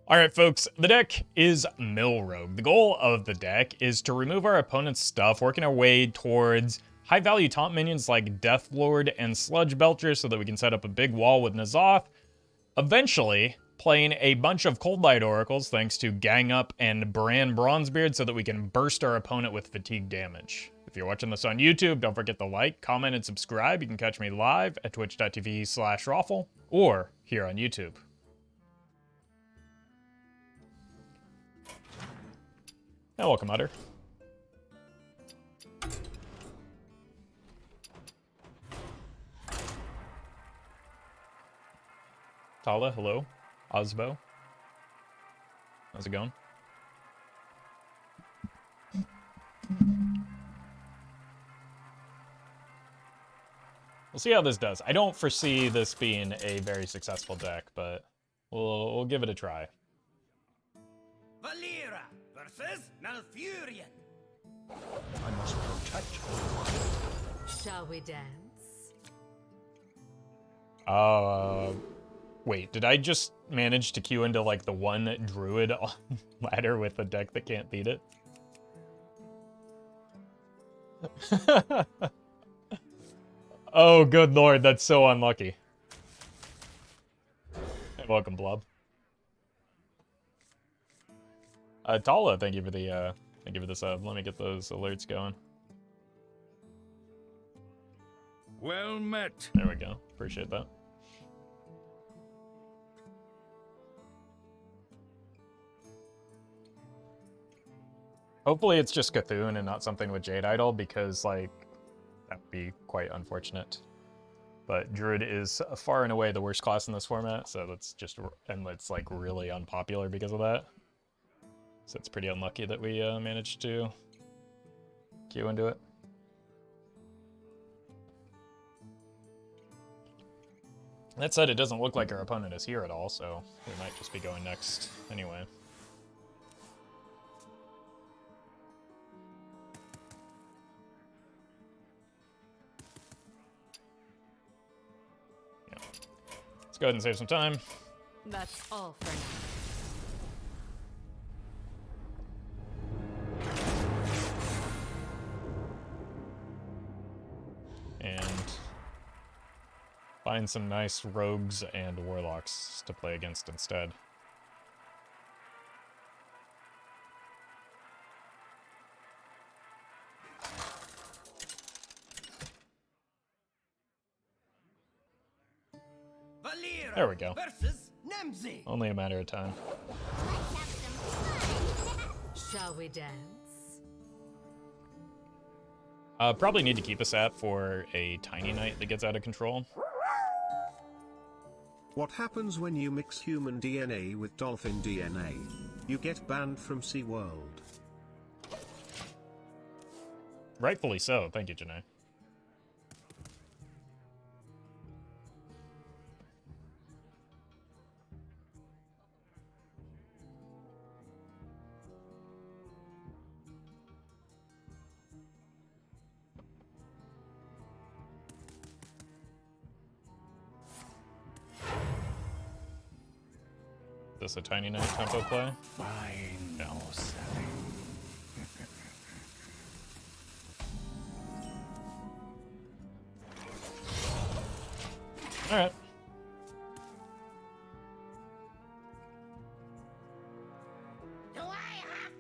Alright folks, the deck is Mill Rogue. The goal of the deck is to remove our opponent's stuff, working our way towards high-value taunt minions like Deathlord and Sludge Belcher so that we can set up a big wall with N'Zoth. Eventually, playing a bunch of Coldlight Oracles thanks to Gang Up and Brann Bronzebeard so that we can burst our opponent with fatigue damage. If you're watching this on YouTube, don't forget to like, comment, and subscribe. You can catch me live at twitch.tv/Roffle or here on YouTube. And welcome, Utter. Tala, hello. Osbo. How's it going? We'll see how this does. I don't foresee this being a very successful deck, but we'll give it a try. Valera versus Malfurion. I must protect her. Shall we dance? Wait, did I just manage to queue into like the one druid ladder with a deck that can't beat it? Oh, good lord, that's so unlucky. Hey, welcome, Blob. Tala, thank you for the sub. Let me get those alerts going. Well met. There we go. Appreciate that. Hopefully it's just Cthulhu and not something with Jade Idol, because, like, that would be quite unfortunate. But Druid is far and away the worst class in this format, so that's just, and it's, like, really unpopular because of that. So it's pretty unlucky that we managed to queue into it. That said, it doesn't look like our opponent is here at all, so we might just be going next anyway. Yeah. Let's go ahead and save some time. That's all for now. And find some nice rogues and warlocks to play against instead. Valera There we go. versus Nemzi. Only a matter of time. Shall we dance? Probably need to keep a sat for a tiny knight that gets out of control. What happens when you mix human DNA with dolphin DNA? You get banned from SeaWorld. Rightfully so. Thank you, Janae. Is this a tiny knight tempo play? Fine, No. selling. Alright.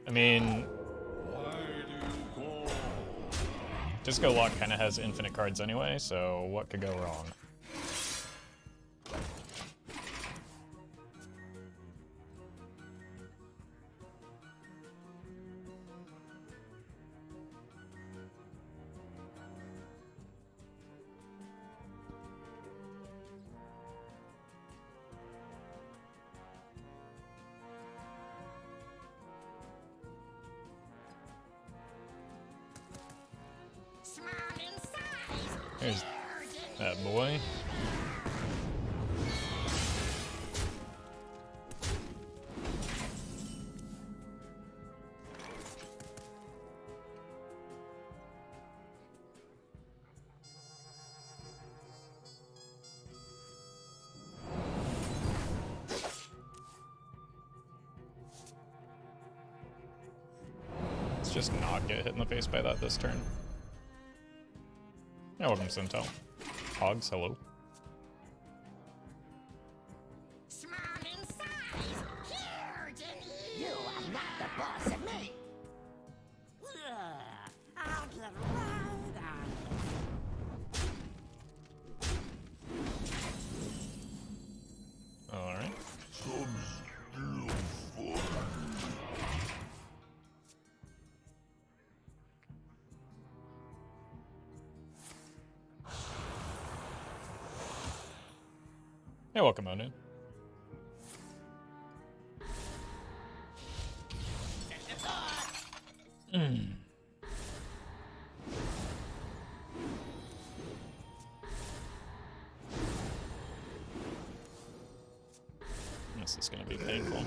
I mean, Disco Lock kind of has infinite cards anyway, so what could go wrong? There's that boy. just not get hit in the face by that this turn. Yeah, welcome, Sintel. Hogs, hello. Small in size, huge in evil. You are not the boss of me. I'll get right on you. Alright. Hey, welcome, Onu. This is gonna be painful.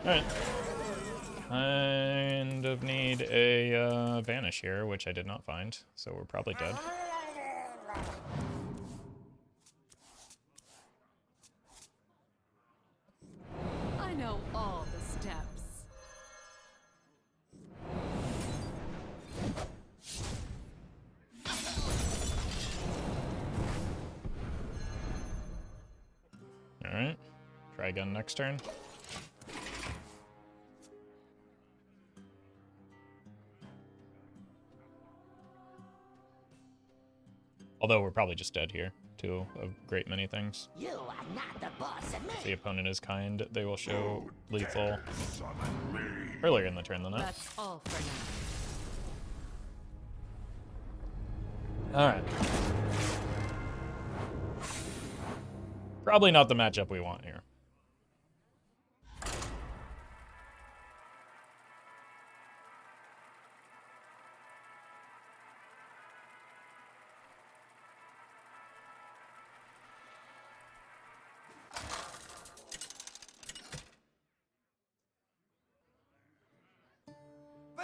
Alright. Kind of need a Vanish here, which I did not find, so we're probably dead. I know all the steps. Alright. Try again next turn. Although we're probably just dead here to a great many things. You are not the boss of me. If the opponent is kind, they will show lethal earlier in the turn than that. That's all for now. Alright. Probably not the matchup we want here.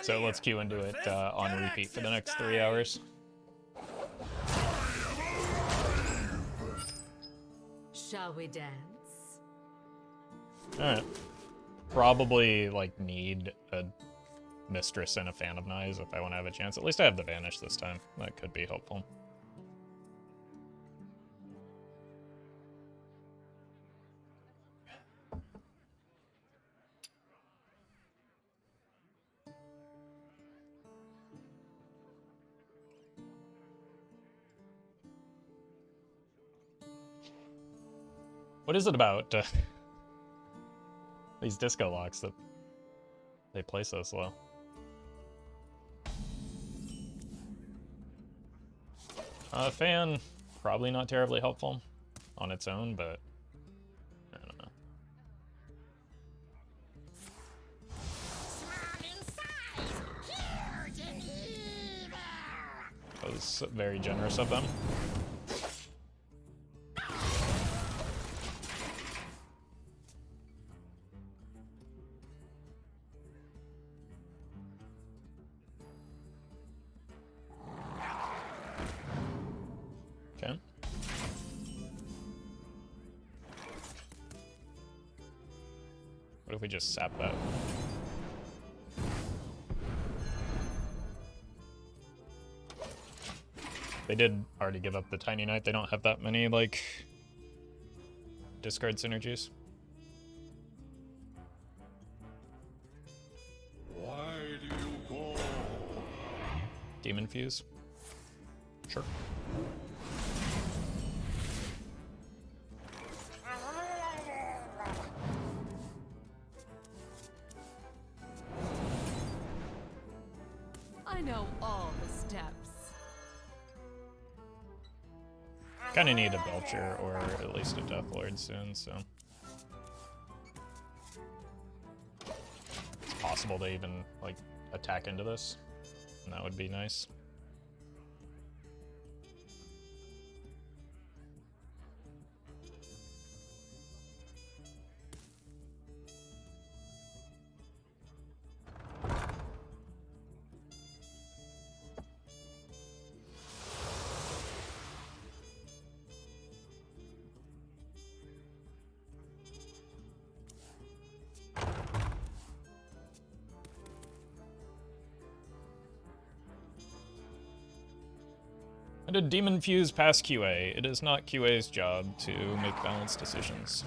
So let's queue into it on repeat for the next 3 hours. Shall we dance? Alright. Probably, like, need a Mistress and a Fan of Knives if I want to have a chance. At least I have the Vanish this time. That could be helpful. What is it about these disco locks that they play so slow? Fan, probably not terribly helpful on its own, but I don't know. Small in size, huge in evil. That was very generous of them. Okay. What if we just sap that? They did already give up the Tiny Knight. They don't have that many, like, discard synergies. Why do you call? Demon Fuse? Sure. I know all the steps. Kind of need a Belcher or at least a Deathlord soon, so. It's possible to even, like, attack into this, and that would be nice. When did Demon Fuse pass QA? It is not QA's job to make balanced decisions.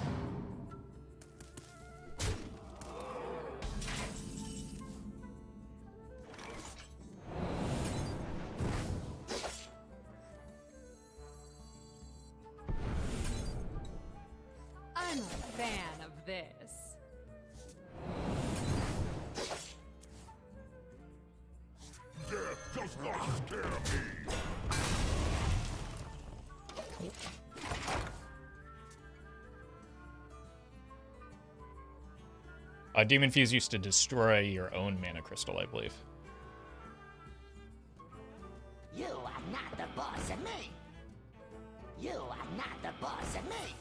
I'm a fan of this. Death does not scare me. Demon Fuse used to destroy your own mana crystal, I believe. You are not the boss of me. You are not the boss of me.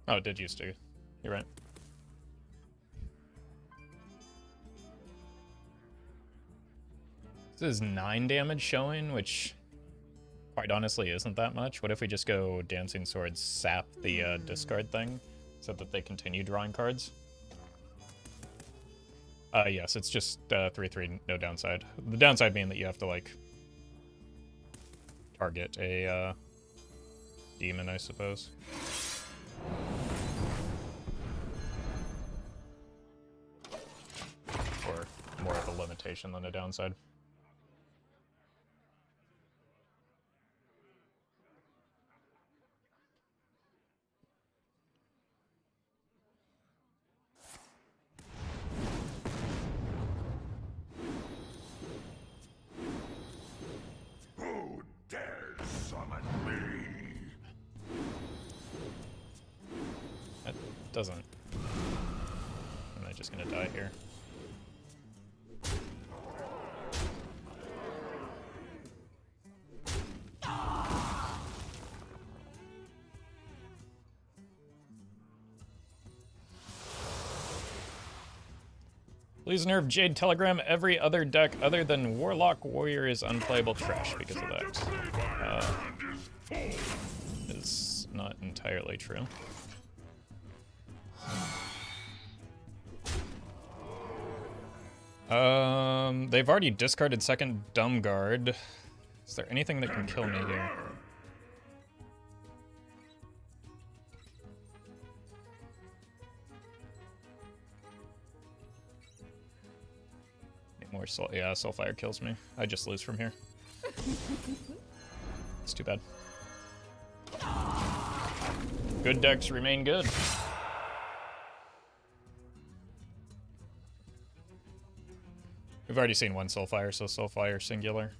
Oh, it did used to. You're right. This is 9 damage showing, which quite honestly isn't that much. What if we just go Dancing Swords, sap the discard thing, so that they continue drawing cards? Yes, it's just 3/3, no downside. The downside being that you have to, like, target a demon, I suppose. Or more of a limitation than a downside. Who dares summon me? That doesn't... Am I just gonna die here? Please nerf Jade Telegram. Every other deck other than Warlock Warrior is unplayable trash because of that. Is not entirely true. They've already discarded second Dumb Guard. Is there anything that can kill me here? More soul, yeah, Soulfire kills me. I just lose from here. It's too bad. Good decks remain good. We've already seen one Soulfire, so Soulfire singular.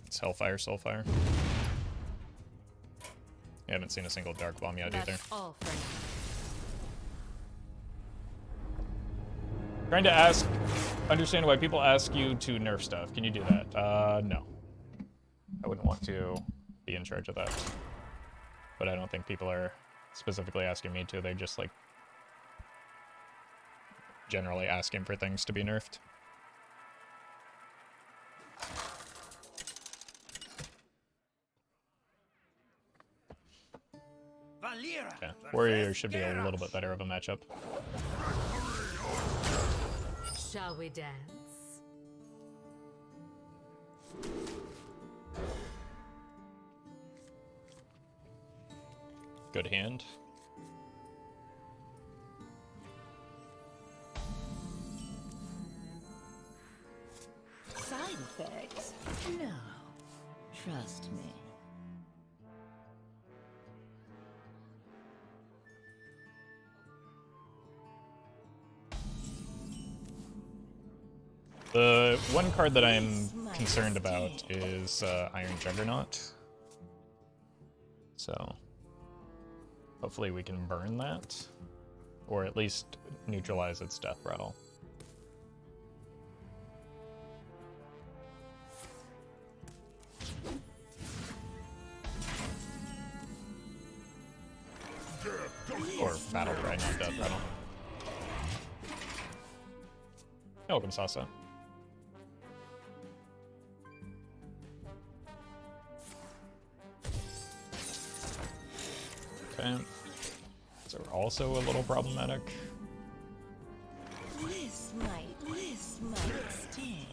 It's Hellfire, Soulfire. You haven't seen a single Dark Bomb yet either. All for now. Trying to understand why people ask you to nerf stuff. Can you do that? No. I wouldn't want to be in charge of that. But I don't think people are specifically asking me to. They're just, like, generally asking for things to be nerfed. Okay. Warrior should be a little bit better of a matchup. Shall we dance? Good hand. Side effects? No. Trust me. The one card that I'm concerned about is Iron Juggernaut. So hopefully we can burn that, or at least neutralize its death rattle. Or Battle Cry, not death rattle. Welcome, Sasa. Okay. So we're also a little problematic. This might stay.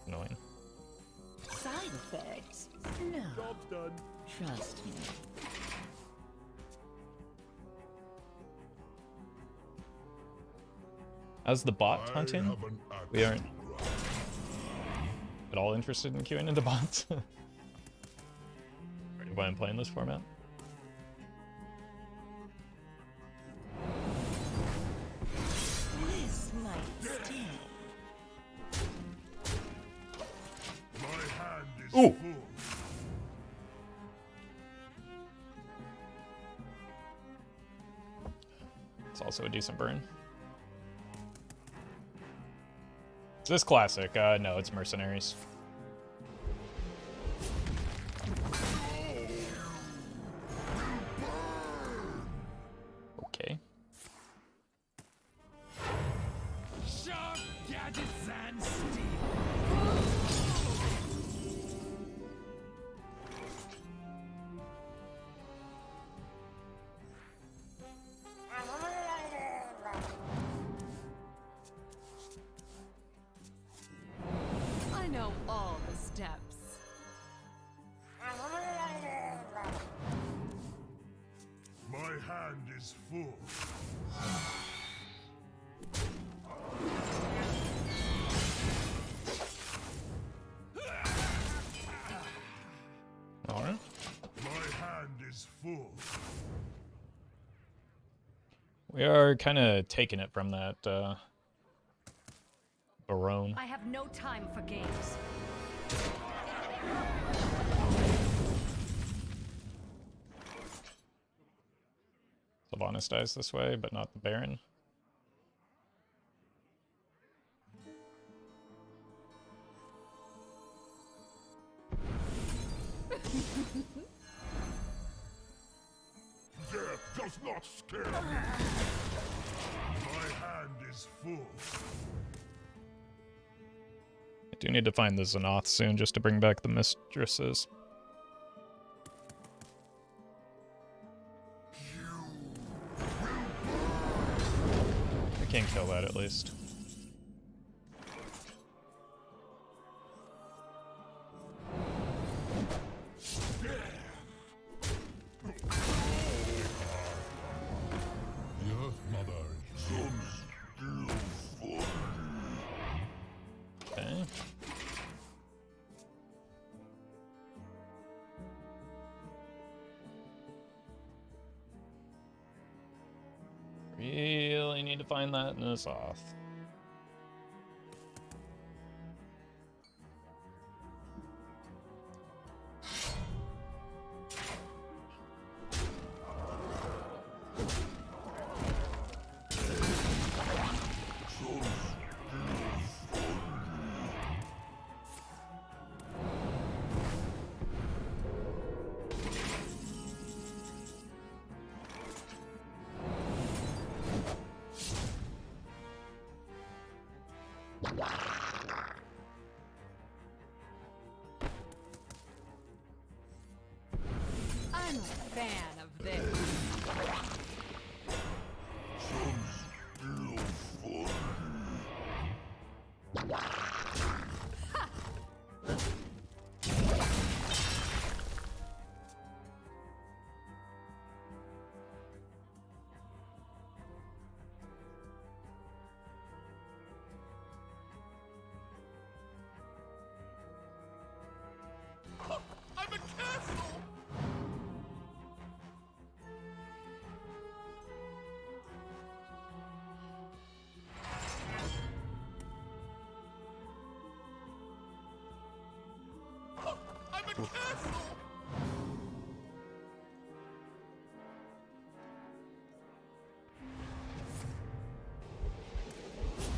Annoying. Side effects? No. Job's done. Trust me. As the bot I hunting, have an axe we aren't to grind. at all interested in queuing into bots. Why I'm playing this format. This might stay. My hand is Ooh. full. It's also a decent burn. Is this classic? No, it's mercenaries. Okay. Sharp gadgets and steel. I know all the steps. My hand is full. Alright. My hand is full. We are kind of taking it from that Barone. I have no time for games. Sylvanas dies this way, but not the Baron. Death does not scare me. My hand is full. I do need to find the Xanath soon just to bring back the Mistresses. I can't kill that at least. The Earth Mother is Okay. Really need to find that in this off. I'm a fan of this. I'm a castle! I'm a castle!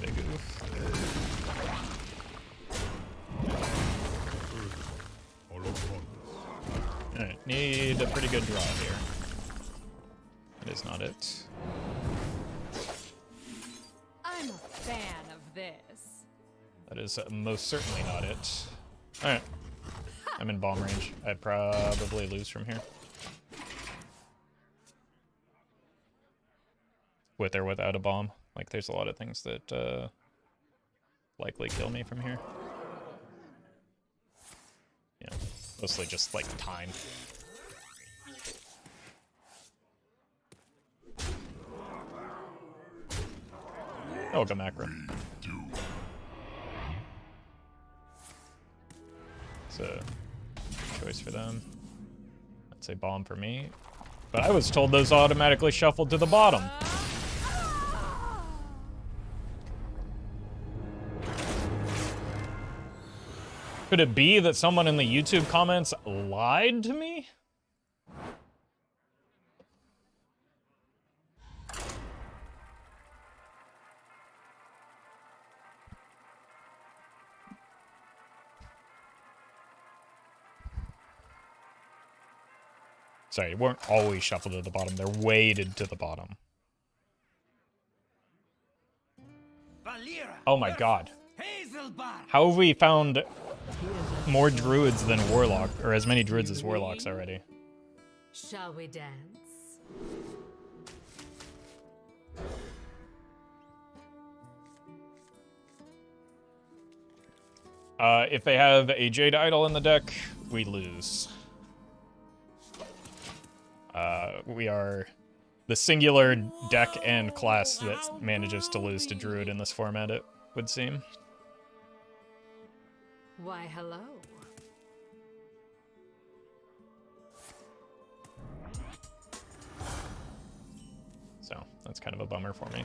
Big oof. Need a pretty good draw here. That is not it. I'm a fan of this. That is most certainly not it. Alright. I'm in bomb range. I'd probably lose from here. With or without a bomb. Like, there's a lot of things that likely kill me from here. Yeah, mostly just, like, time. Oh, go macro. It's a choice for them. I'd say bomb for me. But I was told those automatically shuffled to the bottom. Could it be that someone in the YouTube comments lied to me? Sorry, they weren't always shuffled to the bottom. They're weighted to the bottom. Oh my god. How have we found more druids than warlock, or as many druids as warlocks already? Shall we dance? If they have a Jade Idol in the deck, we lose. We are the singular deck and class that manages to lose to druid in this format, it would seem. Why, hello. So, that's kind of a bummer for me.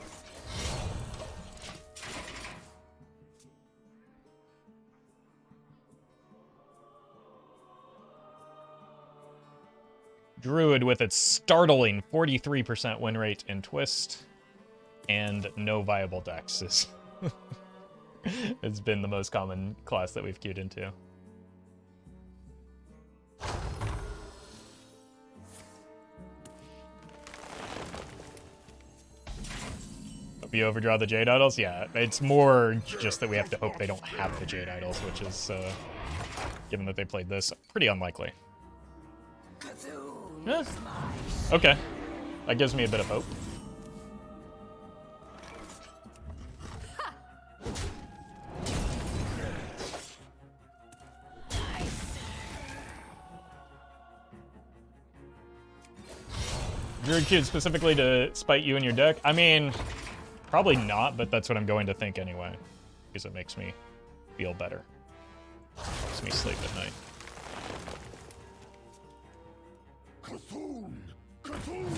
Druid with its startling 43% win rate in Twist and no viable decks is it's been the most common class that we've queued into. Hope you overdraw the Jade Idols? Yeah, it's more just that we have to hope they don't have the Jade Idols, which is, given that they played this, pretty unlikely. Yeah. Okay. That gives me a bit of hope. Druid queued specifically to spite you in your deck? I mean, probably not, but that's what I'm going to think anyway. Because it makes me feel better. Makes me sleep at night. Cthulhu! Cthulhu!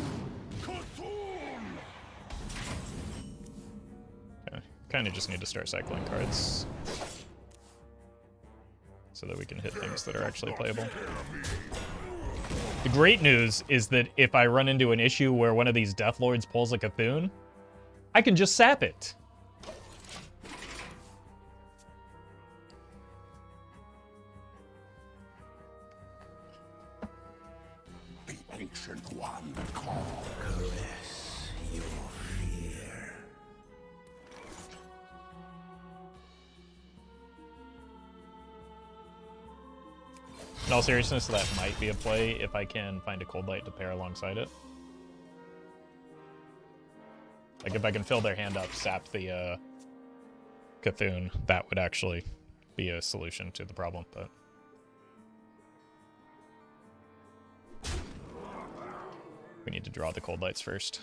Cthulhu! Okay. Kind of just need to start cycling cards. So that we can hit things that are actually playable. The great news is that if I run into an issue where one of these Deathlords pulls a Cthulhu, I can just sap it. The Ancient One caress your fear. In all seriousness, that might be a play if I can find a Coldlight to pair alongside it. Like, if I can fill their hand up, sap the Cthulhu, that would actually be a solution to the problem, but... we need to draw the Coldlights first.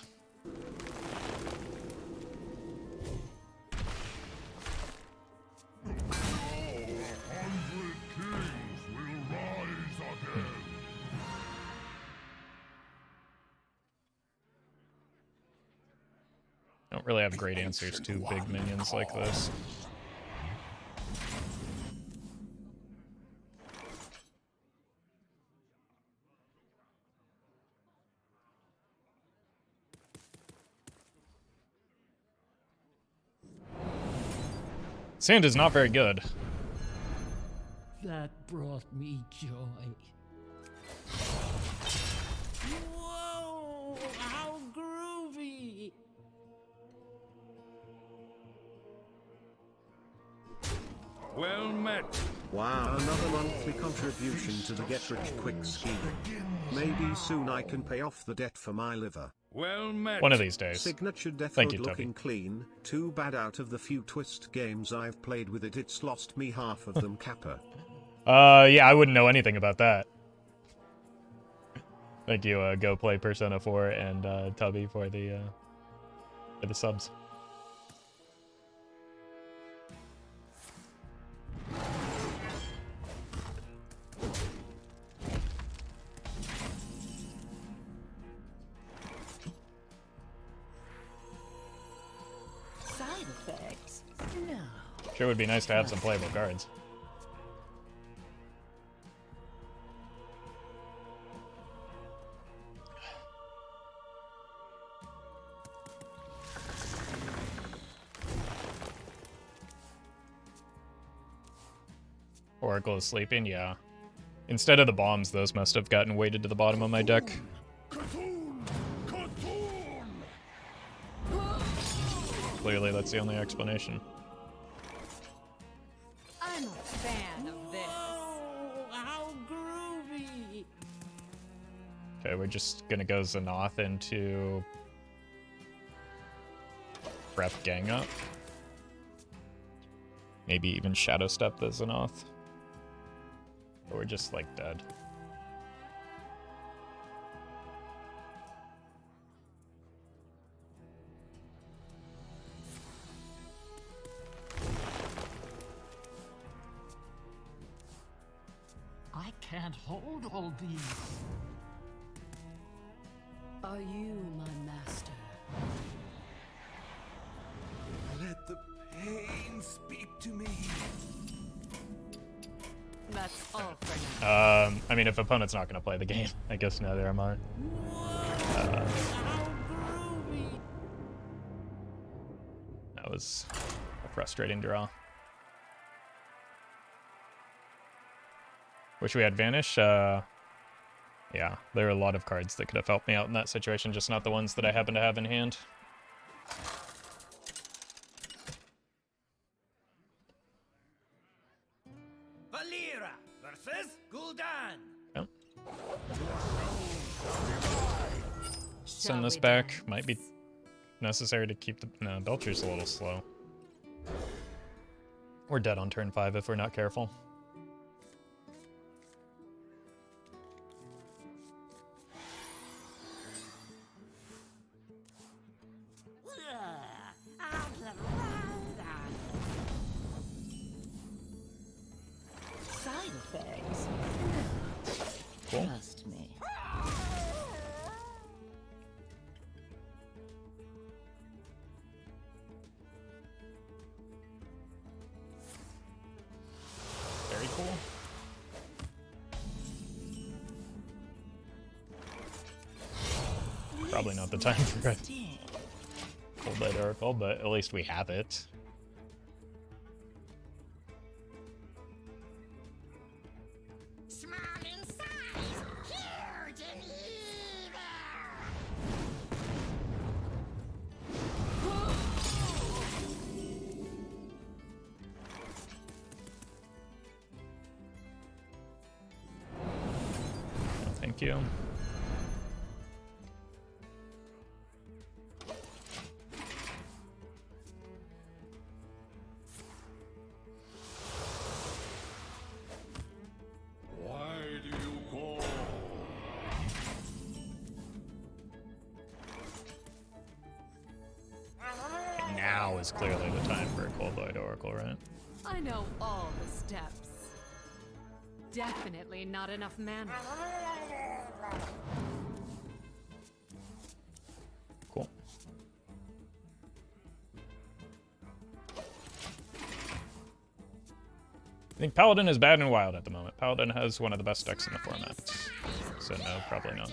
I don't really have great answers to big minions like this. Sand is not very good. That brought me joy. Well met. Wow, another monthly contribution to the Get Rich Quick scheme. Maybe soon I can pay off the debt for my liver. Well met. One of these days. Signature Thank Deathlord you, Toby. looking clean. Too bad out of the few twist games I've played with it, it's lost me half of them, Kappa. Yeah, I wouldn't know anything about that. Thank you, Go Play Persona 4 and Tubby for the subs. Side effects? No. Sure would be nice to have some playable cards. Oracle is sleeping, yeah. Instead of the bombs, those must have gotten weighted to the bottom of my deck. Clearly, that's the only explanation. I'm a fan of this. Oh, how groovy! Okay, we're just gonna go Xanath into prep gang up. Maybe even Shadowstep the Xanath. Or we're just like dead. I can't hold all these. Are you my master? Let the pain speak to me. That's all for now. I mean, if opponent's not gonna play the game, I guess neither am I. That was a frustrating draw. Wish we had Vanish. Yeah, there are a lot of cards that could have helped me out in that situation, just not the ones that I happen to have in hand. Valera versus Gul'dan. Yep. Shall Send this we back. dance? Might be necessary to keep the... No, Belcher's a little slow. We're dead on turn 5 if we're not careful. Side effects? Cool. Trust me. Very cool. Probably not the time for a Coldlight Oracle, but at least we have it. Small in size, huge in evil. No, thank you. Why do you call? Okay, now is clearly the time for a Coldlight Oracle, right? I know all the steps. Definitely not enough mana. Cool. I think Paladin is bad and wild at the moment. Paladin has one of the best decks in the format. So no, probably not.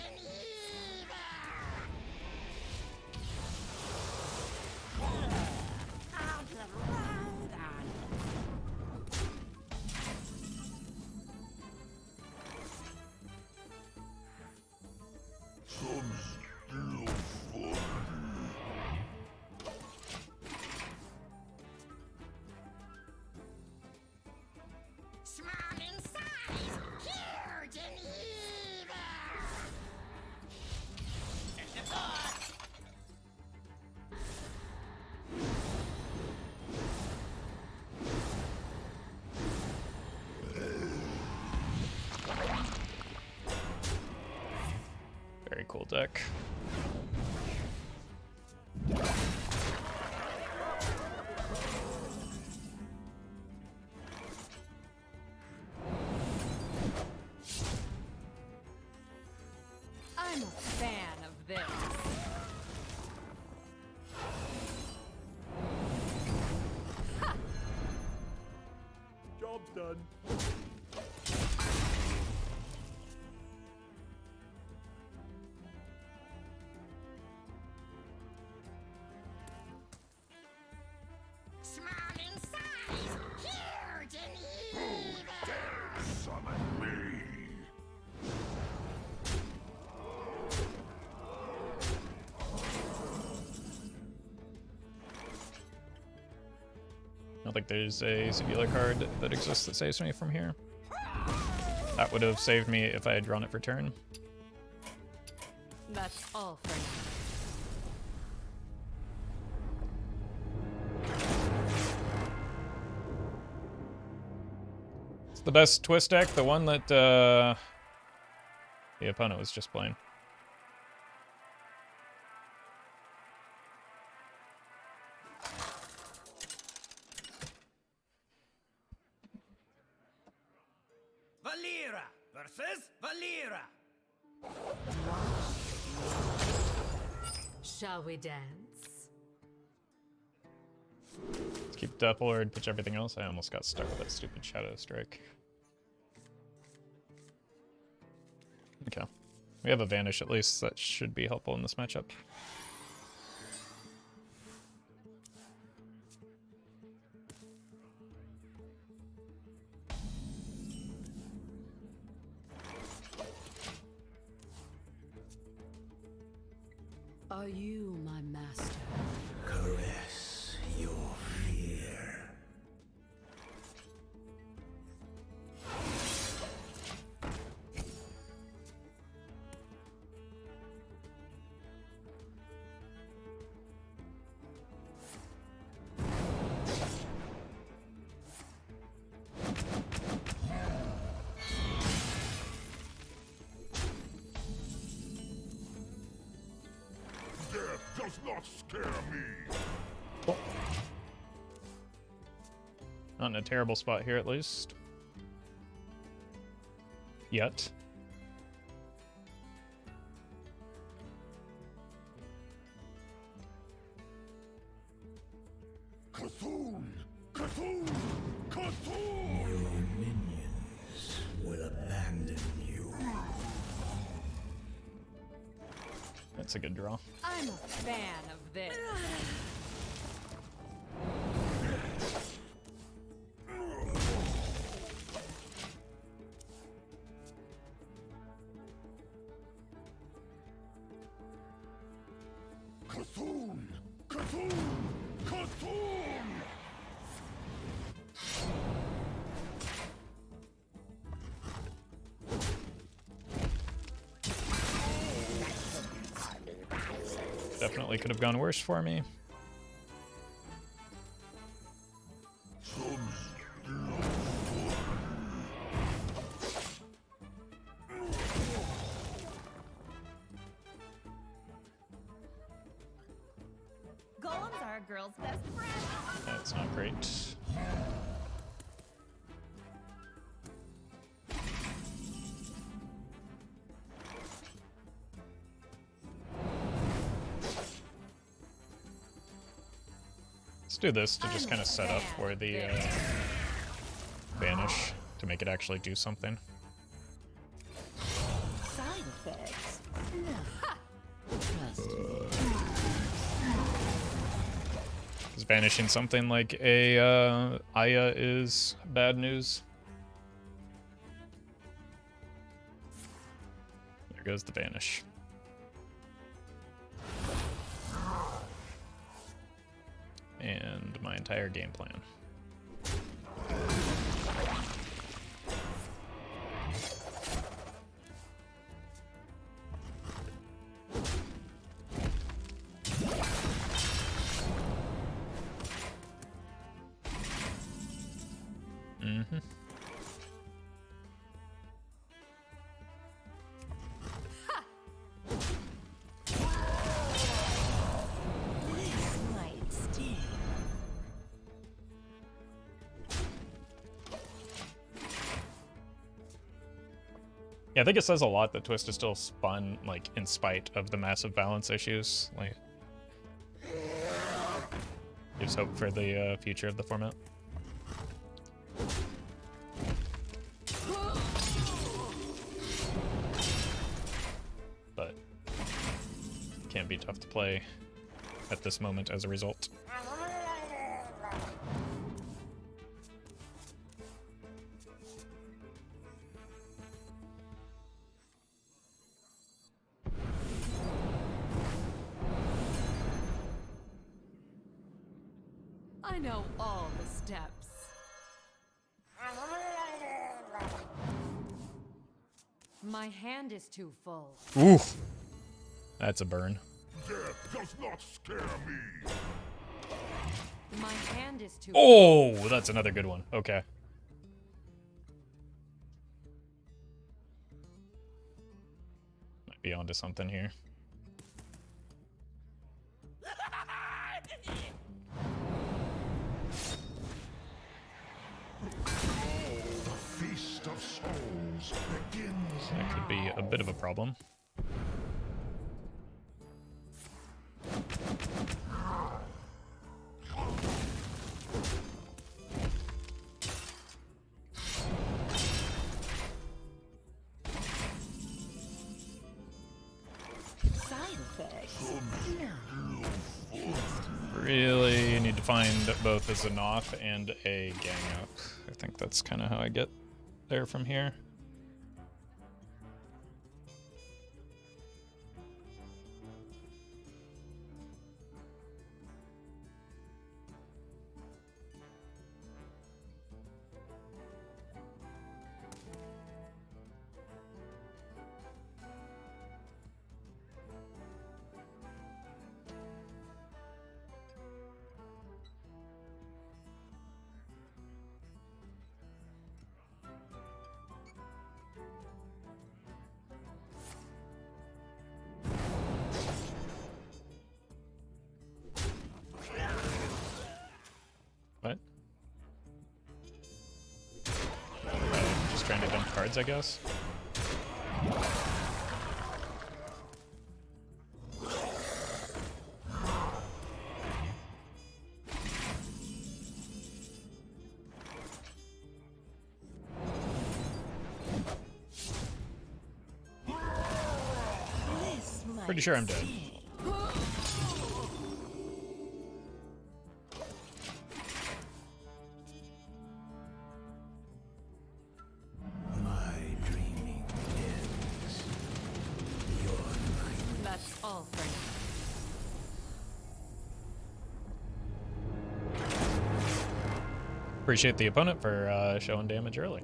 Some still funny. deck. I'm a fan of this. Job's done. Small in size, huge in evil. Summon me. I don't think there's a singular card that exists that saves me from here. That would have saved me if I had drawn it for turn. That's all for now. It's the best twist deck, the one that the opponent was just playing. Valera versus Valera. Shall we dance? Let's keep Deathlord, pitch everything else. I almost got stuck with that stupid Shadow Strike. Okay. We have a Vanish at least. That should be helpful in this matchup. Are you my master? Caress your fear. Death does not scare me. Not in a terrible spot here, at least. Yet. Cthulhu! Cthulhu! Cthulhu! Your minions will abandon you. That's a good draw. I'm a fan of this. Cthulhu! Cthulhu! Cthulhu! Definitely could have gone worse for me. Golems are a girl's best friend. That's not great. Let's do this to just kind of set up for the Vanish to make it actually do something. Side effects. Because banishing something like a Aya is bad news. There goes the Vanish. And my entire game plan. Mm-hmm. Yeah, I think it says a lot that Twist is still spun, like, in spite of the massive balance issues. Like, gives hope for the future of the format. But can be tough to play at this moment as a result. I know all the steps. My hand is too full. Oof. That's a burn. Death does not scare me. My hand is too Oh, that's another good one. Okay. Might be onto something here. The feast of souls begins That could be a bit of a problem. Side effects. Really need to find both a Xanoth and a Gang Up. I think that's kind of how I get there from here. What? Just trying to dump cards, I guess. Pretty sure I'm dead. That's all for now. Appreciate the opponent for showing damage early.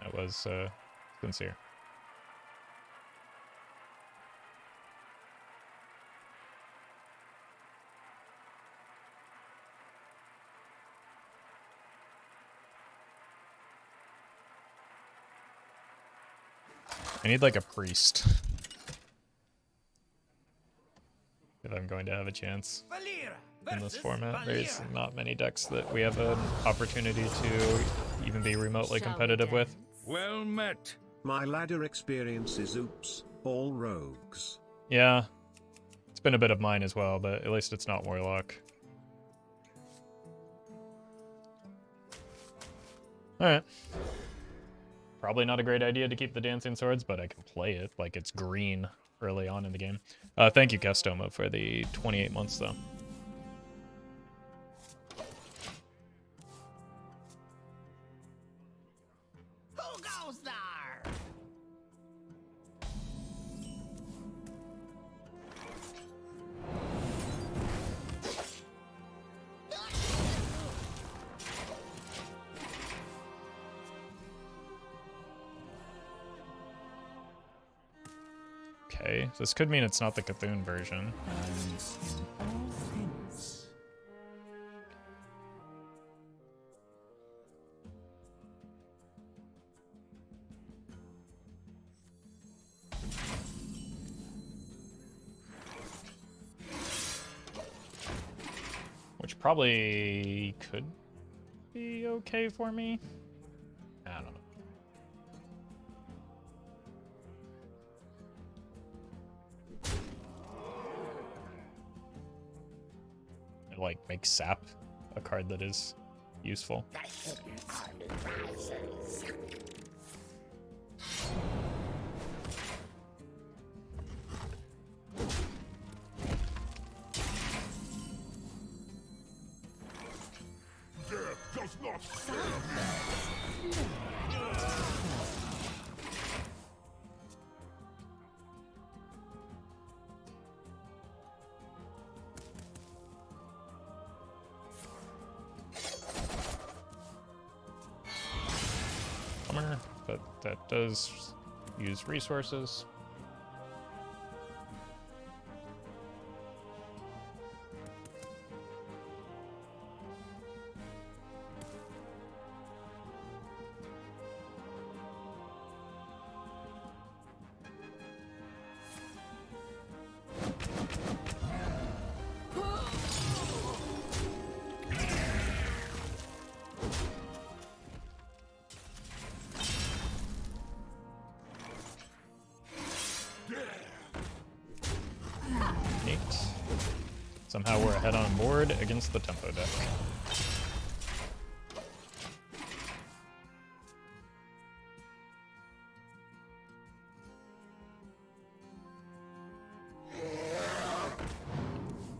That was sincere. I need like a priest. If I'm going to have a chance in this format. There's not many decks that we have an opportunity to even be remotely competitive with. Well met. My ladder experience is oops, all rogues. Yeah. It's been a bit of mine as well, but at least it's not Warlock. Alright. Probably not a great idea to keep the Dancing Swords, but I can play it like it's green early on in the game. Thank you, Customa, for the 28 months, though. Who goes there? Okay, this could mean it's not the Cthulhu version. which probably could be okay for me. I don't know. It like makes sap a card that is useful. The hidden army rises. Death does not scare me. Bummer, but that does use resources. Neat. Somehow we're ahead on board against the tempo deck.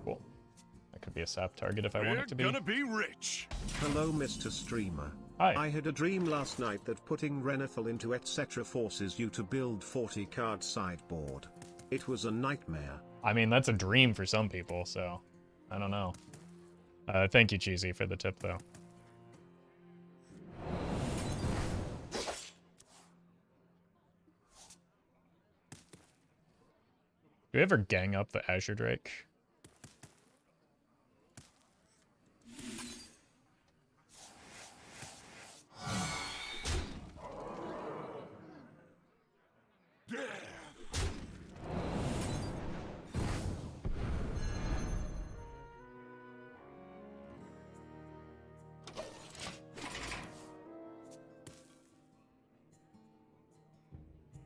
Cool. That could be a sap target if I want it to be. We're gonna be rich. Hello, Mr. Streamer. Hi. I had a dream last night that putting Renethal into etc. forces you to build 40 card sideboard. It was a nightmare. I mean, that's a dream for some people, so I don't know. Thank you, Cheesy, for the tip, though. Do we ever gang up the Azure Drake?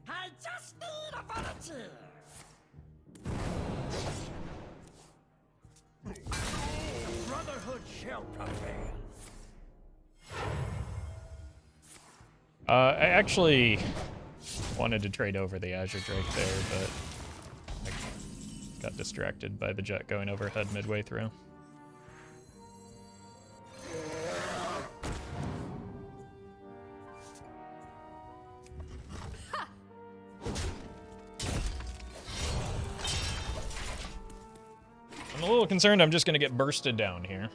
I just need a volunteer. Brotherhood shall prevail. I actually wanted to trade over the Azure Drake there, but I got distracted by the jet going overhead midway through. I'm a little concerned I'm just going to get bursted down here.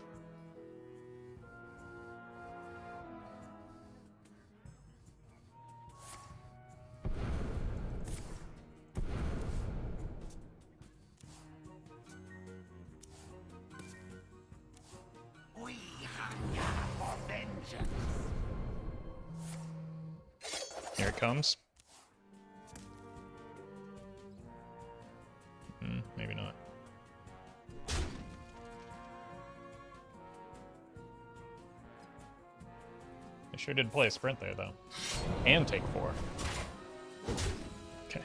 We hunger for vengeance. Here it comes. Maybe not. I sure did play a sprint there, though. And take 4. Okay.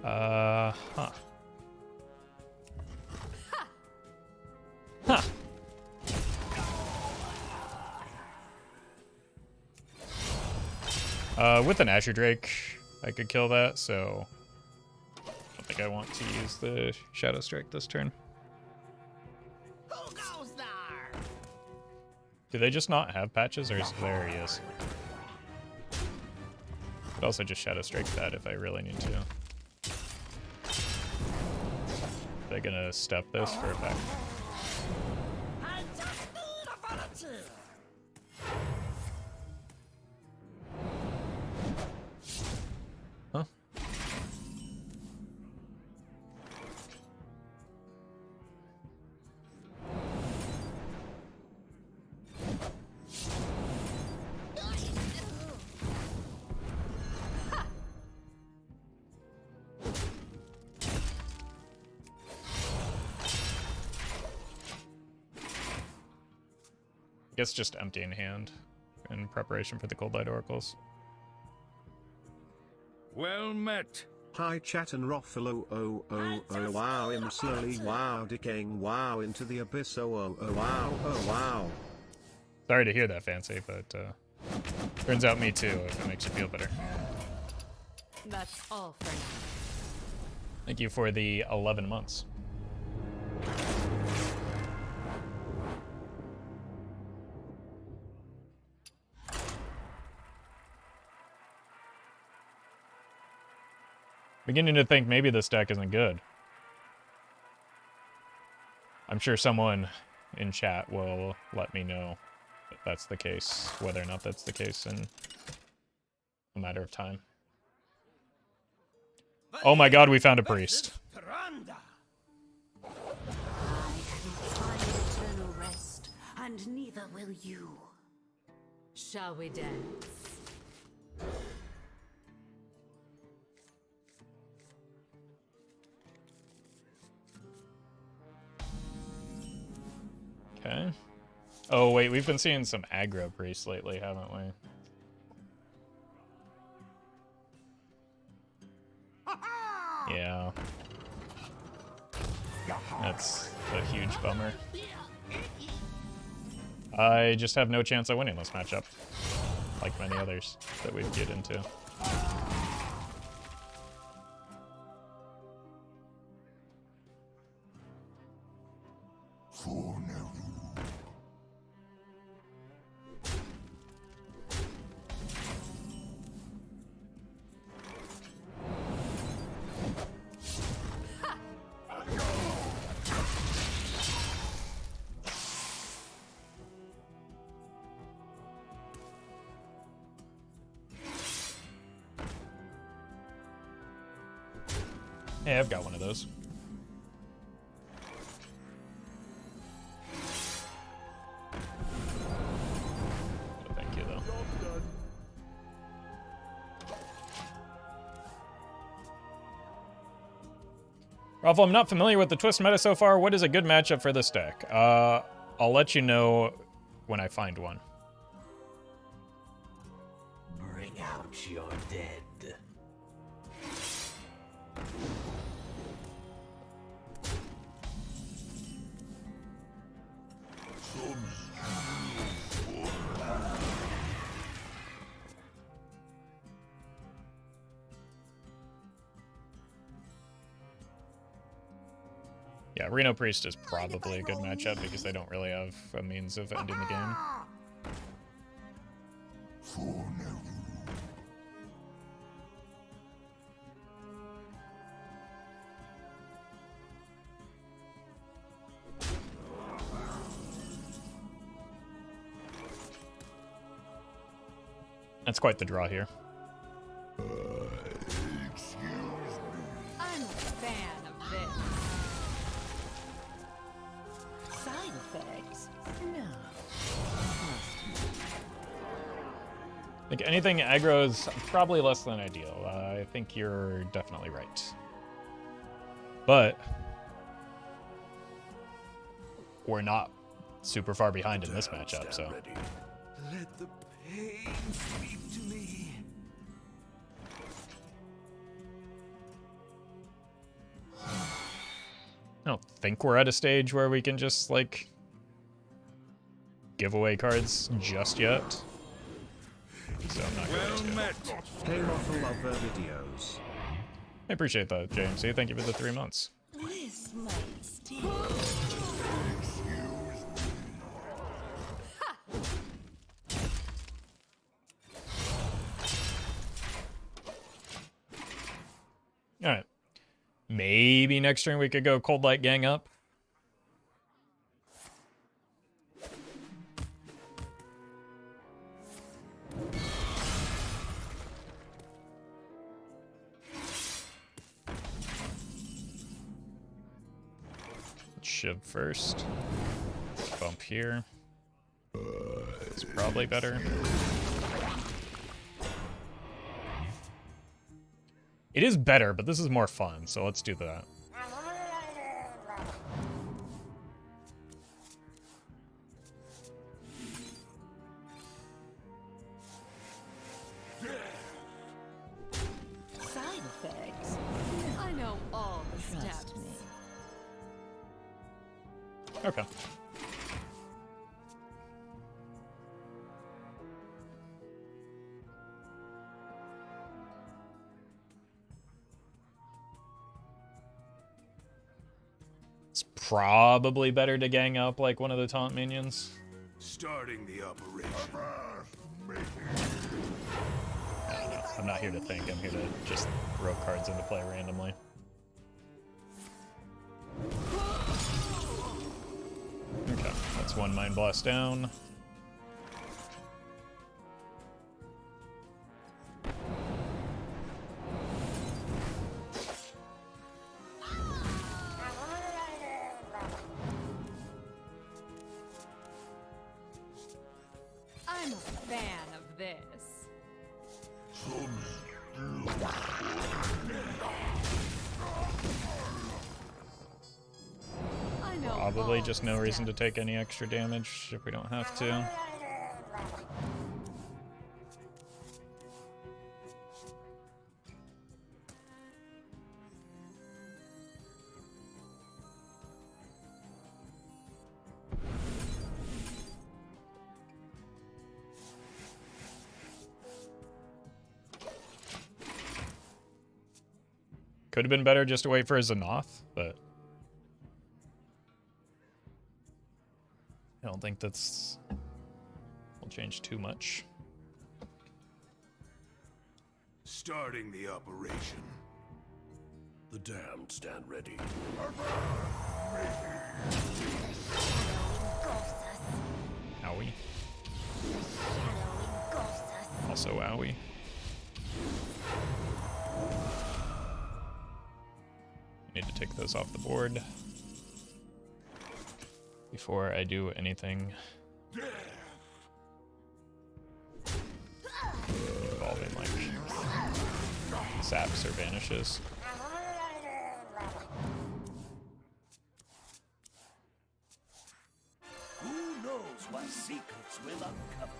Huh. Huh. With an Azure Drake, I could kill that, so I don't think I want to use the Shadow Strike this turn. Who goes there? Do they just not have patches, or is there he is? Could also just Shadow Strike that if I really need to. Are they gonna step this for a pack? I just need a volunteer. Huh? Guess just empty in hand in preparation for the Coldlight Oracles. Well met. Hi chat and Roffle wow in slowly wow decaying wow into the abyss wow. Sorry to hear that, Fancy, but turns out me too, if it makes you feel better. That's all for now. Thank you for the 11 months. Beginning to think maybe this deck isn't good. I'm sure someone in chat will let me know if that's the case, whether or not that's the case in a matter of time. Oh my god, we found a priest. I cannot find eternal rest, and neither will you. Shall we dance? Okay. Oh wait, we've been seeing some aggro priests lately, haven't we? Yeah. That's a huge bummer. I just have no chance of winning this matchup, like many others that we'd get into. Hey, I've got one of those. Oh, thank you, though. Roffle, I'm not familiar with the Twist meta so far. What is a good matchup for this deck? I'll let you know when I find one. Bring out your dead. Yeah, Reno Priest is probably a good matchup because they don't really have a means of ending the game. That's quite the draw here. I'm a fan of this. Side effects? No. I think anything aggro is probably less than ideal. I think you're definitely right. But we're not super far behind in this matchup, so. Let the pain speak to me. I don't think we're at a stage where we can just, like, give away cards just yet. So I'm not going to. Hey Roffle, love her videos. I appreciate that, JMC. Thank you for the 3 months. This might sting. Alright. Maybe next turn we could go Coldlight Gang up. Shiv first. Bump here. It's probably better. It is better, but this is more fun, so let's do that. Okay. It's probably better to gang up like one of the taunt minions. Starting the operation. I'm not here to think, I'm here to just throw cards into play randomly. Okay, that's one Mind Blast down. I'm a fan of this. I know Probably all just the no reason to steps. take any extra damage if we don't have to. Could have been better just to wait for his Zanoth, but I don't think that's will change too much. Starting the operation. The damned stand ready. Owie. Also owie. Need to take those off the board before I do anything involving like saps or vanishes. Who knows what secrets will uncover?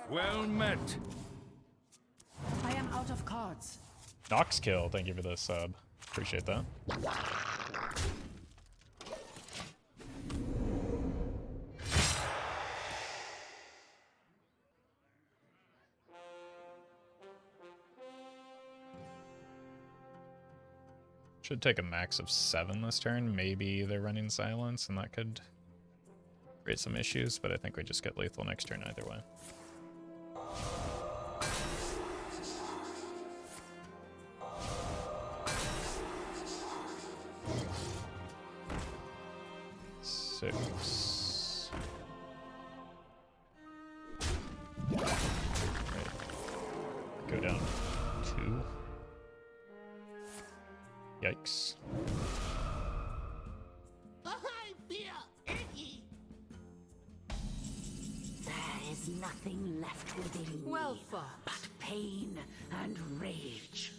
Well met. I am out of cards. Nox kill, thank you for the sub. Appreciate that. Should take a max of 7 this turn. Maybe they're running silence and that could create some issues, but I think we just get lethal next turn either way. Six. Right. Go down 2. Yikes. I feel icky. There is nothing left within Well me fought. but pain and rage.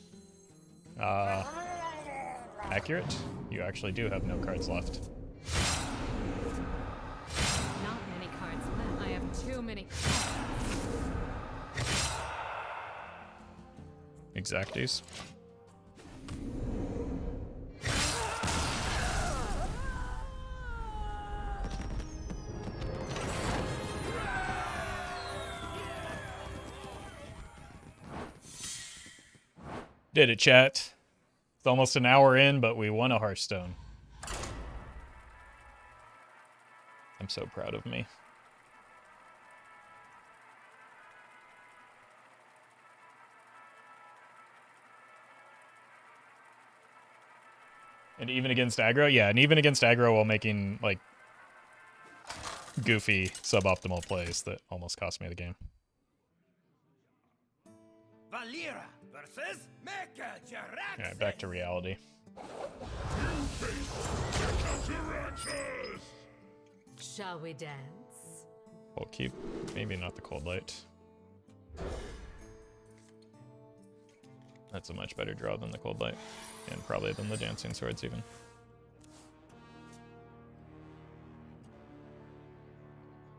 Accurate? You actually do have no cards left. Not many cards left. I have too many. Exacties. Did it, chat. It's almost an hour in, but we won a Hearthstone. I'm so proud of me. And even against aggro? Yeah, and even against aggro while making, like, goofy, suboptimal plays that almost cost me the game. Valera versus Alright, back to reality. Shall we dance? We'll keep, maybe not the Coldlight. That's a much better draw than the Coldlight, and probably than the Dancing Swords even.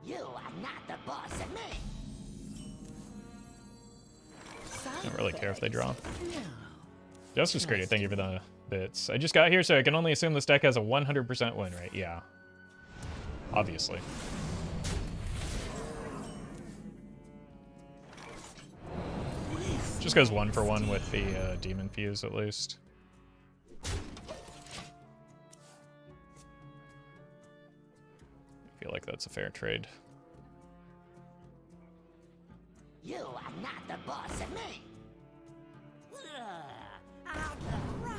You are not the boss of me. Don't really care if they draw. No. Justice Creator, thank you for the bits. I just got here, so I can only assume this deck has a 100% win rate. Yeah. Obviously. Just goes 1 for 1 with the Demon Fuse, at least. I feel like that's a fair trade. You are not the boss of me. Out the road.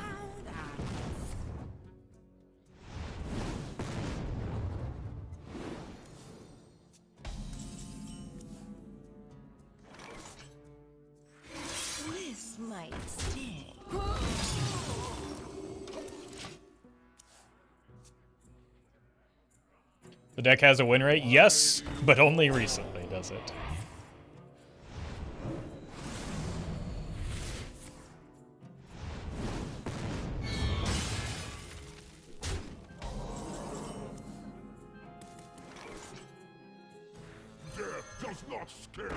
This might sting. The deck has a win rate? Yes, but only recently does it. Death does not scare me.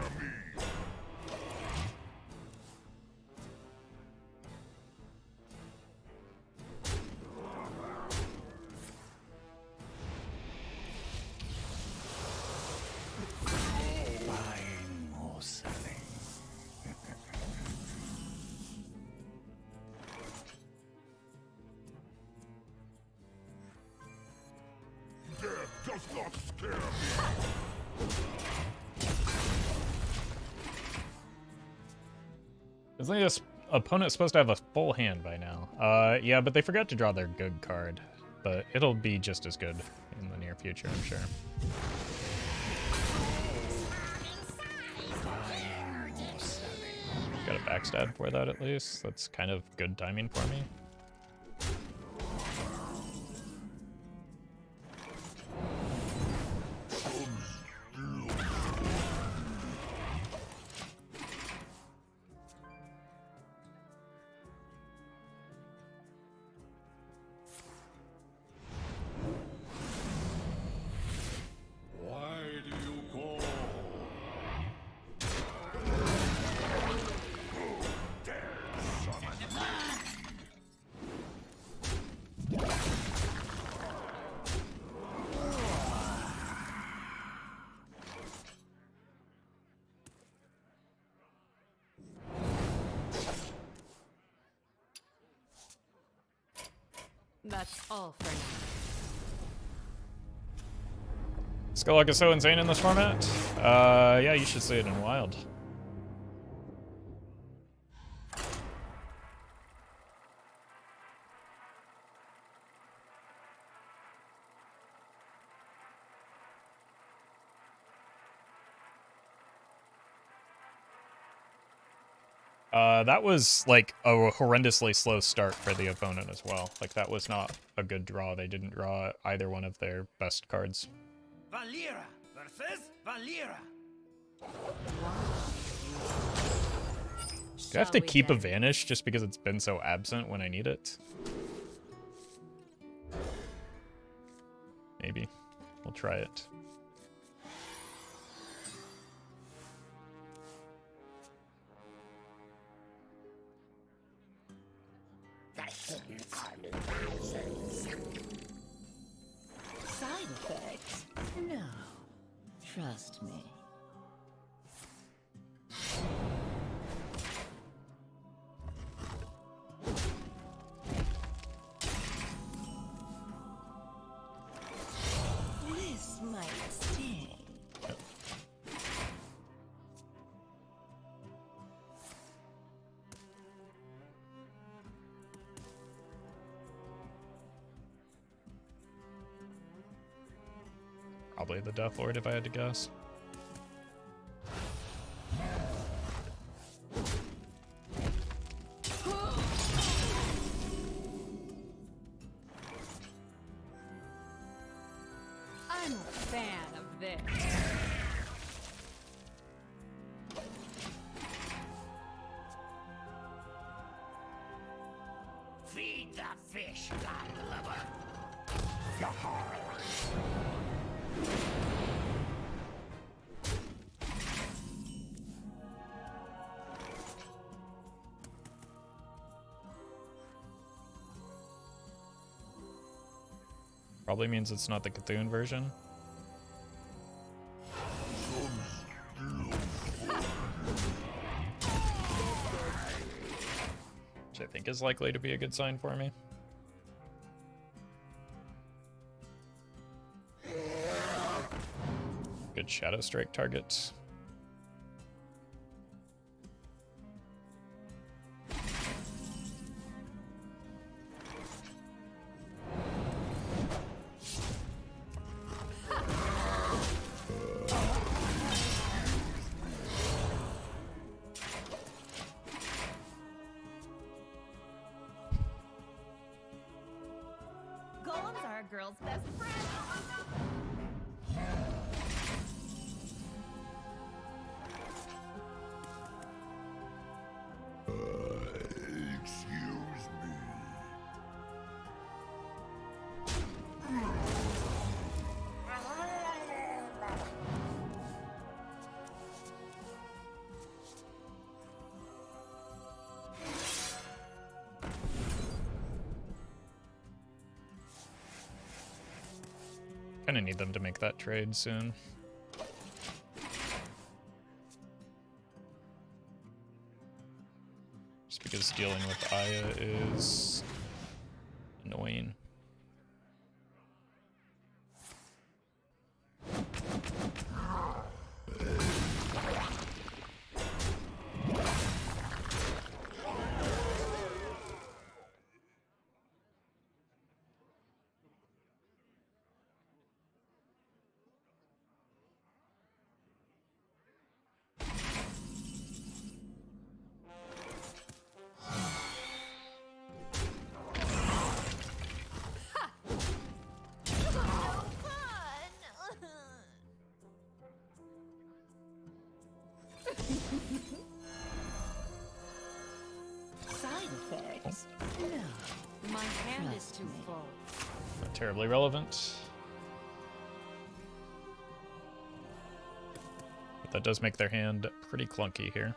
Buying or selling. Death does not scare me. Isn't this opponent supposed to have a full hand by now? Yeah, but they forgot to draw their good card. But it'll be just as good in the near future, I'm sure. Buying or selling. Got a backstab for that at least. That's kind of good timing for me. Why do you call? That's all for now. Skulllock is so insane in this format. Yeah, you should see it in Wild. That was like a horrendously slow start for the opponent as well. Like that was not a good draw. They didn't draw either one of their best cards. Valera versus Valera. Do I have to keep a Vanish just because it's been so absent when I need it? Maybe. We'll try it. The hidden army thousands. Side effects? No. Trust me. This might sting. Probably the Deathlord if I had to guess. I'm a fan of this. Feed the fish, landlubber. Probably means it's not the Cthulhu version. Which I think is likely to be a good sign for me. Good Shadow Strike target. Golems are a girl's best friend. Excuse me. Kinda need them to make that trade soon. Just because dealing with Aya is annoying. Side effects? No. My hand is Trust too me. full. Not terribly relevant. But that does make their hand pretty clunky here.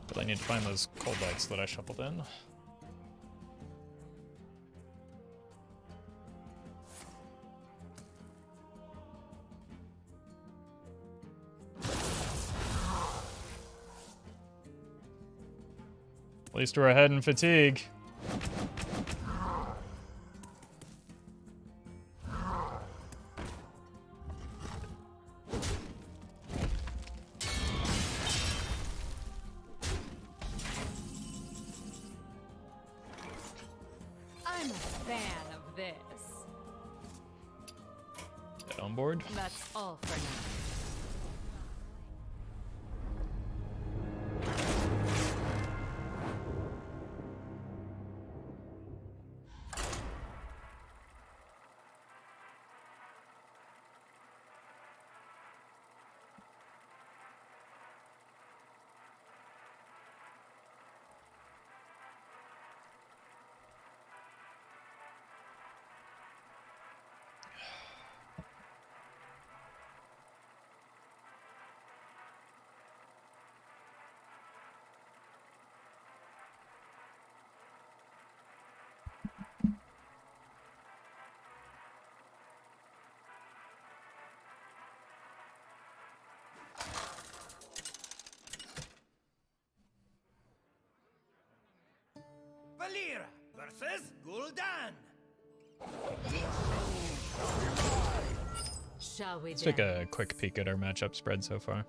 But I need to find those cold lights that I shuffled in. At least we're ahead in fatigue. I'm a fan of this. Get on board. That's all for now. Valera versus Gul'dan. Shall we Let's take a dance? quick peek at our matchup spread so far.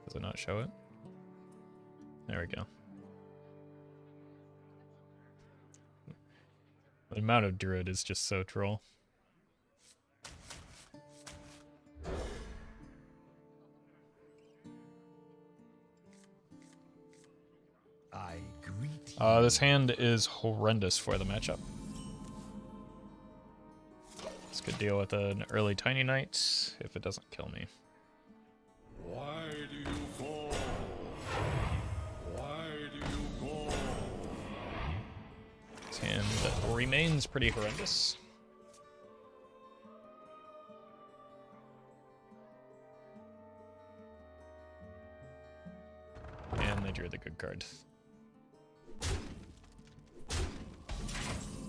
Does it not show it? There we go. The amount of Druid is just so troll. This hand is horrendous for the matchup. This could deal with an early Tiny Knight if it doesn't kill me. Why do you fall? Why do you fall? This hand remains pretty horrendous. And they drew the good card.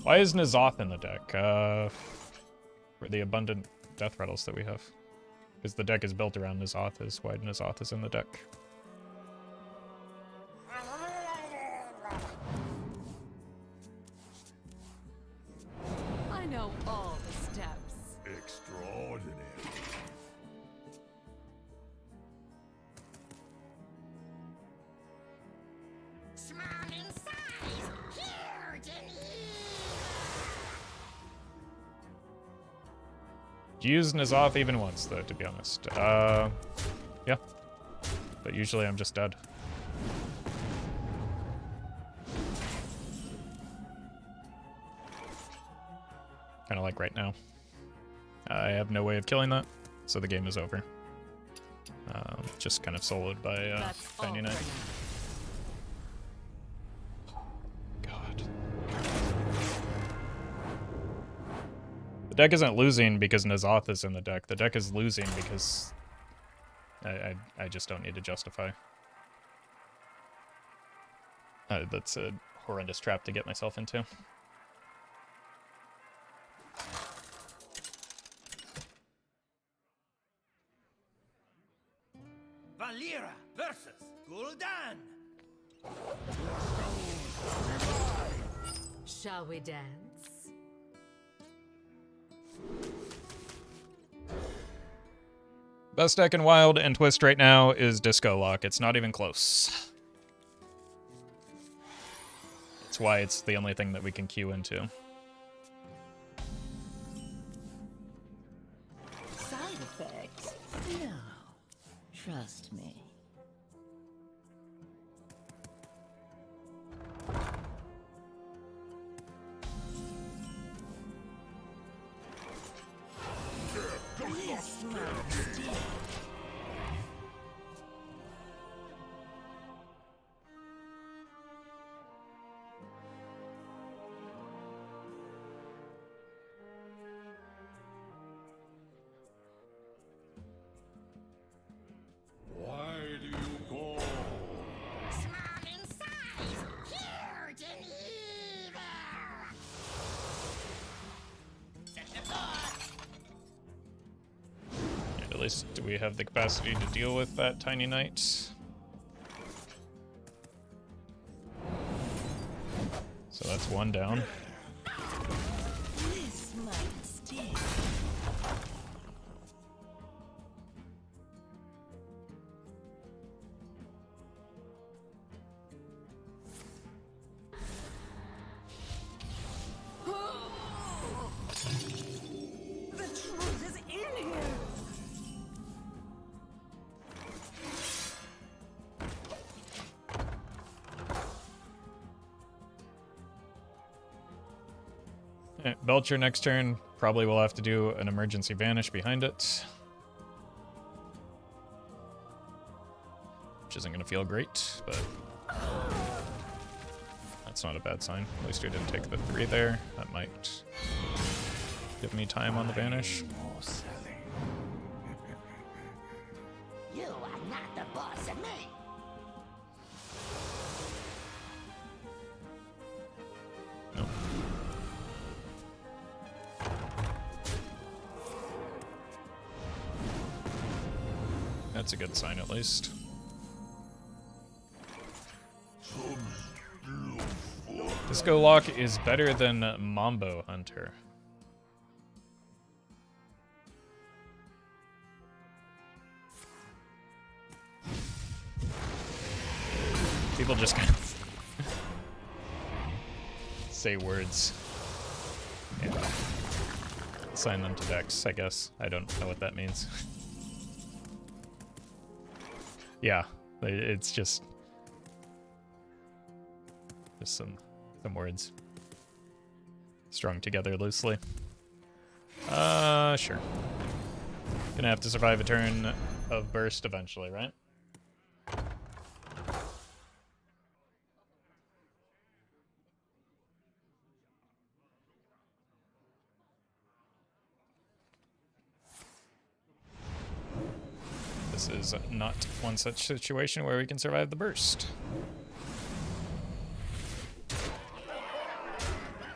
Why is N'Zoth in the deck? For the abundant death rattles that we have. Because the deck is built around N'Zoth, is why N'Zoth is in the deck. I know all the steps. Extraordinary. Small in size, huge in Do you use N'Zoth even once, though, to be honest? Yeah. But usually I'm just dead. Kind of like right now. I have no way of killing that, so the game is over. Just kind of soloed by That's all Tiny Knight. for now. God. The deck isn't losing because N'Zoth is in the deck. The deck is losing because I just don't need to justify. That's a horrendous trap to get myself into. Valera versus Gul'dan. Shall we dance? Best deck in Wild and Twist right now is Disco Lock. It's not even close. That's why it's the only thing that we can queue into. Side effects? No. Trust me. Yes, my mistake. Why do you call? small in size, huge in evil. Set the board. And at least we have the capacity to deal with that Tiny Knight. So that's one down. Yes, my mistake. The truth is in here. Alright, Belcher next turn. Probably will have to do an emergency Vanish behind it. Which isn't going to feel great, but that's not a bad sign. At least we didn't take the 3 there. That might give me time on the Vanish. You are not the boss of me. Nope. That's a good sign, at least. Disco Lock is better than Mambo Hunter. People just kind of say words and assign them to decks, I guess. I don't know what that means. Yeah, it's just... Just some words strung together loosely. Sure. Gonna have to survive a turn of burst eventually, right? This is not one such situation where we can survive the burst.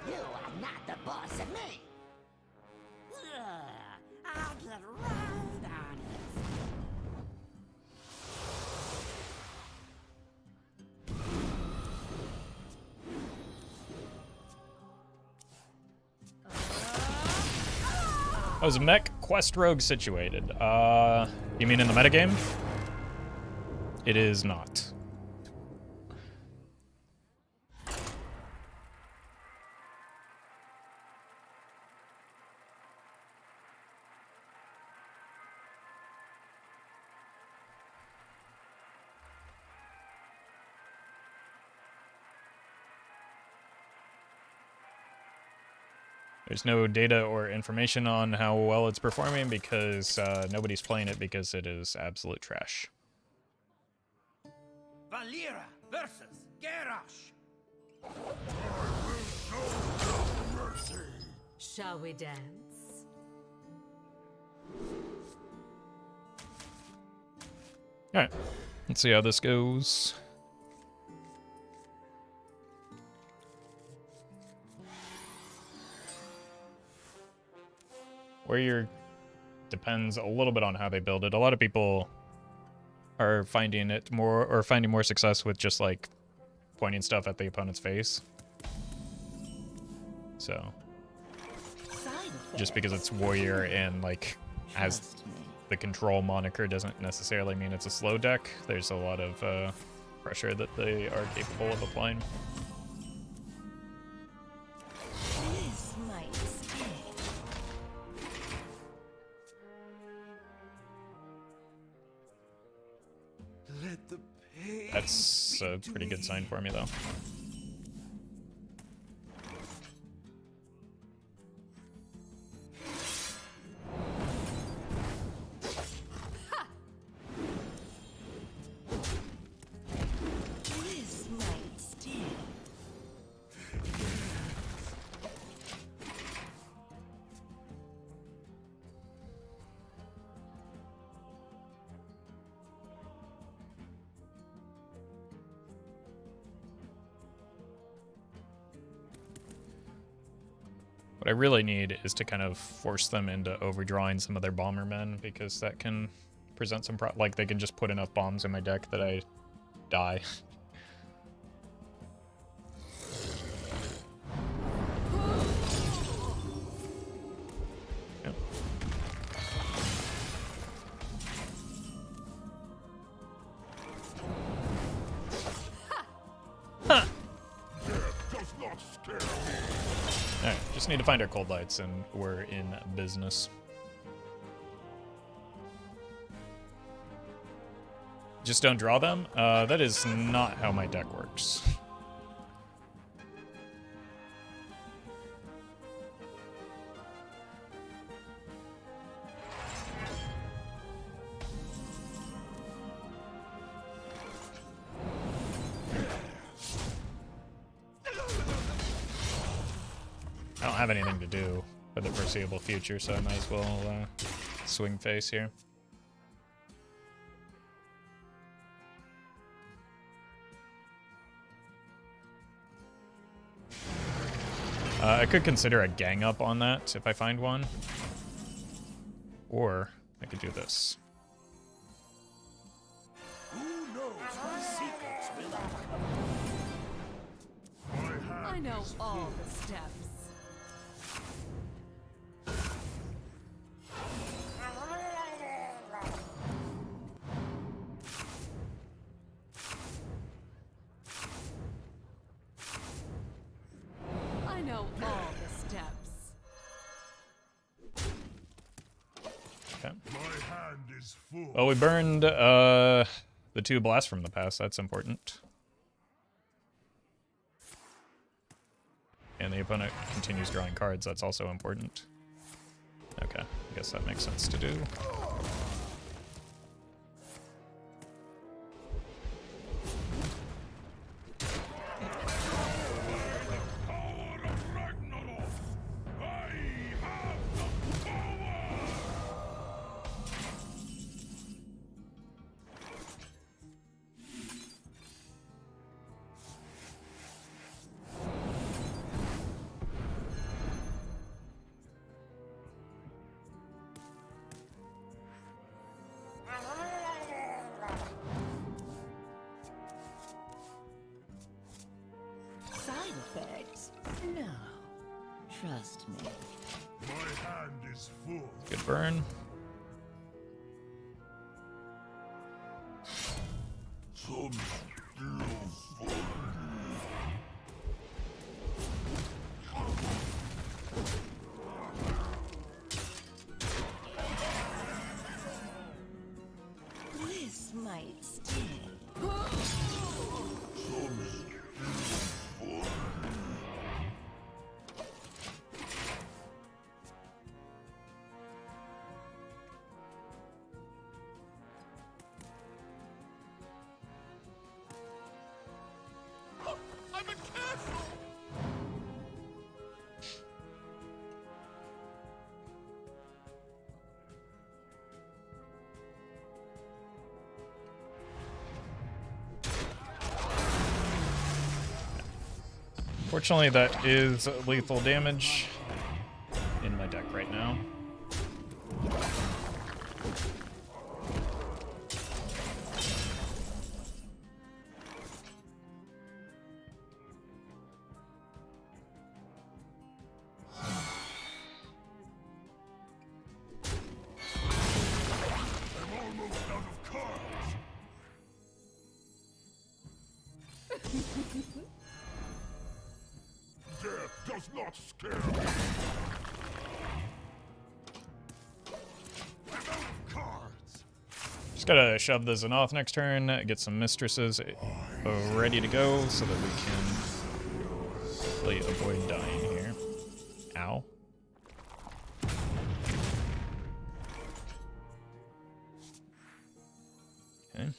You are not the boss of me. I'll get right on it. Oh, is Mech Quest Rogue situated? You mean in the metagame? It is not. There's no data or information on how well it's performing because nobody's playing it because it is absolute trash. Valera versus Garrosh. Shall we dance? Alright, let's see how this goes. Warrior depends a little bit on how they build it. A lot of people are finding it more, or finding more success with just like pointing stuff at the opponent's face. So, just because it's warrior and like has the control moniker doesn't necessarily mean it's a slow deck. There's a lot of pressure that they are capable of applying. Let the pain That's a pretty good sign for me, though. What I really need is to kind of force them into overdrawing some of their bombermen, because that can present some like they can just put enough bombs in my deck that I die. Yep. Huh. Alright, just need to find our cold lights and we're in business. Just don't draw them? That is not how my deck works. I don't have anything to do for the foreseeable future, so I might as well swing face here. I could consider a gang up on that if I find one. Or I could do this. Who knows what secrets will uncover? I know all the steps. I know all the steps. Okay. My hand is full. Well, we burned the 2 blasts from the past. That's important. and the opponent continues drawing cards, that's also important. Okay, I guess that makes sense to do. Side effects? No. Trust me. My hand is full. Good burn. Some still fun. This might sting. I'm a castle. Fortunately, that is lethal damage in my deck right now. I'm almost out of cards. Death does not scare me. I'm out of cards. Just gotta shove the Xenoth next turn, get some Mistresses ready to go so that we can really avoid dying here. Ow. Okay.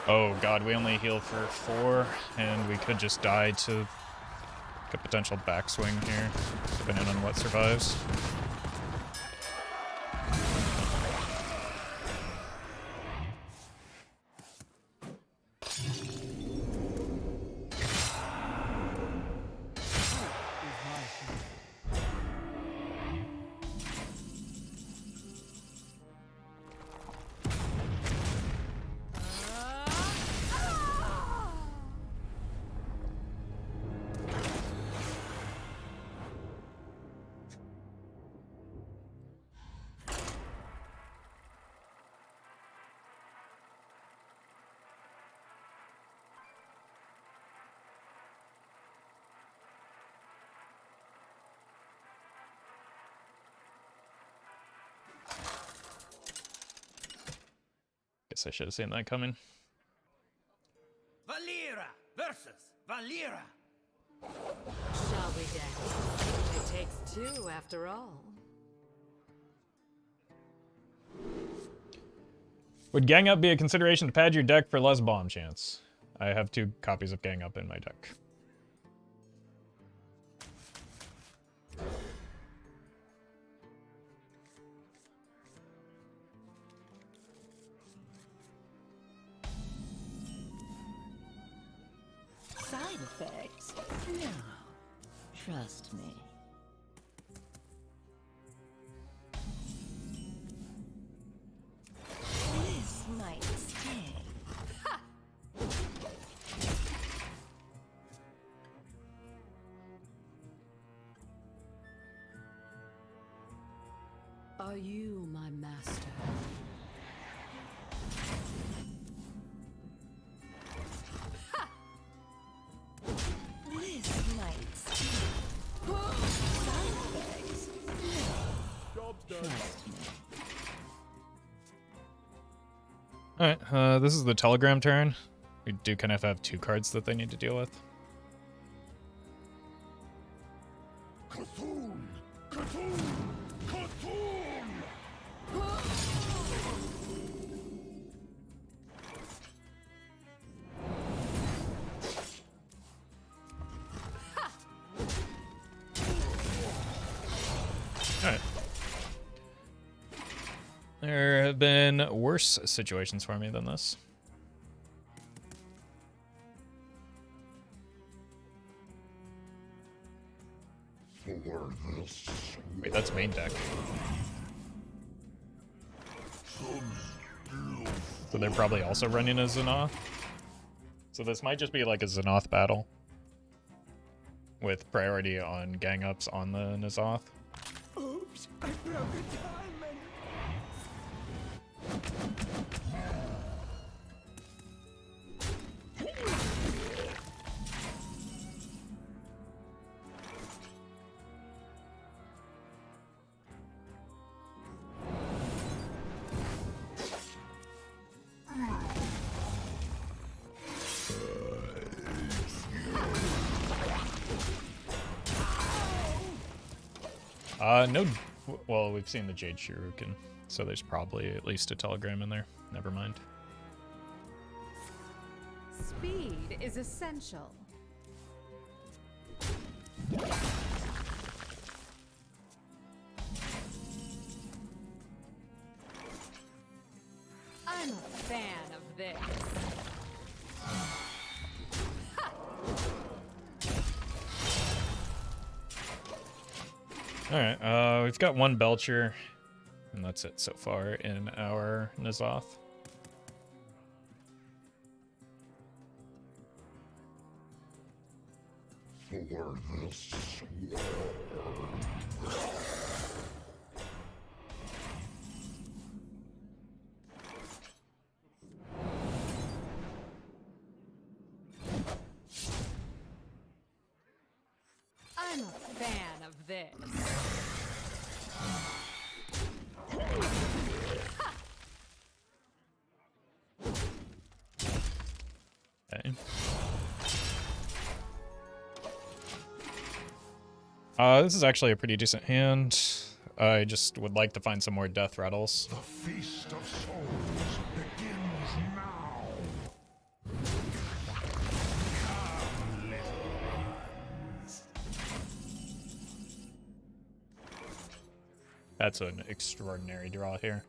Oh god, we only heal for 4, and we could just die to a potential backswing here, depending on what survives. Guess I should have seen that coming. Valera versus Valera. Shall we dance? It takes two after all. Would Gang Up be a consideration to pad your deck for less bomb chance? I have 2 copies of Gang Up in my deck. Side effects? No. Trust me. This might sting. Are you my master? Trust me. Alright, this is the telegram turn. We do kind of have 2 cards that they need to deal with. Cthulhu! Cthulhu! Cthulhu! Alright. There have been worse situations for me than this. For this, Wait, that's main deck. So they're probably also running a Xanath. So this might just be like a Xanath battle. With priority on gang ups on the N'Zoth. Oops, I broke a diamond. No. Well, we've seen the Jade Shuriken, so there's probably at least a telegram in there. Never mind. Speed is essential. I'm a fan of this. Alright, we've got 1 Belcher, and that's it so far in our N'Zoth. for this I'm a fan of this. Okay. This is actually a pretty decent hand. I just would like to find some more death rattles. The feast of souls begins now. Come, little ones. That's an extraordinary draw here.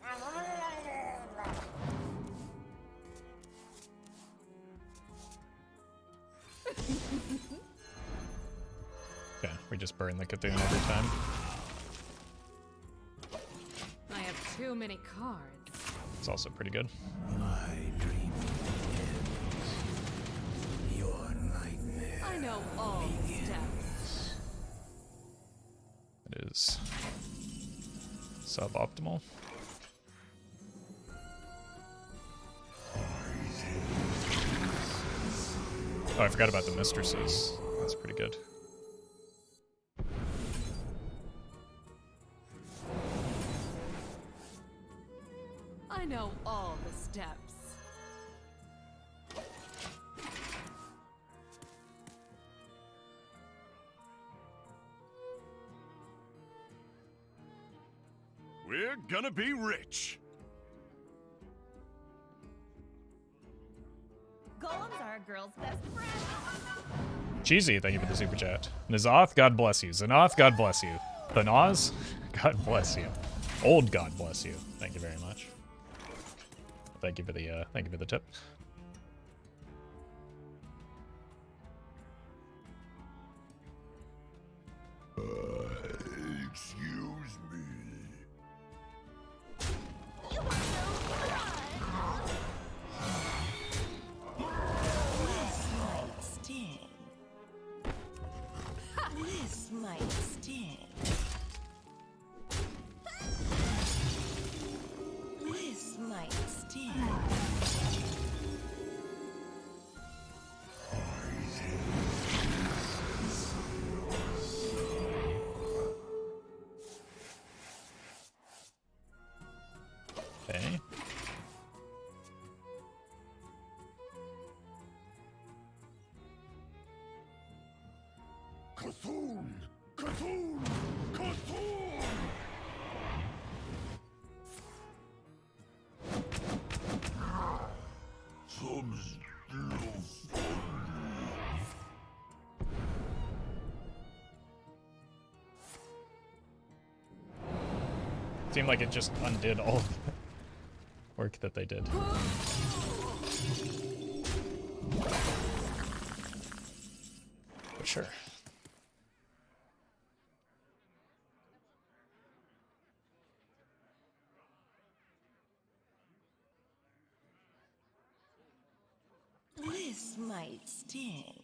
Okay, we just burn the Cthulhu every time. I have too many cards. It's also pretty good. My dream ends. Your nightmare. I know all the steps. It is suboptimal. Oh, I forgot about the mistresses. That's pretty good. I know all the steps. We're gonna be rich. Golems are a girl's best friend. Cheesy, thank you for the super chat. N'Zoth, God bless you. Xanath, God bless you. Thanaz, God bless you. Old God bless you. Thank you very much. Thank you for the tip. Excuse me. This might sting. This might sting. Okay. Cthulhu! Cthulhu! Cthulhu! Some still Seemed like it just undid all of the work that they did. But sure. This might sting.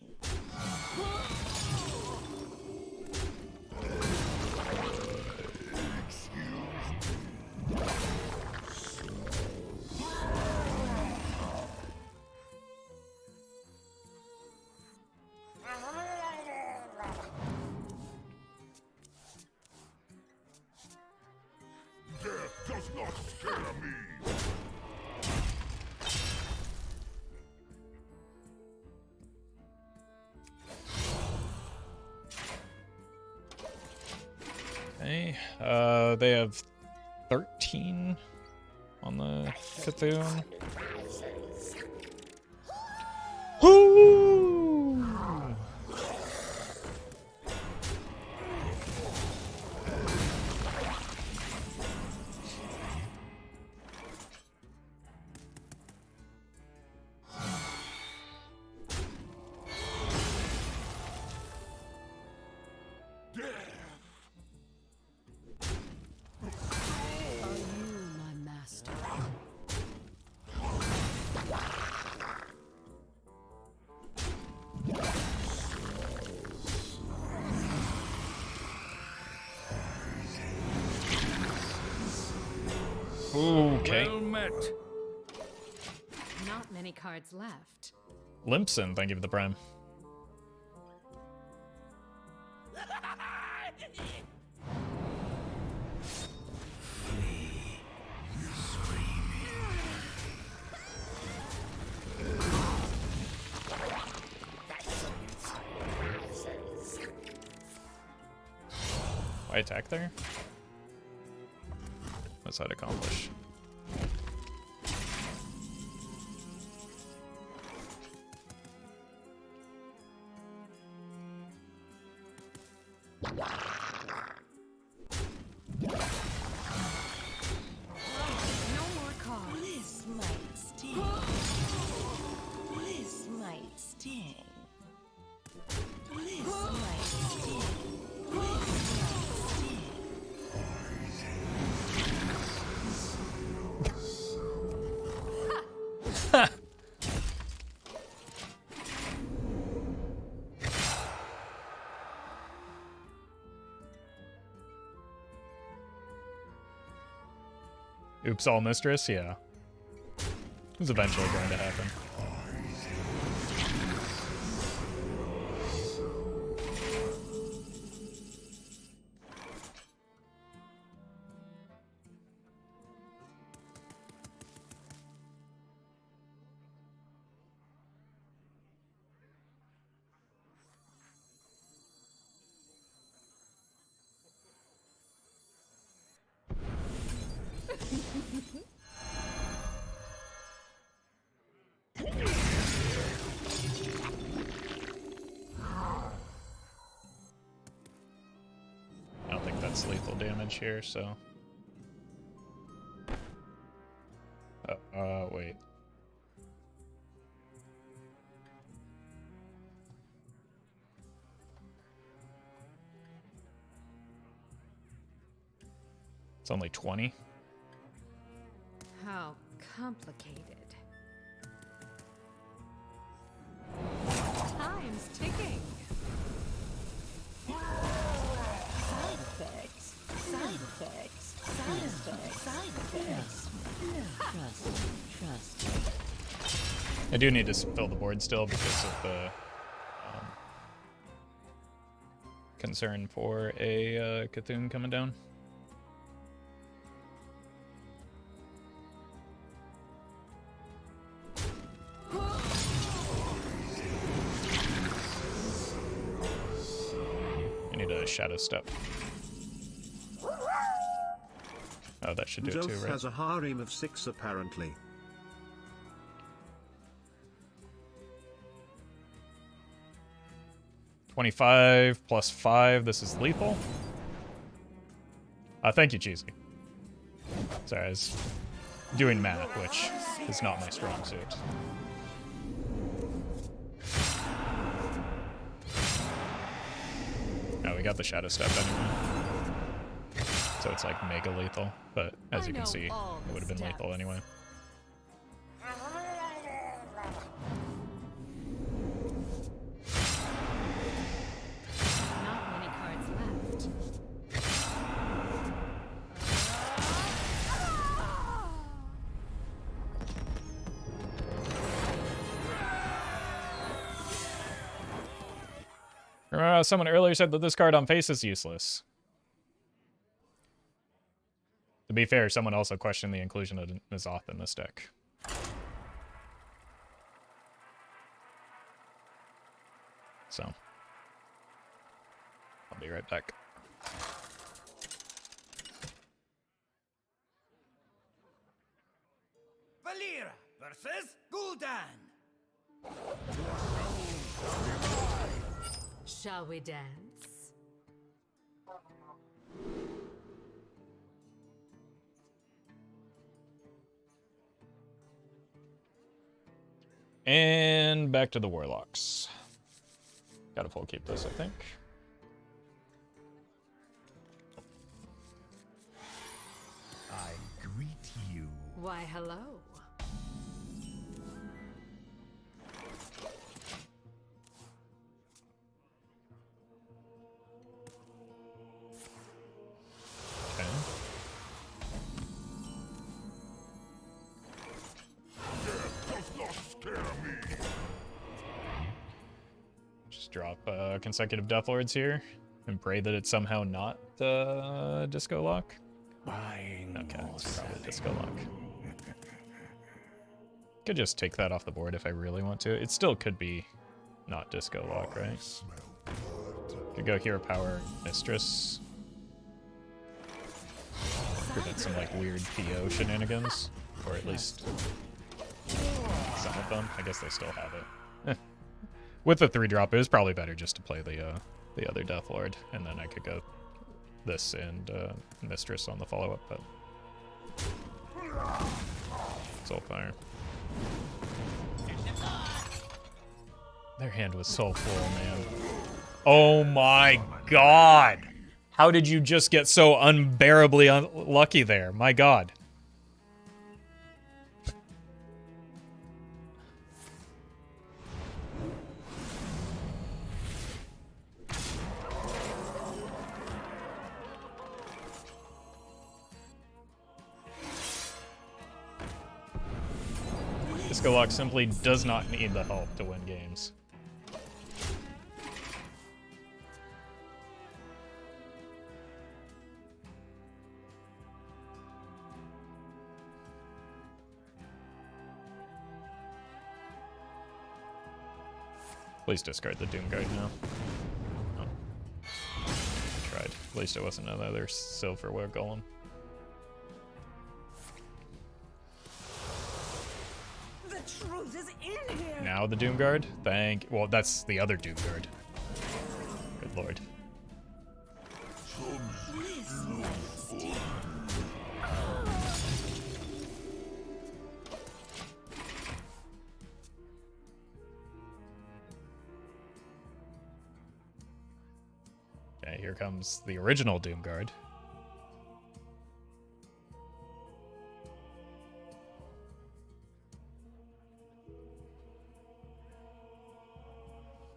Death does not scare me! Okay. They have 13 on the Cthulhu. Woo! Are you my master? Okay. Well met. Not many cards left. Limpson, thank you for the prime. Why attack there? What's that accomplish? No more cards. This might sting. This might sting. This might sting. This might sting. Oops, all mistress? Yeah. It was eventually going to happen. I don't think that's lethal damage here, so. Wait. It's only 20. How complicated. Time's ticking. Side effects. Side effects. Side effects. Side effects. Trust. I do need to fill the board still because of the concern for a Cthulhu coming down. Shadowstep. Oh, that should do it too, Zoth right? has a harem of 6 apparently. $25 plus 5. This is lethal. Thank you, Cheesy. Sorry, I was doing math, which is not my strong suit. Oh, we got the Shadowstep anyway. So it's like mega lethal, but as you can see, it would have been lethal anyway. Not many cards left. Someone earlier said that this card on face is useless. To be fair, someone also questioned the inclusion of N'Zoth in this deck. So, I'll be right back. Valera versus Gul'dan. Shall we dance? And back to the Warlocks. Gotta full keep this, I think. I greet you. Why, hello. Okay. Does not scare me. Just drop consecutive Deathlords here and pray that it's somehow not Disco Lock. Buying Okay, or it's probably selling. Disco Lock. Could just take that off the board if I really want to. It still could be not Disco Lock, right? Smell blood. Could go Hero Power Mistress. Prevent some like weird PO shenanigans. Or at least some of them. I guess they still have it. With the 3-drop, it was probably better just to play the other Deathlord, and then I could go this and Mistress on the follow-up, but Soulfire. Their hand was so full, man. Oh my god! How did you just get so unbearably unlucky there? My god. Disco Lock simply does not need the help to win games. Please discard the Doomguard now. Oh. Tried. At least it wasn't another Silverware Golem. The truth is in here. Now the Doomguard? Well, that's the other Doomguard. Good lord. Okay, here comes the original Doomguard.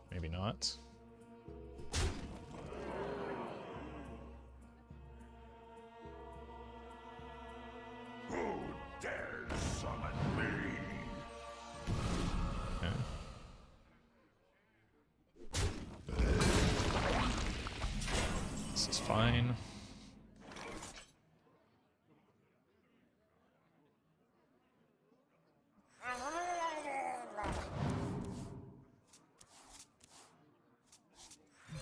Maybe not. Who dares summon me? Okay. This is fine.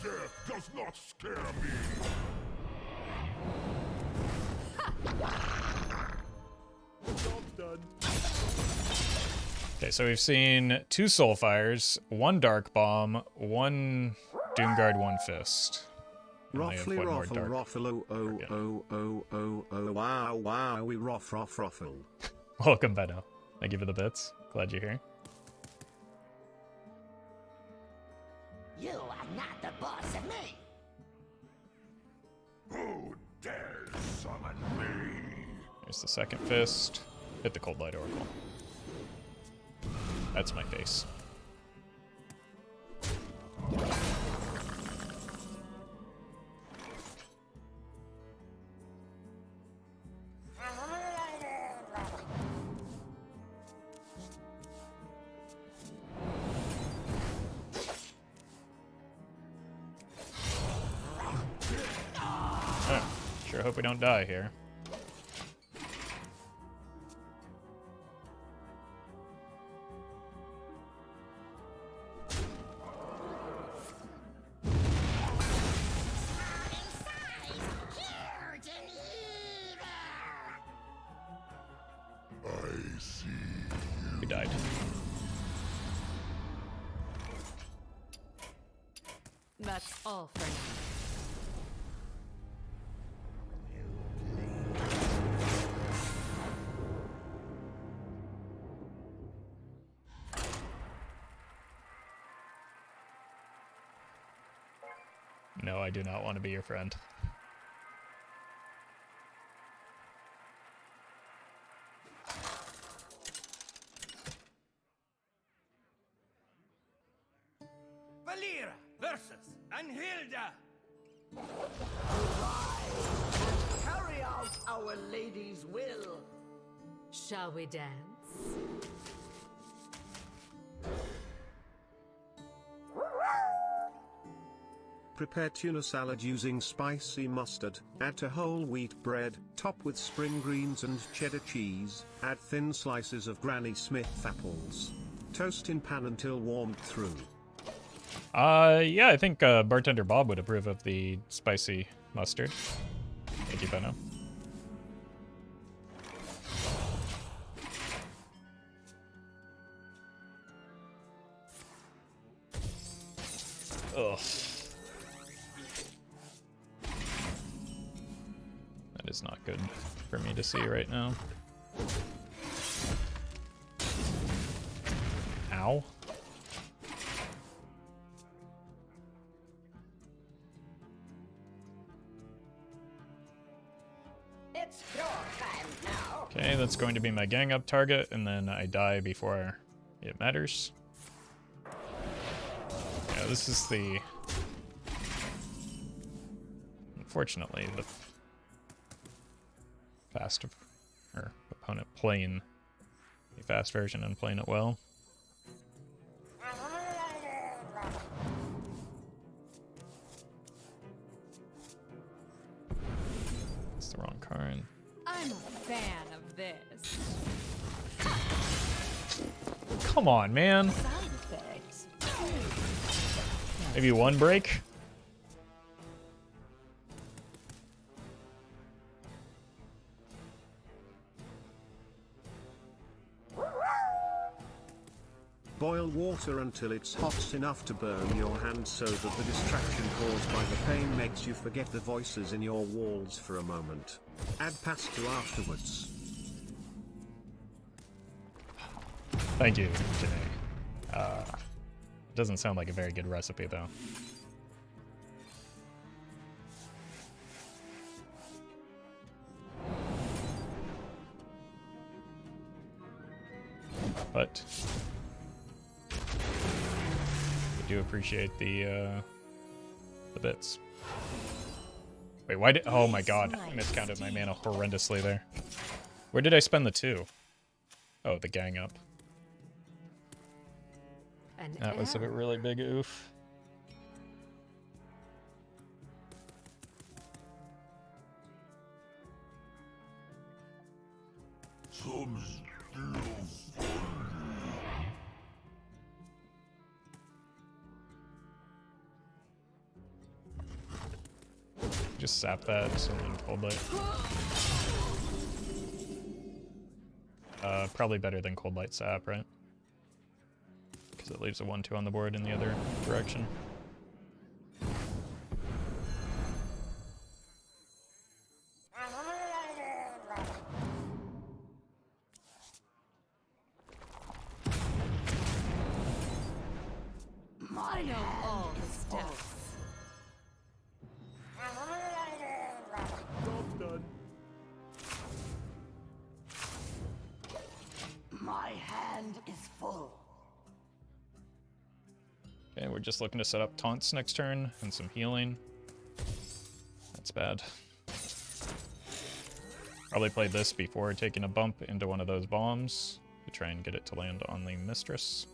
Death does not not scare me. Job's done. Okay, so we've seen 2 Soulfires, 1 Dark Bomb, 1 Doomguard, 1 Fist. And I have Roffle, one more Roffle, Dark. Roffle, wow, we Roffle. Welcome, Benno. Thank you for the bits. Glad you're here. You are not the boss of me. Who dares summon me? There's the second fist. Hit the Coldlight Oracle. That's my face. Sure hope we don't die here. I see. We died. That's all for now. No, I do not want to be your friend. Valera versus Anhilda. Carry out our lady's will. Shall we dance? Prepare tuna salad using spicy mustard, add to whole wheat bread, top with spring greens and cheddar cheese, add thin slices of Granny Smith apples. Toast in pan until warmed through. Yeah, I think Bartender Bob would approve of the spicy mustard. Thank you, Benno. Ugh. That is not good for me to see right now. Ow. It's your time now. Okay, that's going to be my gang up target, and then I die before it matters. Yeah, this is the... Unfortunately, the fast... or opponent playing the fast version and playing it well. It's the wrong card. I'm a fan of this. Come on, man. Side effects. Maybe one break? Boil water until it's hot enough to burn your hand so that the distraction caused by the pain makes you forget the voices in your walls for a moment. Add pasta afterwards. Thank you, Janae. Doesn't sound like a very good recipe, though. But I do appreciate the bits. Wait, why did? Oh my God, I miscounted my mana horrendously there. Where did I spend the 2? Oh, the gang up. An That was a error. really big oof. Some still funny. Just sap that, and then Coldlight. Probably better than Coldlight Sap, right? Because it leaves a 1-2 on the board in the other direction. I know all the steps. Job's done. My hand is full. Okay, we're just looking to set up taunts next turn and some healing. That's bad. Probably played this before taking a bump into one of those bombs to try and get it to land on the Mistress.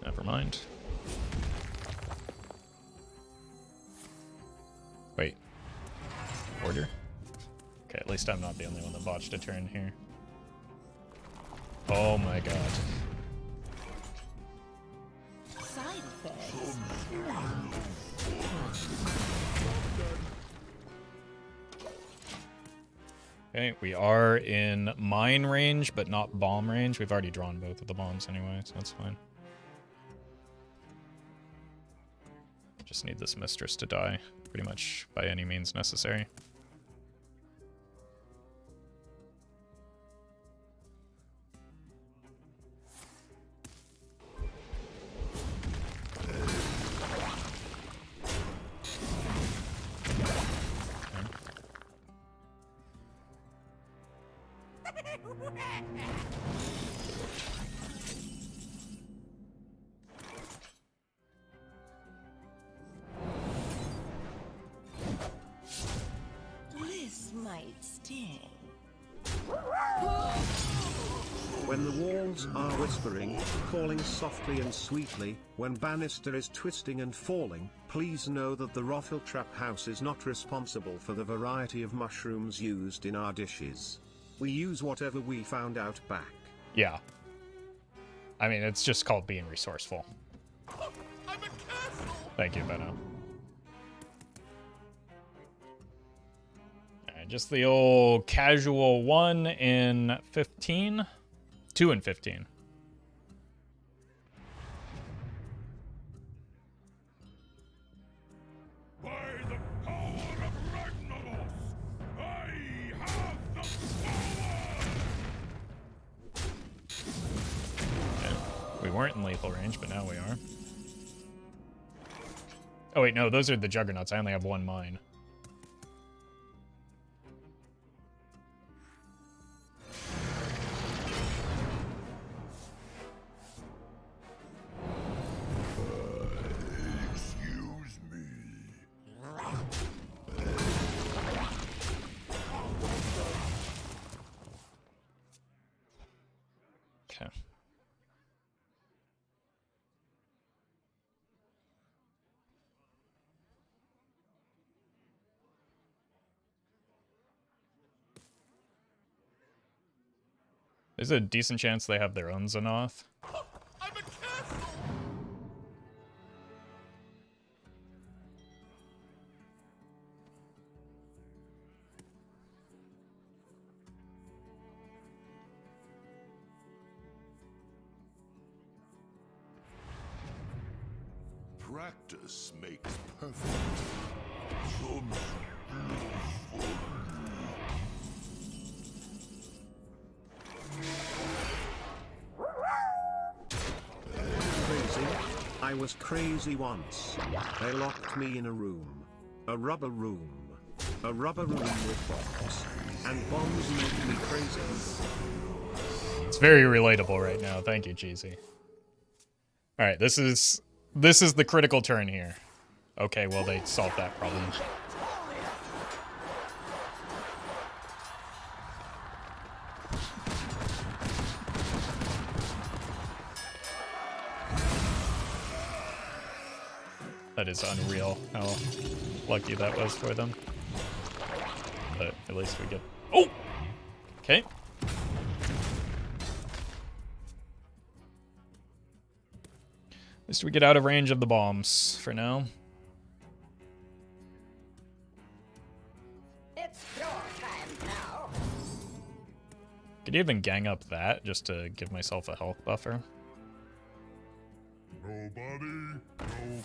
Never mind. Wait. Order? Okay, at least I'm not the only one that botched a turn here. Oh my god. Side effects. Okay, we are in mine range, but not bomb range. We've already drawn both of the bombs anyway, so that's fine. Just need this Mistress to die, pretty much by any means necessary. This might sting. When the walls are whispering, calling softly and sweetly, when banister is twisting and falling, please know that the Roffle trap house is not responsible for the variety of mushrooms used in our dishes. We use whatever we found out back. Yeah. I mean, it's just called being resourceful. Thank you, Benno. Alright, just the old casual 1 in 15. 2 in 15. By the power of Ragnaros, I have the power! Okay. We weren't in lethal range, but now we are. Oh wait, no, those are the Juggernauts. I only have one mine. Excuse me. Okay. There's a decent chance they have their own Xanath. I'm a castle! Practice makes perfect. Some Crazy? I was crazy once. They locked me in a room. A rubber room. A rubber room with bombs. And bombs make me crazy. It's very relatable right now. Thank you, Cheesy. Alright, this is the critical turn here. Okay, well, they solved that problem. That is unreal how lucky that was for them. But at least we get... Oh! Okay. At least we get out of range of the bombs for now. It's your time now. Could even gang up that just to give myself a health buffer. Nobody, no crime.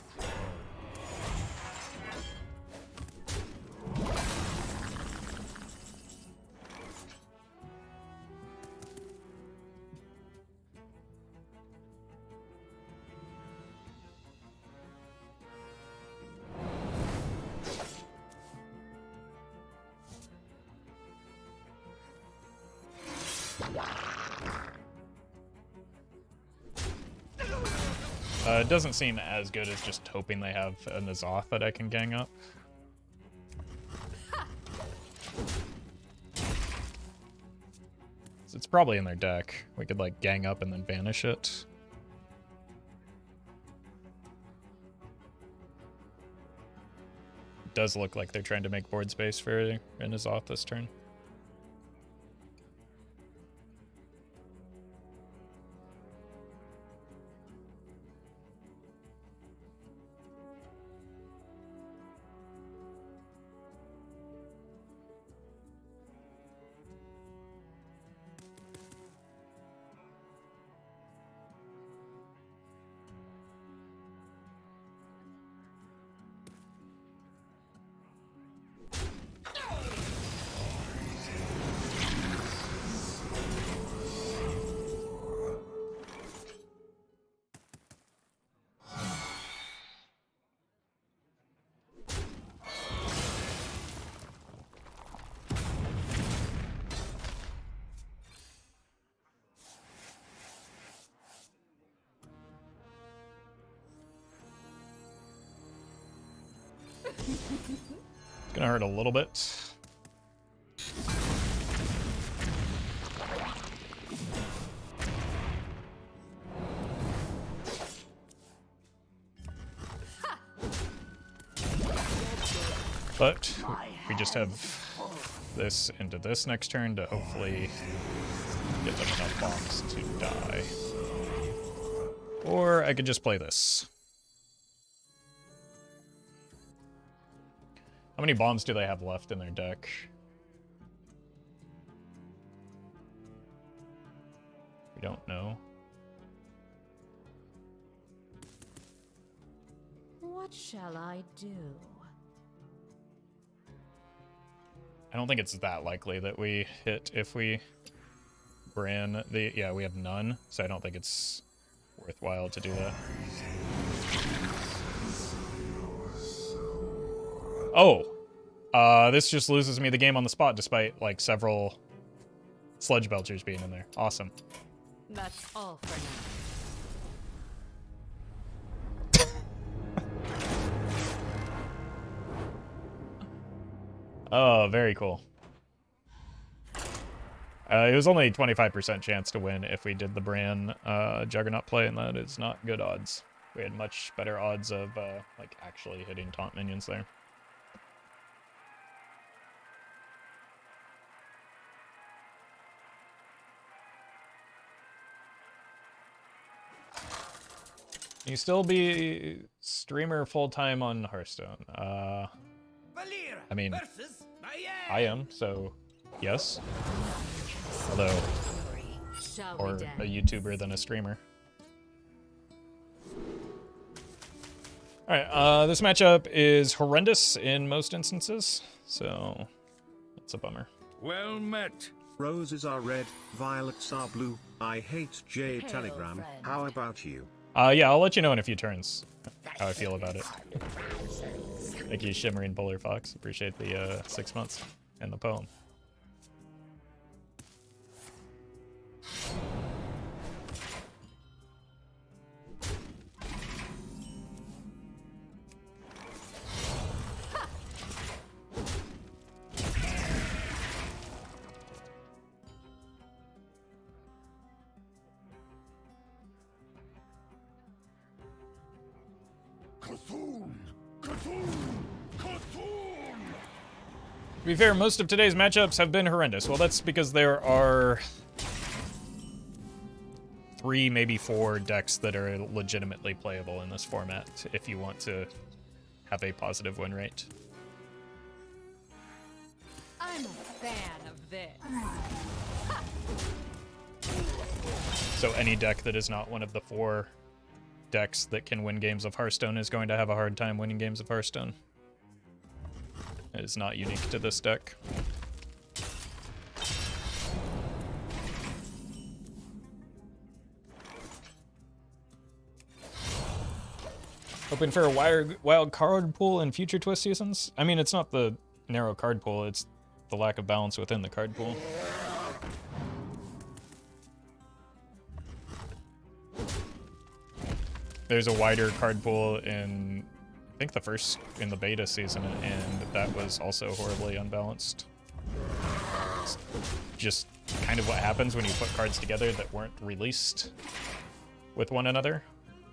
It doesn't seem as good as just hoping they have an Azoth that I can gang up. It's probably in their deck. We could like gang up and then vanish it. It does look like they're trying to make board space for an Azoth this turn. It's gonna hurt a little bit. But we just have this into this next turn to hopefully get them enough bombs to die. Or I could just play this. How many bombs do they have left in their deck? We don't know. What shall I do? I don't think it's that likely that we hit if we Brann the... Yeah, we have none, so I don't think it's worthwhile to do that. Oh! This just loses me the game on the spot despite, like, several Sludge Belchers being in there. Awesome. That's all for now. Oh, very cool. It was only a 25% chance to win if we did the Brann Juggernaut play, and that is not good odds. We had much better odds of, like, actually hitting taunt minions there. You still be streamer full-time on Hearthstone? I mean, I am, so yes. Although, or a YouTuber than a streamer. Alright, this matchup is horrendous in most instances, so it's a bummer. Well met. Roses are red, violets are blue. I hate J Telegram. How about you? Yeah, I'll let you know in a few turns how I feel about it. Thank you, Shimmering Bowler Fox. Appreciate the 6 months and the poem. To be fair, most of today's matchups have been horrendous. Well, that's because there are 3, maybe 4 decks that are legitimately playable in this format if you want to have a positive win rate. I'm a fan of this. So any deck that is not one of the 4 decks that can win games of Hearthstone is going to have a hard time winning games of Hearthstone. It is not unique to this deck. Hoping for a wild card pool in future Twist seasons? I mean, it's not the narrow card pool, it's the lack of balance within the card pool. There's a wider card pool in, I think, in the beta season, and that was also horribly unbalanced. It's just kind of what happens when you put cards together that weren't released with one another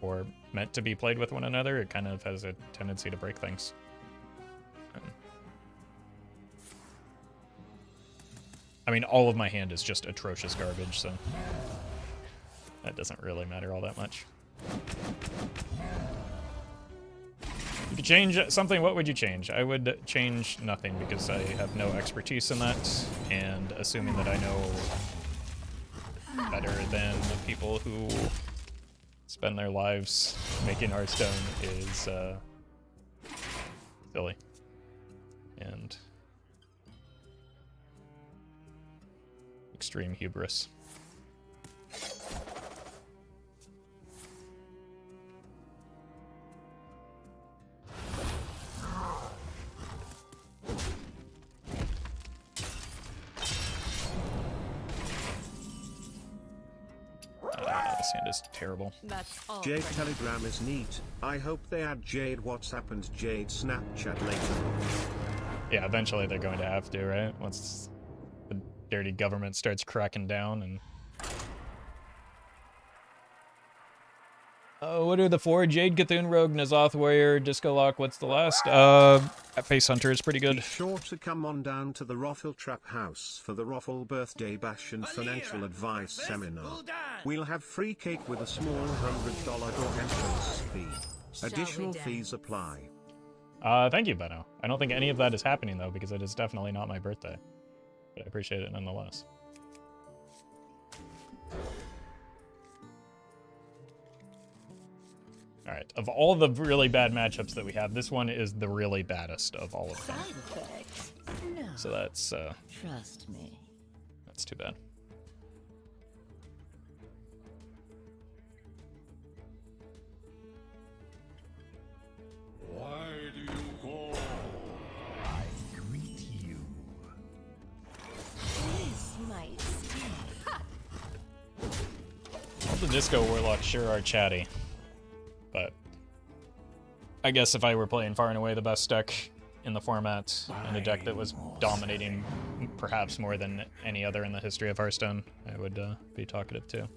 or meant to be played with one another. It kind of has a tendency to break things. I mean, all of my hand is just atrocious garbage, so that doesn't really matter all that much. You could change something, what would you change? I would change nothing because I have no expertise in that, and assuming that I know better than the people who spend their lives making Hearthstone is silly. And extreme hubris. This hand is terrible. That's all. Jade Telegram is neat. I hope they add Jade WhatsApp and Jade Snapchat later. Yeah, eventually they're going to have to, right? Once the dirty government starts cracking down and... what are the 4? Jade, Cthulhu, Rogue, N'Zoth, Warrior, Disco Lock, what's the last? Face Hunter is pretty good. Be sure to come on down to the Roffle Trap House for the Roffle Birthday Bash and Financial Advice Seminar. We'll have free cake with a small $100 door entrance fee. Additional fees apply. Thank you, Benno. I don't think any of that is happening, though, because it is definitely not my birthday. But I appreciate it nonetheless. Alright, of all the really bad matchups that we have, this one is the really baddest of all of them. Side effects? No. So that's, Trust me. that's too bad. Why do you go? I greet you. This might sting. All the Disco Warlocks sure are chatty. But I guess if I were playing far and away the best deck in the format, and a deck that was dominating perhaps more than any other in the history of Hearthstone, I would be talkative too.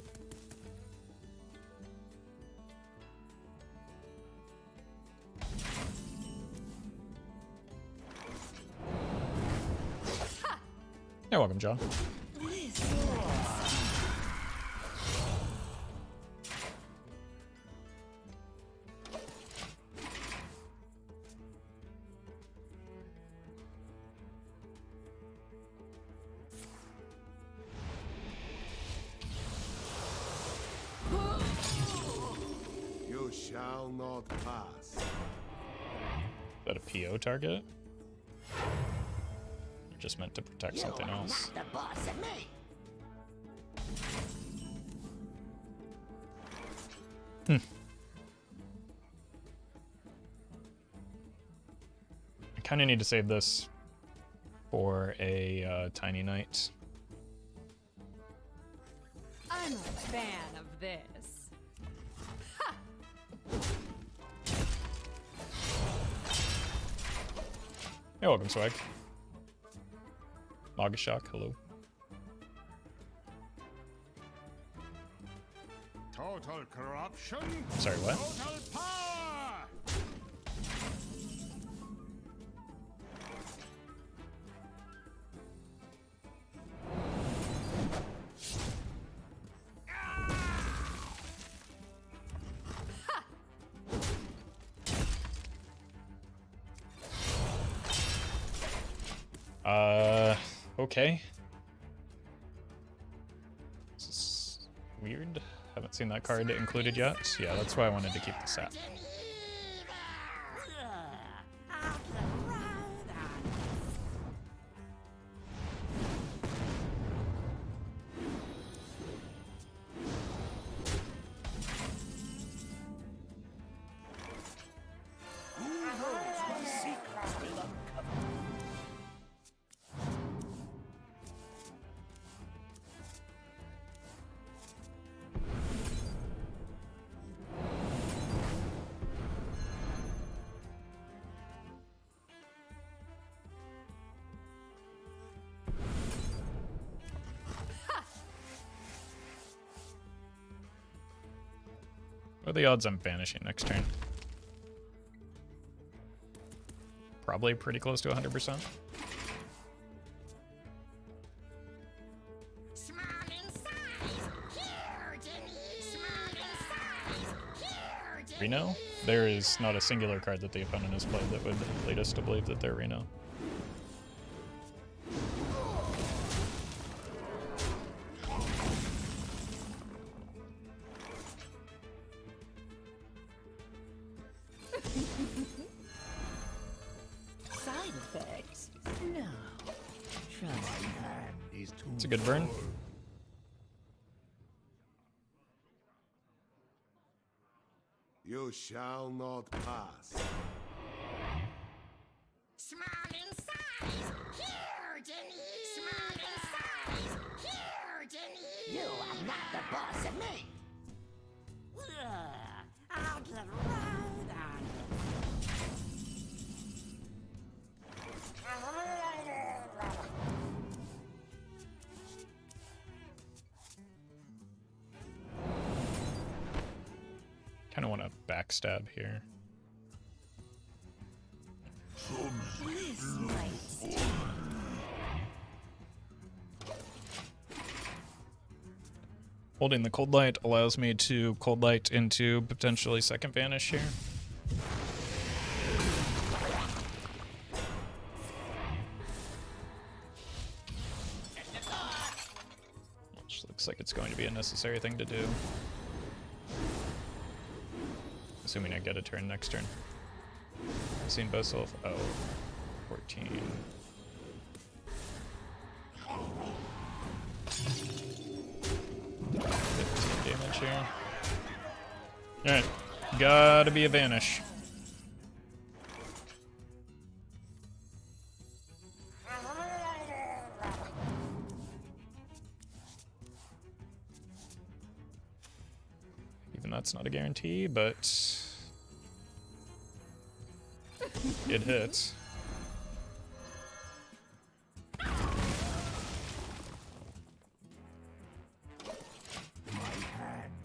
You're welcome, John. You shall not pass. Is that a PO target? Or just meant to protect something else? Not the boss of me. I kind of need to save this for a Tiny Knight. I'm a fan of this. You're welcome, Swag. Magashock, hello. Total corruption. Sorry, what? Total power. Okay. This is weird. Haven't seen that card included yet. Yeah, that's why I wanted to keep the set. I'll get right on it. What are the odds I'm vanishing next turn? Probably pretty close to 100%. Small in size, huge in ease. Small in size, huge in Reno? There is not a singular card that the opponent has played that would lead us to believe that they're Reno. Side effects? No. Trust me. It's a good burn. You shall not pass. Small in size, huge in ease. Small in size, huge in ease. You are not the boss of me. I'll get right on Kind of want to backstab here. Holding the Coldlight allows me to Coldlight into potentially second Vanish here. Which looks like it's going to be a necessary thing to do. Assuming I get a turn next turn. I've seen both self. Oh, 14. Damage here. Alright, gotta be a Vanish. Even that's not a guarantee, but it hits.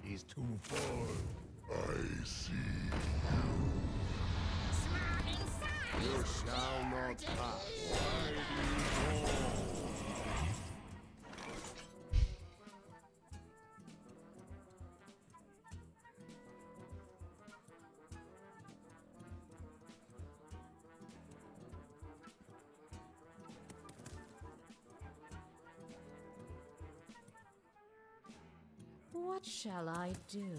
Is too full. I see Small in size. You shall not pass. What shall I do?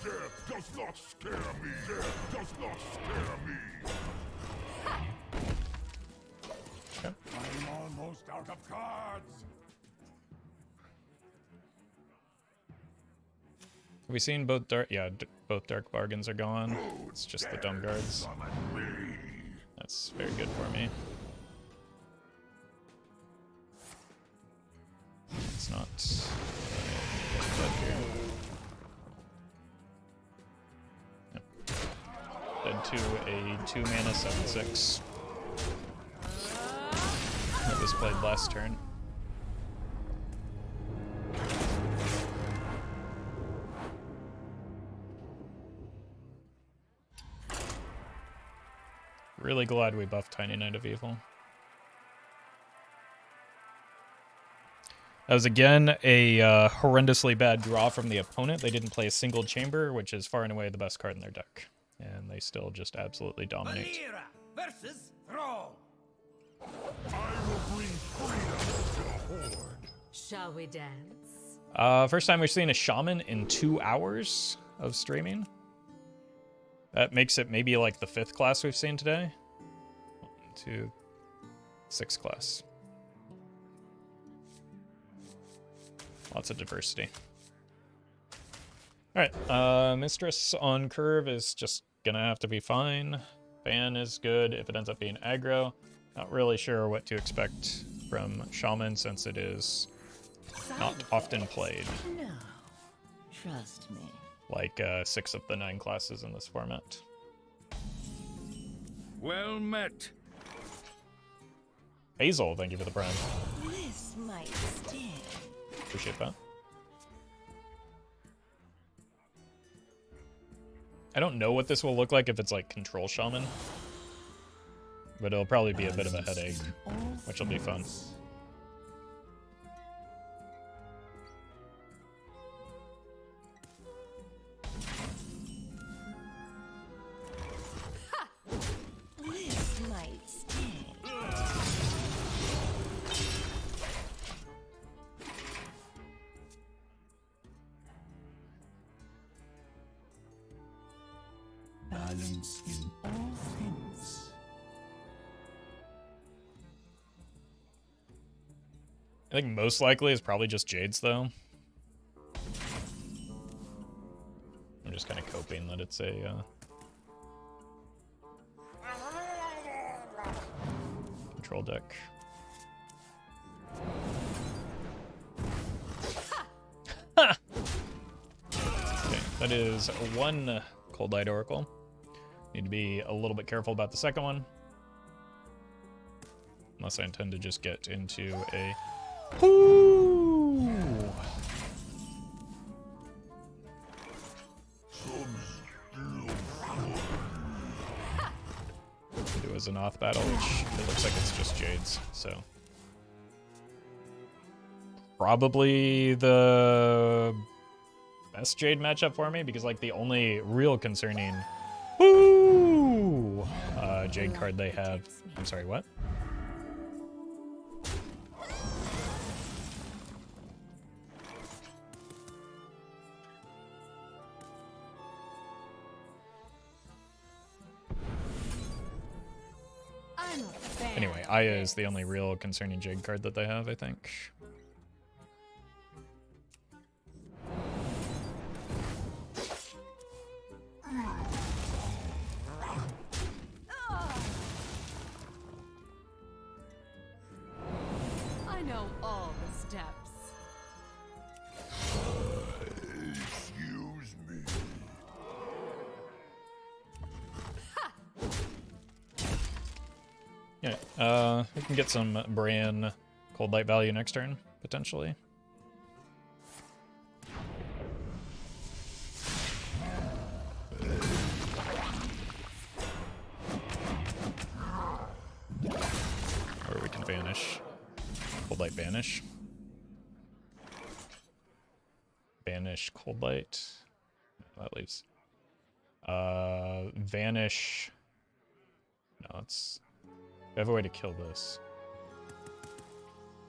Death does not scare me. Death does not scare me. Okay. I'm almost out of cards. Have we seen both dark? Yeah, both dark bargains are gone. It's just the dumb guards. Come at me. That's very good for me. It's not. Dead here. Yep. Dead to a 2-mana 7/6. That was played last turn. Really glad we buffed Tiny Knight of Evil. That was again a horrendously bad draw from the opponent. They didn't play a single chamber, which is far and away the best card in their deck. And they still just absolutely dominate. Valera versus Thrall. I will bring freedom to the Horde. Shall we dance? First time we've seen a shaman in 2 hours of streaming. That makes it maybe like the 5th class we've seen today. 1, 2, 6 class. Lots of diversity. Alright, Mistress on curve is just gonna have to be fine. Ban is good if it ends up being aggro. Not really sure what to expect from Shaman since it is not often played. No, trust me. Like 6 of the 9 classes in this format. Well met. Hazel, thank you for the prime. This might sting. Appreciate that. I don't know what this will look like if it's like control shaman. But it'll probably be a bit of a headache, which will be fun. This might sting. Balance in all things. I think most likely is probably just Jades, though. I'm just kind of coping that it's a control deck. Ha! Okay, that is 1 Coldlight Oracle. Need to be a little bit careful about the second one. Unless I intend to just get into a... Ooh! Do a Xanath battle, which it looks like it's just Jades, so... Probably the best Jade matchup for me, because like the only real concerning Jade card they have... I'm sorry, what? Anyway, Aya is the only real concerning Jade card that they have, I think. I know all the steps. Excuse me. Yeah, we can get some Brann Coldlight value next turn, potentially. Or we can Vanish. Coldlight Vanish. Vanish Coldlight. That leaves. Vanish. No, it's... I have a way to kill this.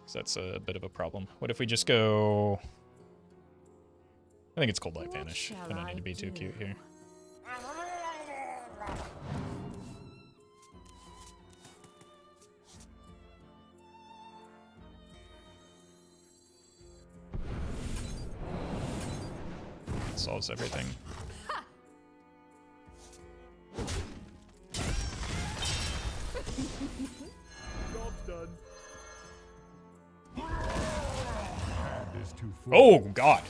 Because that's a bit of a problem. What if we just go... I think it's Coldlight Vanish. I don't need to be too cute here. It solves everything. Job's done. Oh, God.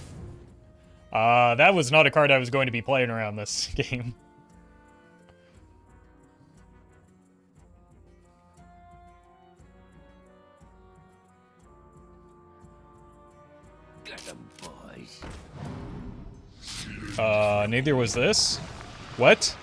That was not a card I was going to be playing around this game. Get 'em, boys. Neither was this. What?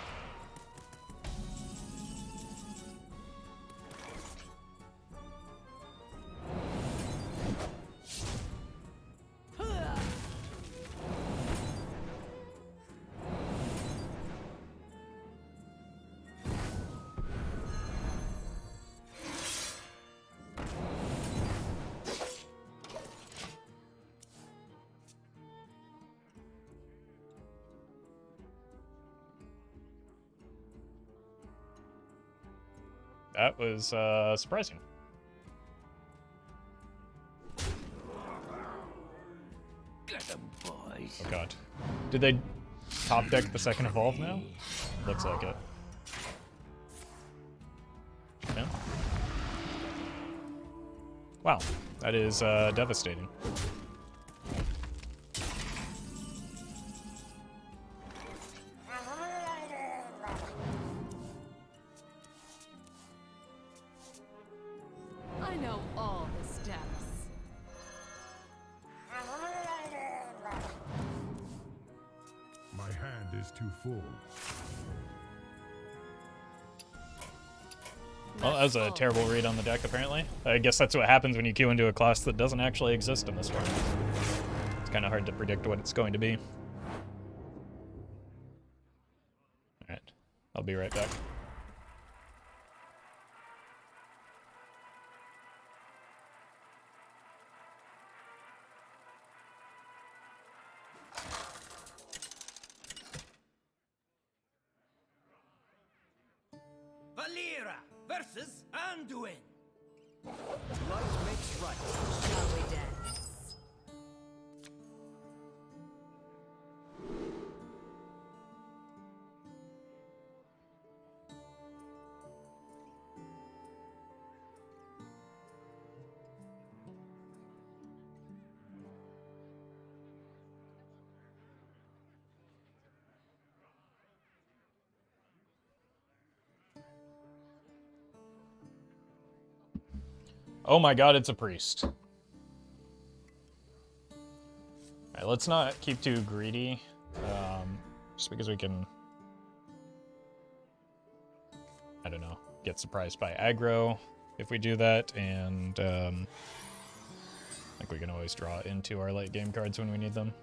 That was surprising. Get 'em, boys. Oh god. Did they top deck the second evolve now? Looks like it. Yeah. Wow, that is devastating. I know all the steps. My hand is too full. Well, that was a terrible read on the deck, apparently. I guess that's what happens when you queue into a class that doesn't actually exist in this format. It's kind of hard to predict what it's going to be. Alright, I'll be right back. Valera versus Anduin. Light makes right. Shall we dance? Oh my god, it's a priest. Alright, let's not keep too greedy. Just because we can, I don't know, get surprised by aggro if we do that, and I think we can always draw into our late game cards when we need them.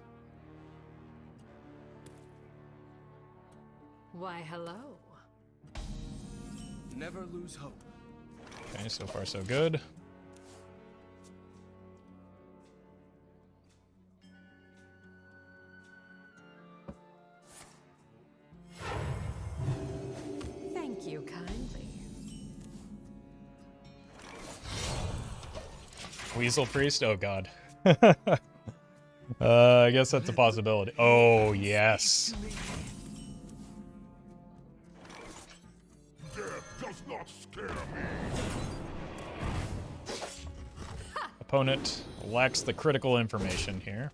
Why, hello. Never lose hope. Okay, so far so good. Thank you kindly. Weasel Priest? Oh god. I guess that's a possibility. Oh, yes. Death does not scare me. Opponent lacks the critical information here.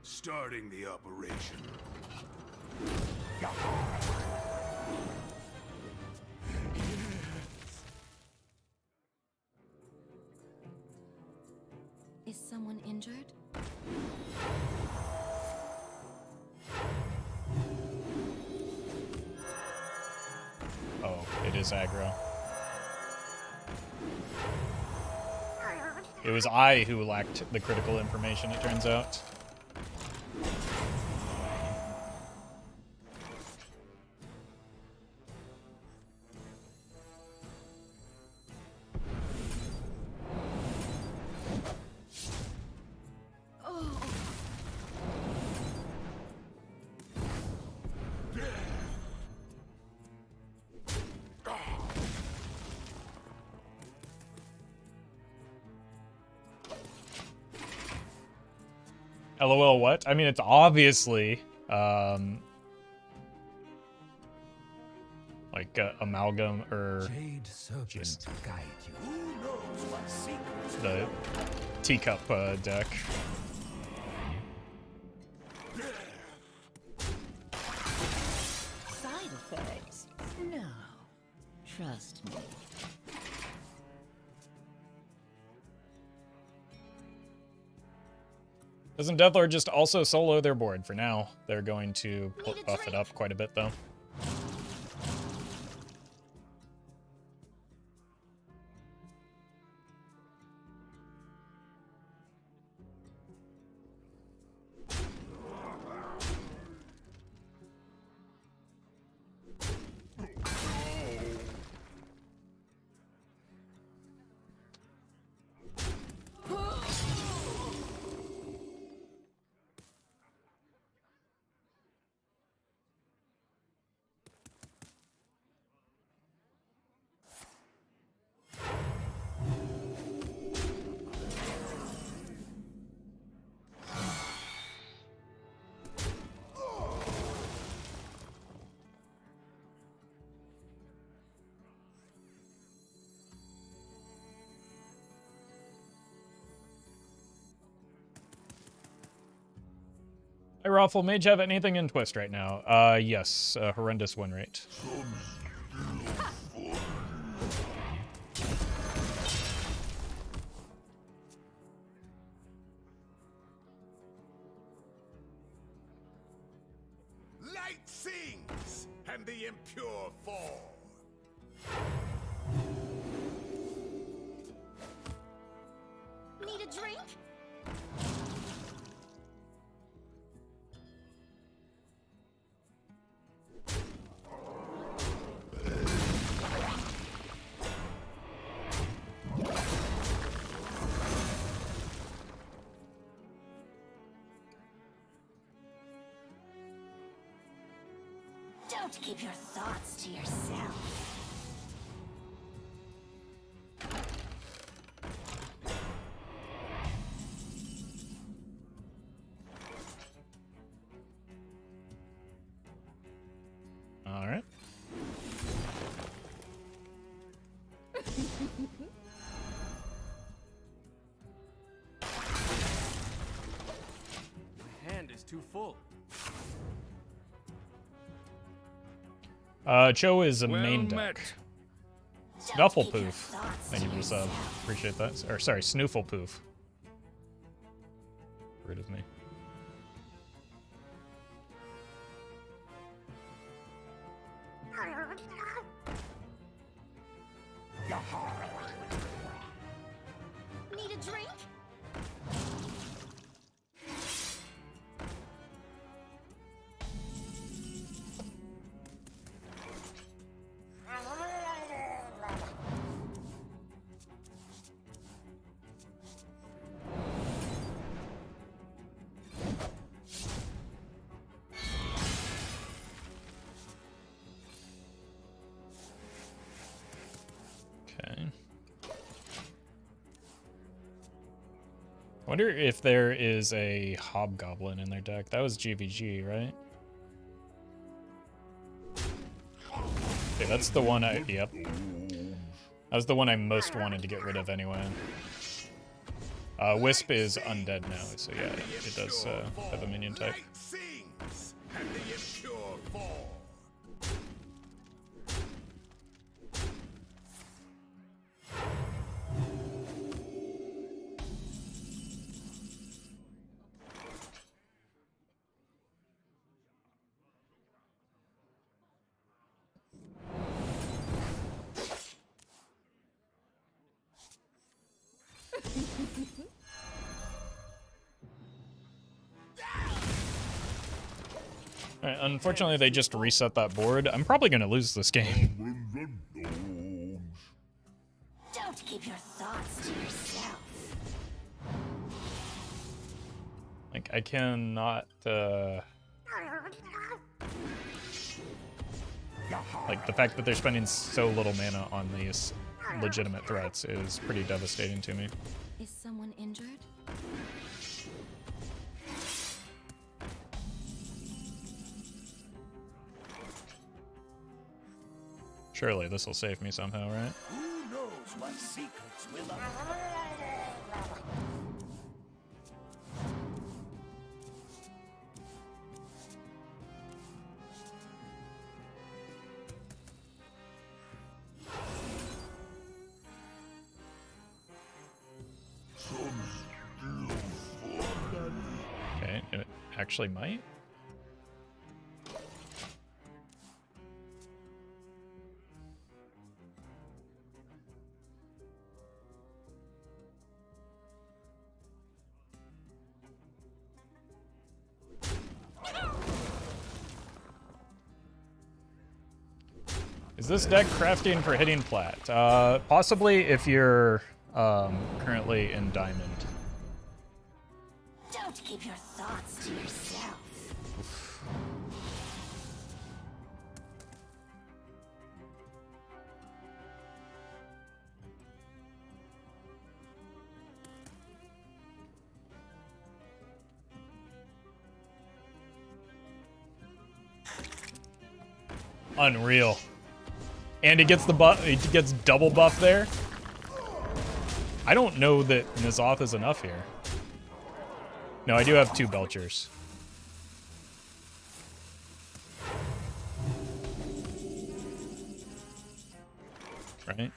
Starting the operation. Is someone injured? Oh, it is aggro. It was I who lacked the critical information, it turns out. LOL, what? I mean, it's obviously, like, amalgam, or Jade serpent guide you. Who knows what secrets the teacup deck. Side effects? No. Trust me. Doesn't Deathlord just also solo their board? For now, they're going to buff it up quite a bit, though. Hey, Roffle, Mage have anything in Twist right now? Yes, horrendous win rate. Light sings, and the impure fall. Need a drink? Don't keep your thoughts to yourself. All right. My hand is too full. Cho is a main Well deck. met. Snufflepoof. Thank you for the sub. Appreciate that. Or sorry, Snooflepoof. Rid of me. Need a drink? Okay. I wonder if there is a Hobgoblin in their deck. That was GVG, right? Okay, that's the one I... Yep. That was the one I most wanted to get rid of anyway. Wisp is undead now, so yeah, it does have a minion type. Light sings, and the impure fall. Alright, unfortunately they just reset that board. I'm probably gonna lose this game. Don't keep your thoughts to yourself. Like, I cannot, like, the fact that they're spending so little mana on these legitimate threats is pretty devastating to me. Is someone injured? Surely this will save me somehow, right? Who knows what secrets will unfold? Okay, it actually might. Is this deck crafting for hitting plat? Possibly if you're currently in diamond. Don't keep your thoughts to yourself. Unreal. And it gets the buff. It gets double buff there. I don't know that N'Zoth is enough here. No, I do have 2 Belchers. right?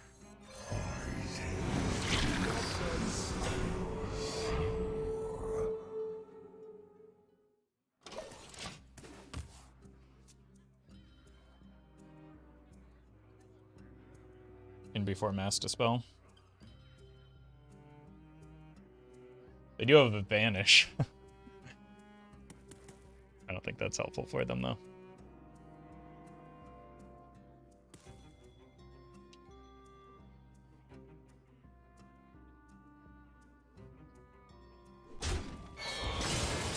In before Mass Dispel. They do have a Vanish. I don't think that's helpful for them, though.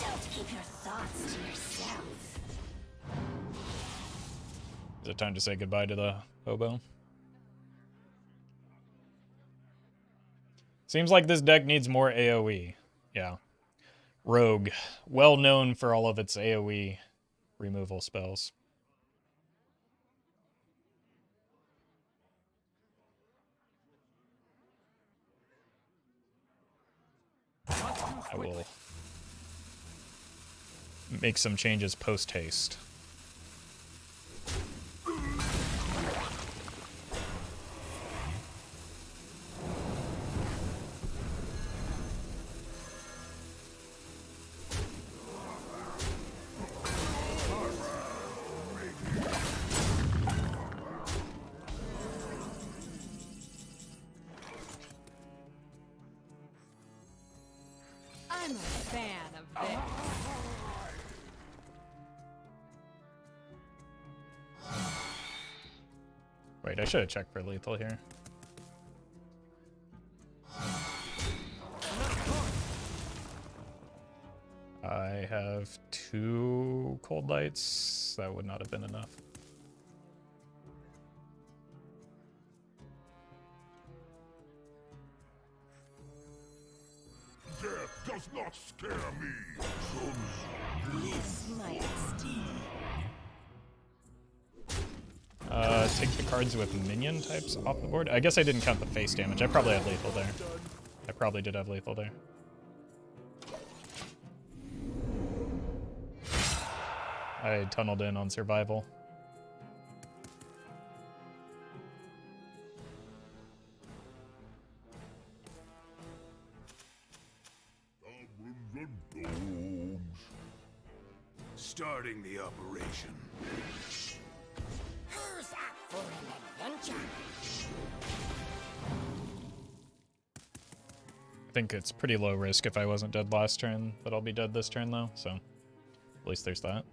Don't keep your thoughts to yourself. Is it time to say goodbye to the hobo? Seems like this deck needs more AoE. Yeah. Rogue, well known for all of its AoE removal spells. I will make some changes post-haste. I'm a fan of this. Wait, I should have checked for lethal here. I have 2 cold lights. That would not have been enough. Death does not scare me. This might sting. Take the cards with minion types off the board. I guess I didn't count the face damage. I probably had lethal there. I probably did have lethal there. I tunneled in on survival. Starting the operation. Who's up for an adventure? I think it's pretty low risk if I wasn't dead last turn that I'll be dead this turn though, so at least there's that.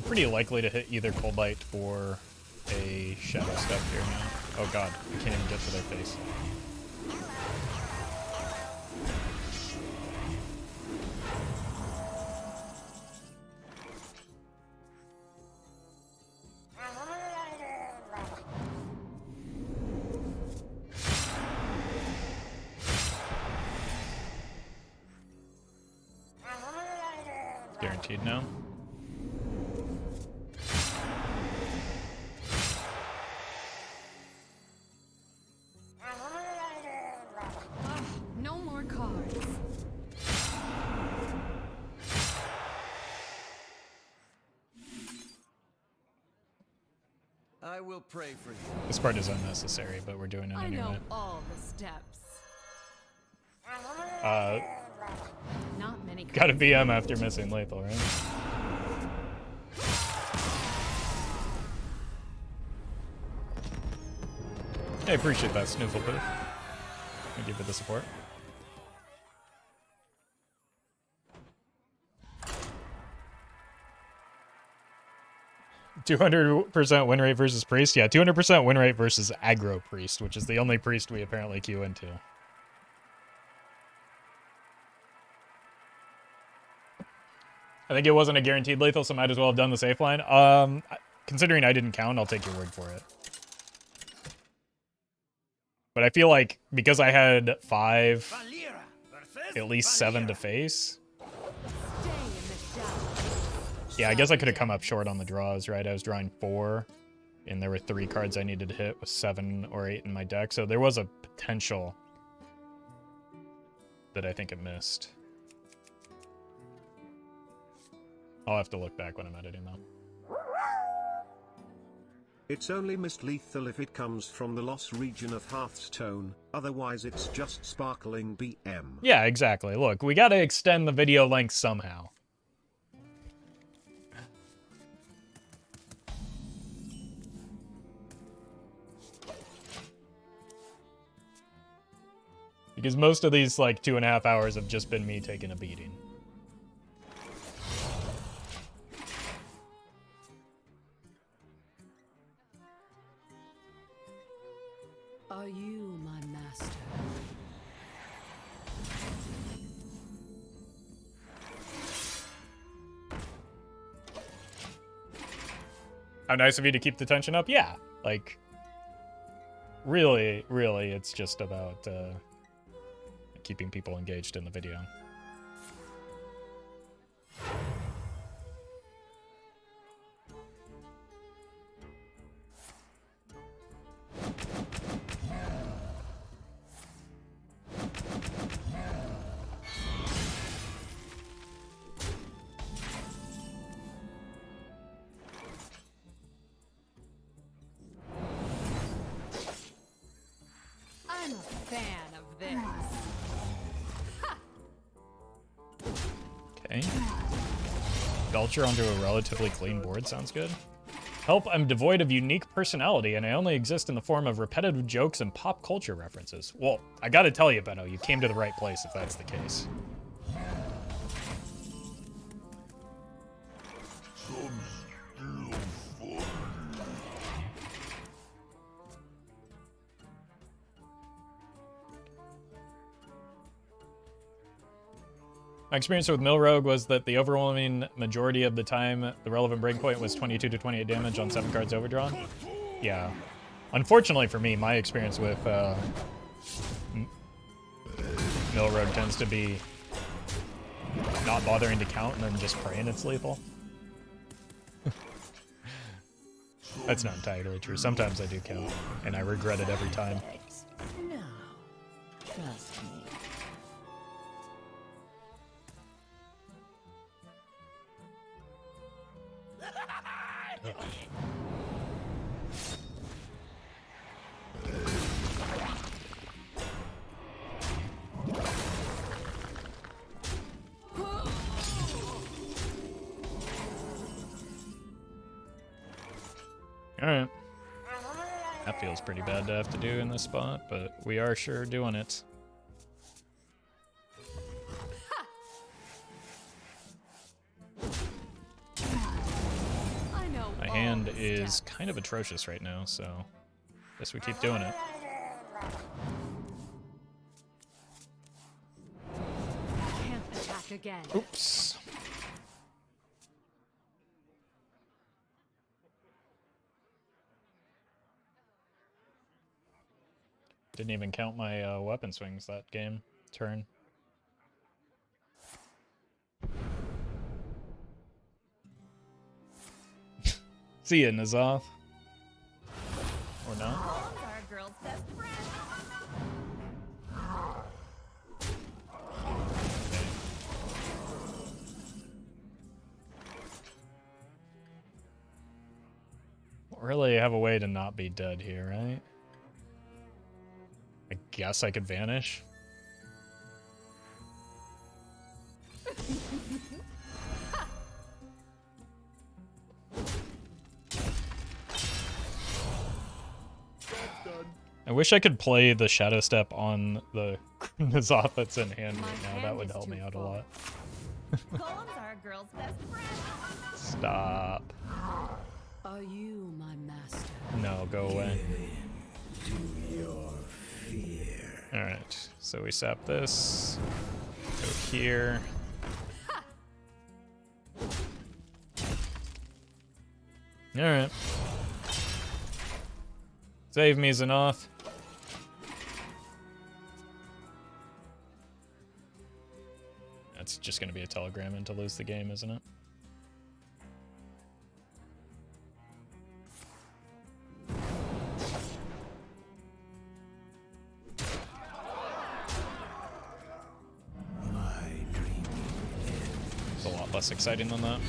Pretty likely to hit either Coldlight or a Shadowstep here now. Oh god, we can't even get to their face. Guaranteed now. No more cards. I will pray for you. This part is unnecessary, but we're doing it I anyway. know all the steps. Not many cards. Got a BM after missing lethal, right? I appreciate that, Snooflepoof. Thank you for the support. $200% win rate versus Priest? Yeah, 200% win rate versus Aggro Priest, which is the only Priest we apparently queue into. I think it wasn't a guaranteed lethal, so might as well have done the safe line. Considering I didn't count, I'll take your word for it. But I feel like because I had 5, Valera versus at least 7 to face. Stay in the shadows. Yeah, I guess I could have come up short on the draws, right? I was drawing 4, and there were 3 cards I needed to hit with 7 or 8 in my deck. So there was a potential that I think it missed. I'll have to look back when I'm editing though. It's only missed lethal if it comes from the lost region of Hearthstone, otherwise it's just sparkling BM. Yeah, exactly. Look, we gotta extend the video length somehow. Because most of these, like, 2.5 hours have just been me taking a beating. Are you my master? How nice of you to keep the tension up? Yeah, like, really, it's just about keeping people engaged in the video. I'm a fan of this. Okay. Belcher onto a relatively clean board sounds good. Help, I'm devoid of unique personality, and I only exist in the form of repetitive jokes and pop culture references. Well, I gotta tell you, Benno, you came to the right place if that's the case. My experience with Milrogue was that the overwhelming majority of the time, the relevant breakpoint was 22 to 28 damage on 7 cards overdrawn. Yeah. Unfortunately for me, my experience with Milrogue tends to be not bothering to count and then just praying it's lethal. That's not entirely true. Sometimes I do count, and I regret it every time. No, trust me. Alright. That feels pretty bad to have to do in this spot, but we are sure doing it. I know My all hand the is steps. kind of atrocious right now, so guess we keep doing it. Can't attack again. Oops. Didn't even count my weapon swings that game turn. See ya, Nazoth. Or not. Poems are a girl's best friend. Really have a way to not be dead here, right? I guess I could vanish. I wish I could play the Shadowstep on the Nazoth that's in hand right now. That would help me out a lot. Poems are a girl's best friend. Stop. Are you my master? No, go away. Alright, so we sap this. Go here. Alright. Save me, Xanoth. just going to be a telegram and to lose the game, isn't it? It's a lot less exciting than that.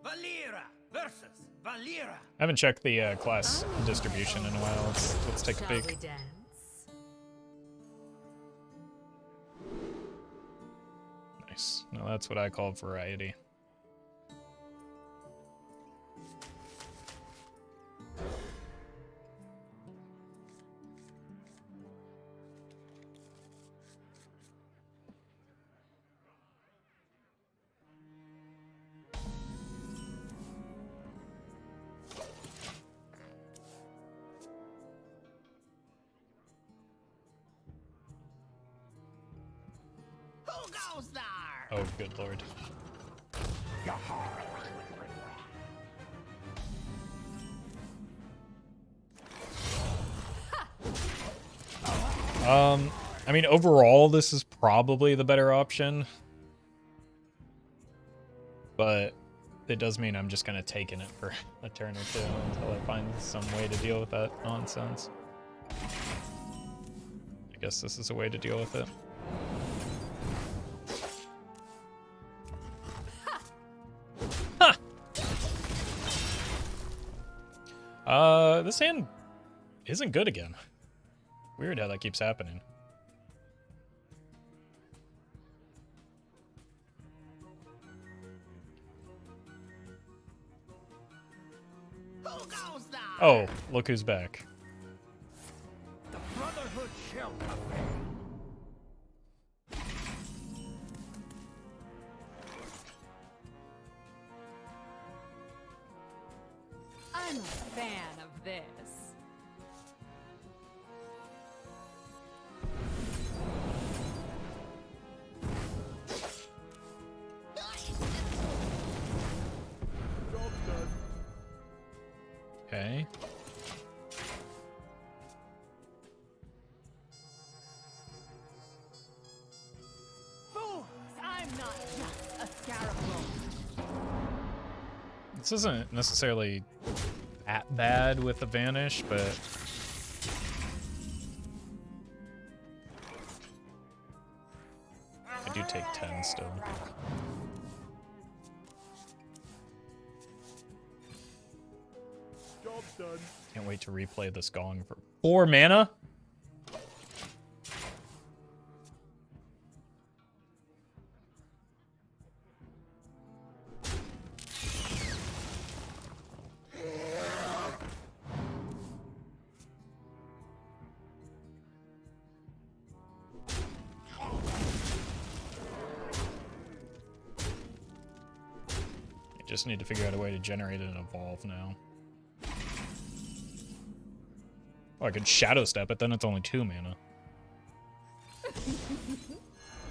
Valera versus Valera. I haven't checked the class distribution in a while. Let's take a Shall peek. we dance? Nice. No, that's what I call variety. Who goes there? Oh, good lord. I mean, overall, this is probably the better option. But it does mean I'm just kind of taking it for a turn or two until I find some way to deal with that nonsense. I guess this is a way to deal with it. This hand isn't good again. Weird how that keeps happening. Who goes there? Oh, look who's back. The Brotherhood shall prevail. I'm a fan of this. Job's done. Okay. Fools! I'm not just a scarecrow. This isn't necessarily that bad with the Vanish, but I do take 10 still. Job's done. Can't wait to replay this gong for 4 mana. Just need to figure out a way to generate an evolve now. Oh, I could Shadowstep it, then it's only 2 mana.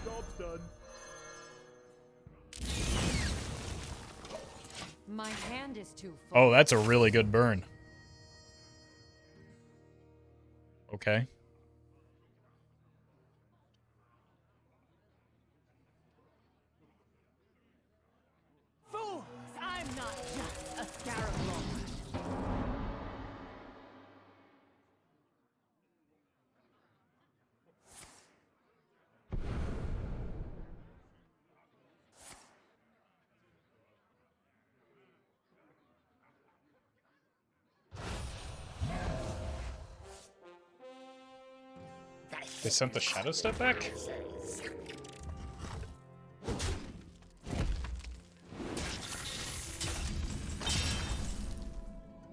Job's done. My hand is too full. Oh, that's a really good burn. Okay. Fools! I'm not just a scarecrow. They sent the Shadowstep back?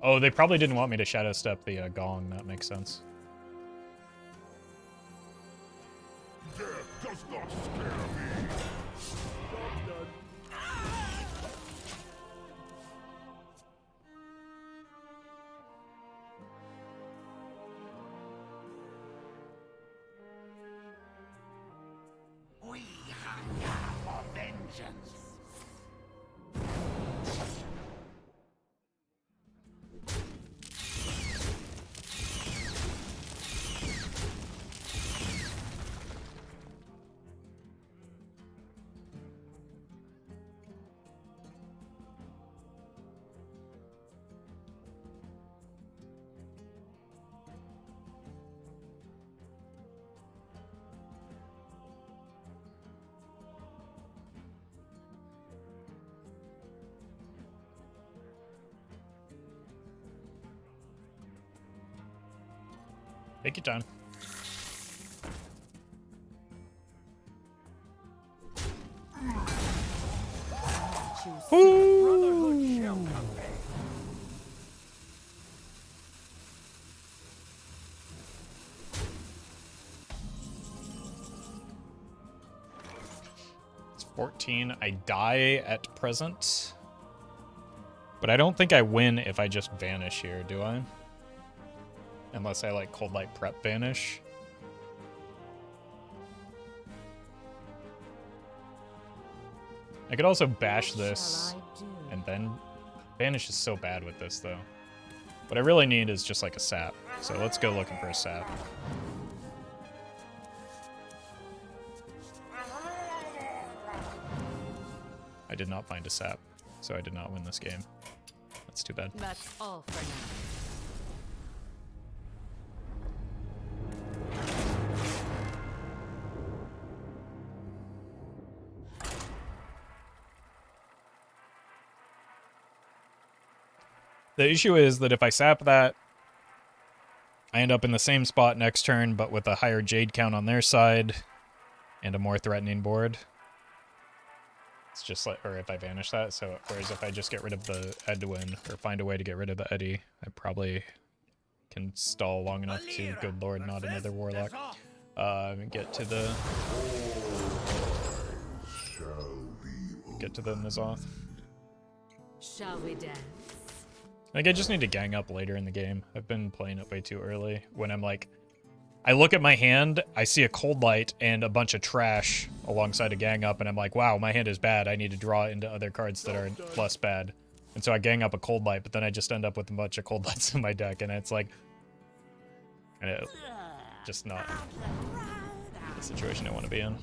Oh, they probably didn't want me to Shadowstep the gong. That makes sense. Death does not scare me. Job's done. Take your time. It's 14. I die at present. But I don't think I win if I just vanish here, do I? Unless I like Coldlight prep vanish. I could also bash this and then vanish is so bad with this though. What I really need is just like a sap. So let's go looking for a sap. I did not find a sap, so I did not win this game. That's too bad. That's all for now. The issue is that if I sap that, I end up in the same spot next turn, but with a higher Jade count on their side and a more threatening board. It's just like, or if I vanish that, so whereas if I just get rid of the Edwin or find a way to get rid of the Eddie, I probably can stall long enough to good lord, not another warlock. Get to the N'Zoth. Shall we dance? Like, I just need to gang up later in the game. I've been playing it way too early. When I'm like, I look at my hand, I see a Coldlight and a bunch of trash alongside a gang up, and I'm like, wow, my hand is bad. I need to draw into other cards that are less bad. And so I gang up a Coldlight, but then I just end up with a bunch of Coldlights in my deck, and it's like, just not the situation I want to be in.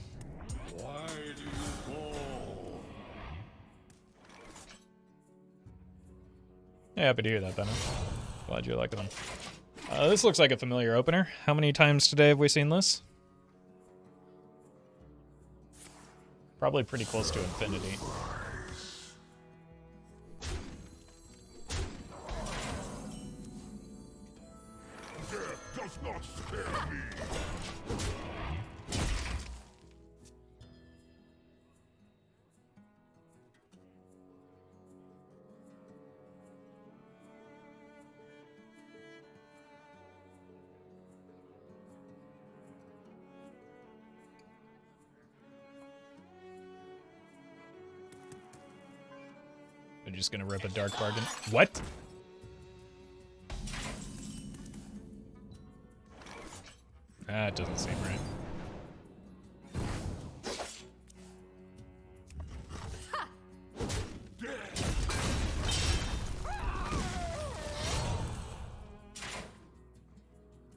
Why do you fall? Yeah, happy to hear that, Benno. Glad you like them. This looks like a familiar opener. How many times today have we seen this? Probably pretty close to infinity. Death does not scare me. They're just gonna rip a dark bargain. What? That doesn't seem right.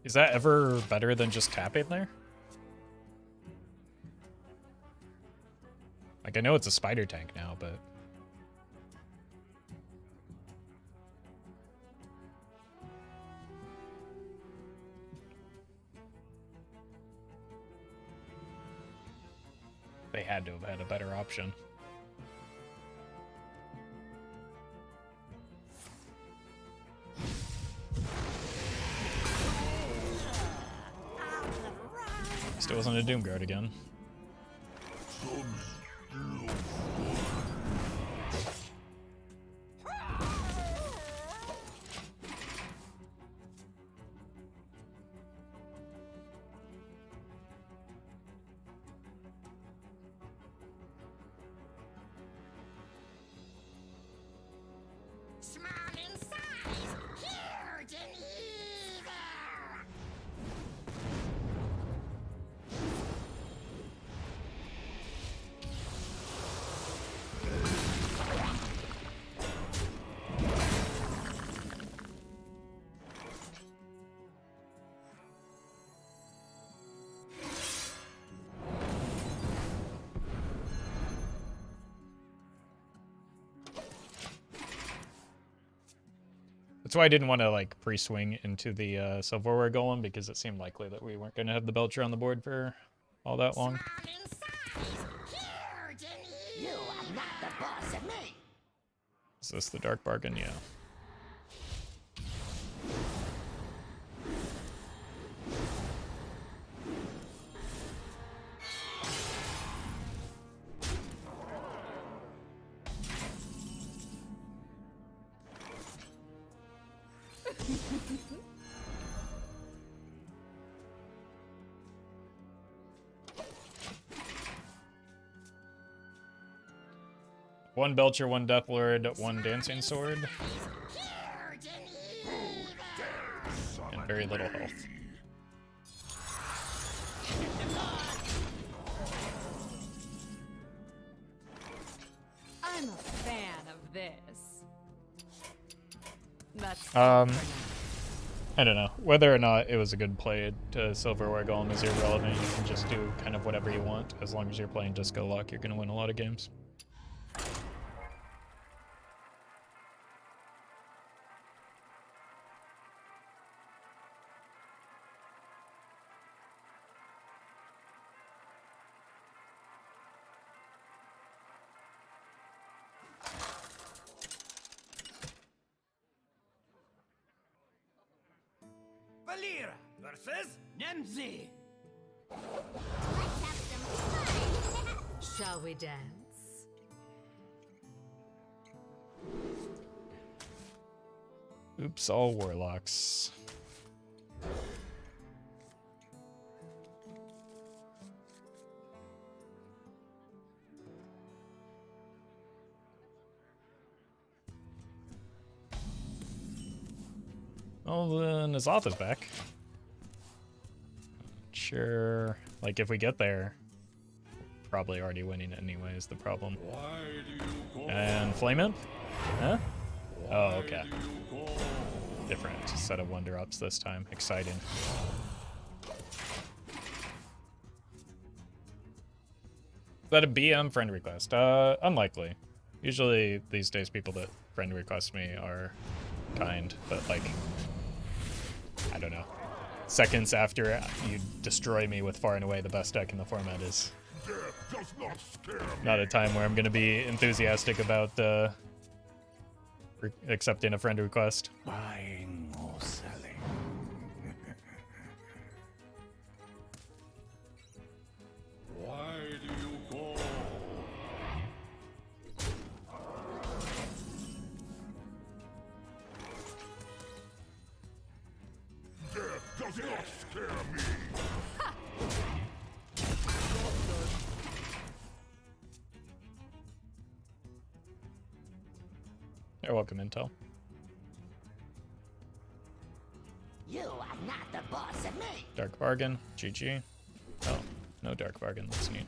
Is that ever better than just tapping there? Like, I know it's a spider tank now, but... they had to have had a better option. Still wasn't a Doomguard again. Small in size, huge in evil. That's why I didn't want to like pre-swing into the Silverware Golem, because it seemed likely that we weren't going to have the Belcher on the board for all that long. Small in size, huge in evil. You are not the boss of me. Is this the Dark Bargain? Yeah. 1 Belcher, 1 Deathlord, 1 Dancing Sword, and very little health. I'm a fan of this. That's I don't know. Whether or not it was a good play to Silverware Golem is irrelevant. You can just do kind of whatever you want. As long as you're playing Disco Luck, you're going to win a lot of games. Valira versus Nemzi. Let's have some fun. Shall we dance? Oops, all warlocks. Well, then Azoth is back. Sure. Like, if we get there, probably already winning anyway is the problem. And Flame In? Huh? Oh, okay. Different set of 1-drops this time. Exciting. Is that a BM friend request? Unlikely. Usually these days people that friend request me are kind, but like, I don't know. Seconds after you destroy me with far and away the best deck in the format is not a time where I'm going to be enthusiastic about accepting a friend request. Buying or selling. Why do you call? Death does not scare me. You're welcome, Intel. You are not the boss of me. Dark Bargain, GG. Oh, no Dark Bargain, that's neat.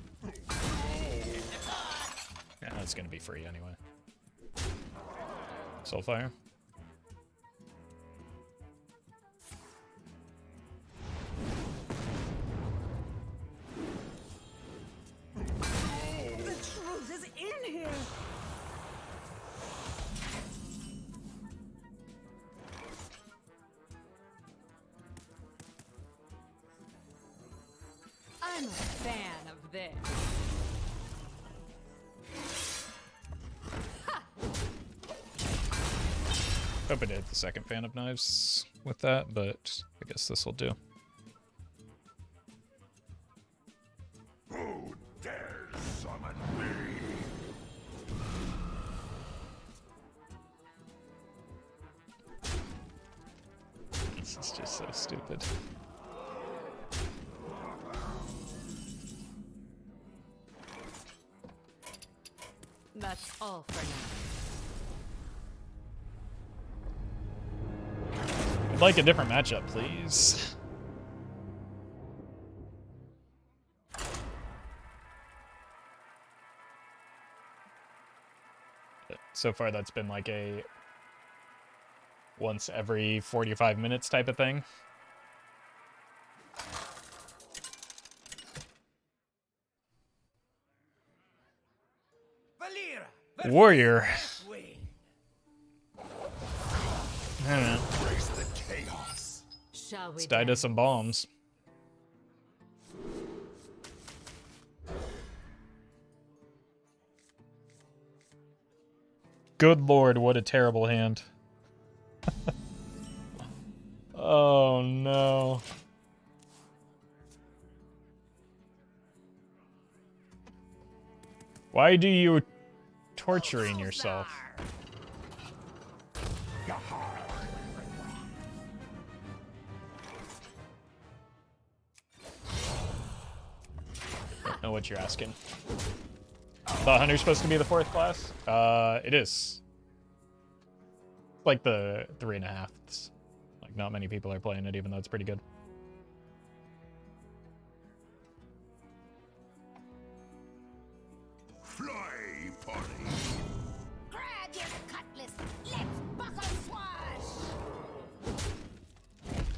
Yeah, it's gonna be free anyway. Soulfire. The truth is in here. I'm a fan of this. Hope I did the second fan of knives with that, but I guess this will do. Who dares summon me? This is just so stupid. That's all for now. I'd like a different matchup, please. So far, that's been like a once every 45 minutes type of thing. Valira. Warrior. Wing. I don't know. Embrace the chaos. Shall we Let's die to dance? some bombs. Good lord, what a terrible hand. Oh no. Why do you torturing yourself? Don't know what you're asking. Our Thought Hunter's supposed to be the 4th class. It is. Like the 3.5. Like not many people are playing it, even though it's pretty good. Fly, party. Grab your cutlass. Let's buckle swash.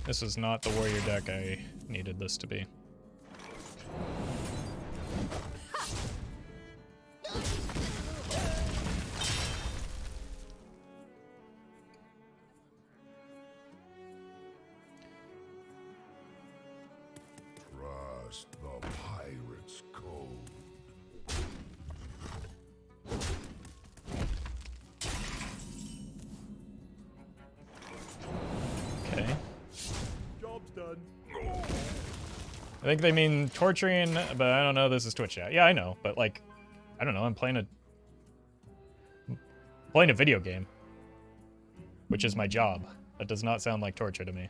This is not the warrior deck I needed this to be. Trust the pirate's code. Okay. Job's done. I think they mean torturing, but I don't know. This is Twitch chat. Yeah, I know, but like, I don't know. I'm playing a video game, which is my job. That does not sound like torture to me.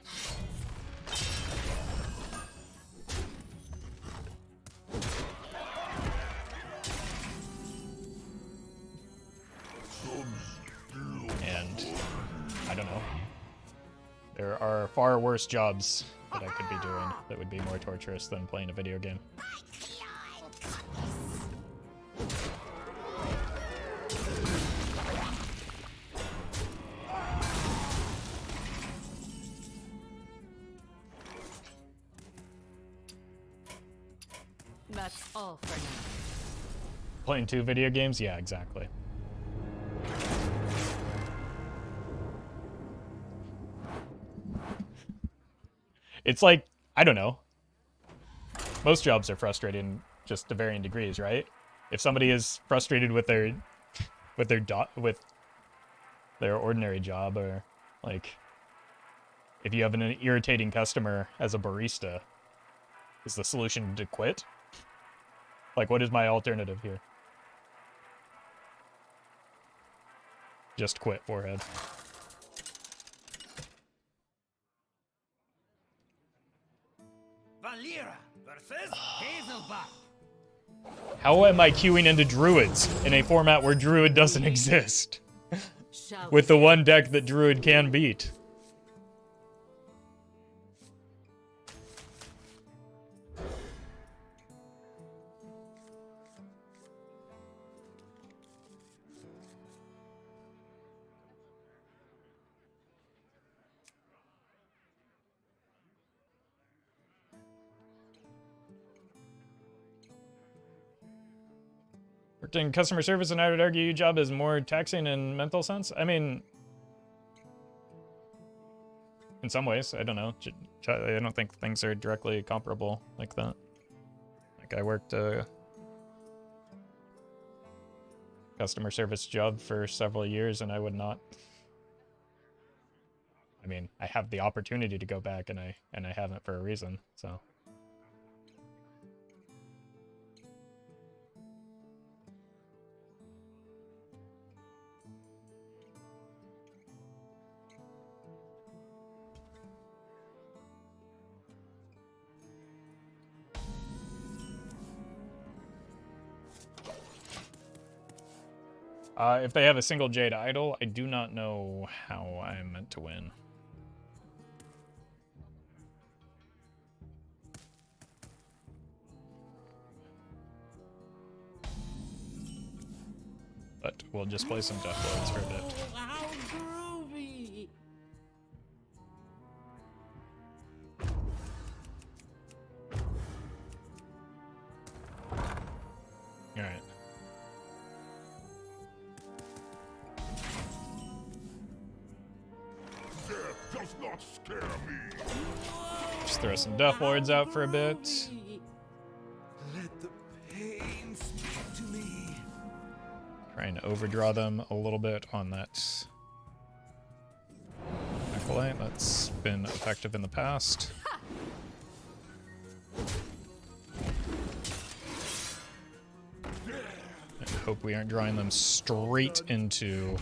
And I don't know. There are far worse jobs that I could be doing that would be more torturous than playing a video game. Clawing cutlass. That's all for now. Playing 2 video games? Yeah, exactly. It's like, I don't know. Most jobs are frustrating just to varying degrees, right? If somebody is frustrated with their ordinary job, or like if you have an irritating customer as a barista, is the solution to quit? Like, what is my alternative here? Just quit, forehead. Valera versus Hazelbuck. How am I queuing into Druids in a format where Druid doesn't exist? Shall With the one deck that Druid can beat. Worked in customer service, and I would argue your job is more taxing in mental sense. I mean, in some ways, I don't know. I don't think things are directly comparable like that. Like, I worked a customer service job for several years, and I would not. I mean, I have the opportunity to go back, and I haven't for a reason, so. If they have a single Jade Idol, I do not know how I'm meant to win. But we'll just play some Deathlords for a bit. How groovy! Alright. Death does not scare me. Just throw some Deathlords out for a bit. Let the pain speak to me. Trying to overdraw them a little bit on that Acolyte. That's been effective in the past. And hope we aren't drawing them straight into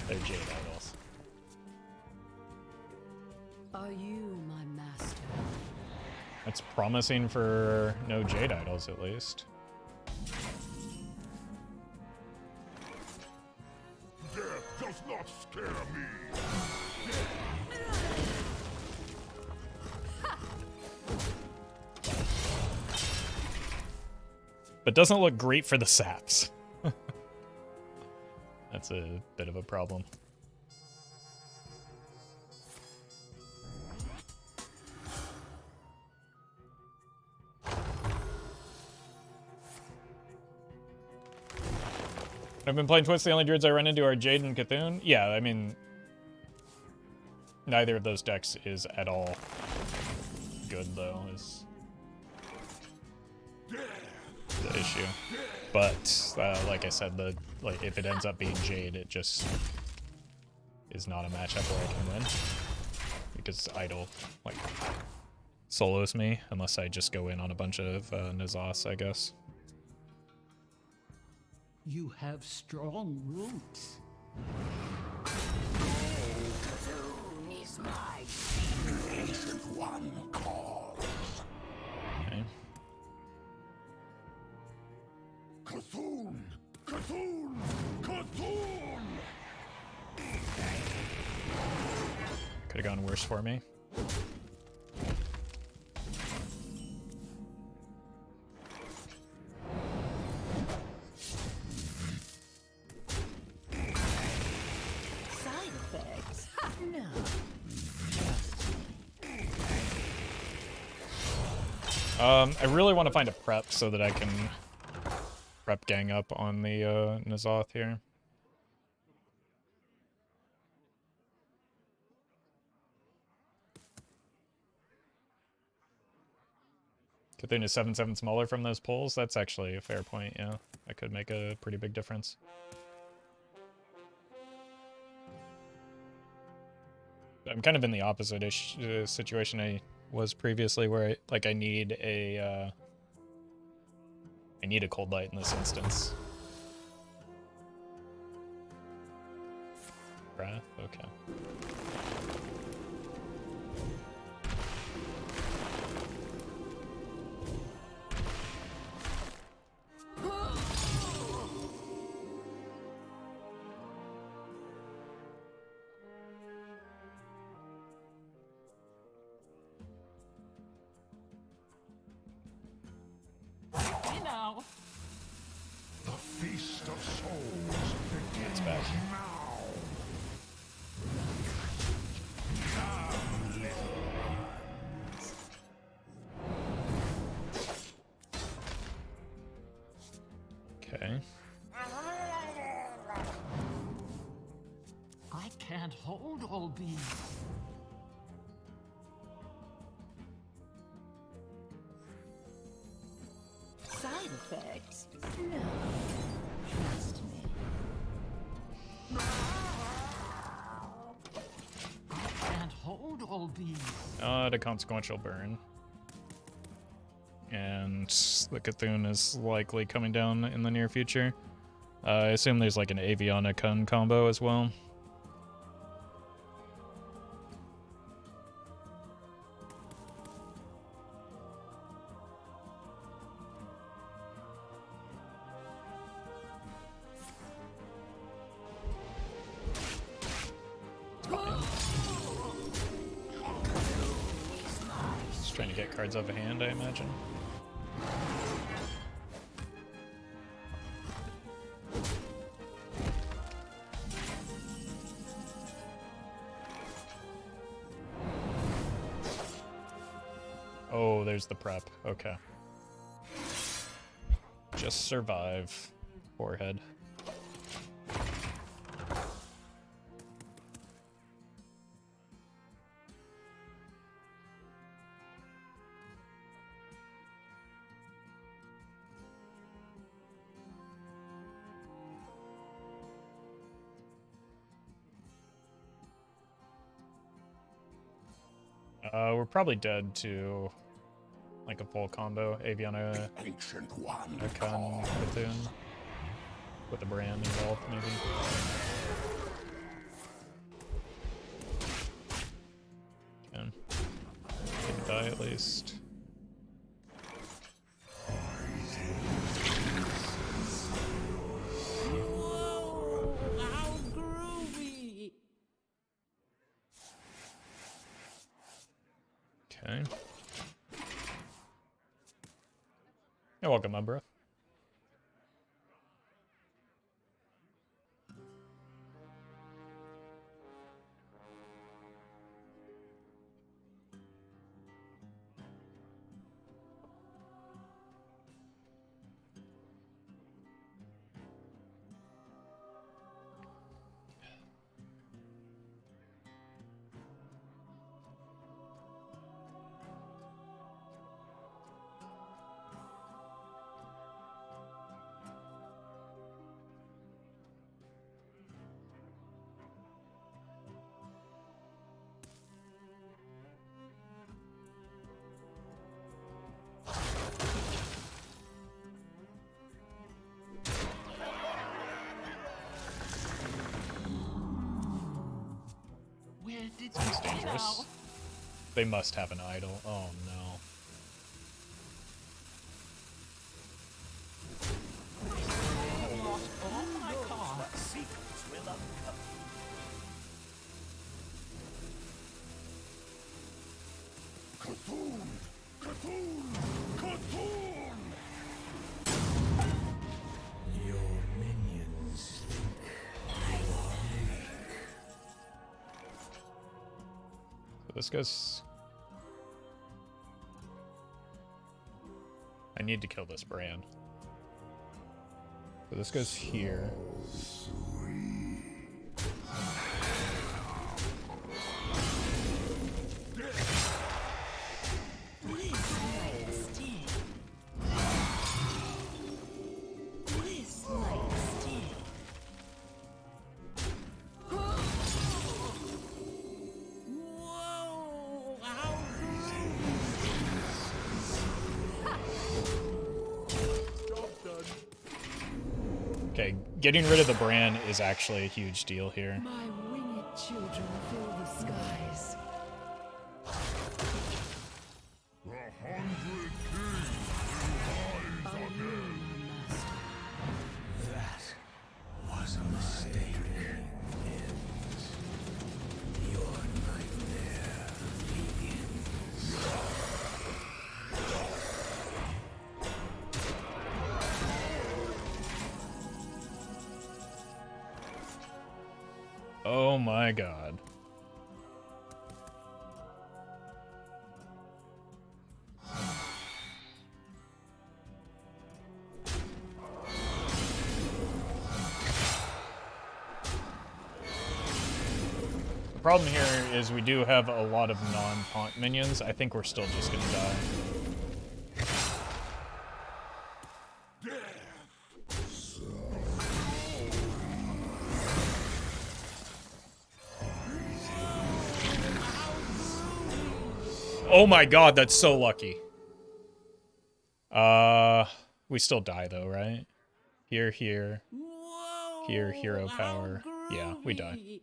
their Jade Idols. Are you my master? That's promising for no Jade Idols, at least. but doesn't look great for the saps. That's a bit of a problem. I've been playing Twist. The only druids I run into are Jade and Cthulhu. Yeah, I mean, neither of those decks is at all good, though, is the issue. But like I said, if it ends up being Jade, it just is not a matchup where I can win because Idol solos me unless I just go in on a bunch of N'Zoth, I guess. You have strong roots. Is my ancient one calls. Okay. Cthulhu! Cthulhu! Cthulhu! Could have gone worse for me. Side effects? No. I really want to find a prep so that I can prep gang up on the N'Zoth here. Cthulhu is 7/7 smaller from those pulls. That's actually a fair point, yeah. That could make a pretty big difference. I'm kind of in the opposite situation I was previously, where I need a cold light in this instance. Wrath? Okay. The feast of souls begins back. now. Okay. I can't hold all these. Side effects? No. Trust me. I can't hold all these. The consequential burn. And the Cthulhu is likely coming down in the near future. I assume there's like an Aviana Kun combo as well. Just trying to get cards off a hand, I imagine. Oh, there's the prep. Okay. Just survive. Forehead. We're probably dead to like a full combo. Aviana, Ancient one Kun, Cthulhu, with a Brann involved, maybe. Can die at least. Whoa, how groovy! Okay. You're welcome, my bro. course. They must have an idol. Oh no. Cthulhu! Cthulhu! Cthulhu! Your minions think you are weak. So this goes... I need to kill this Brann. So this goes here. Okay, getting rid of the Brann is actually a huge deal here. My winged children fill the skies. The 100 Kings will rise again. That was a mistake. Your nightmare begins. Oh my god. The problem here is we do have a lot of non-taunt minions. I think we're still just gonna die. Oh my god, that's so lucky. We still die though, right? Here, here. Here, hero power. Yeah, we die.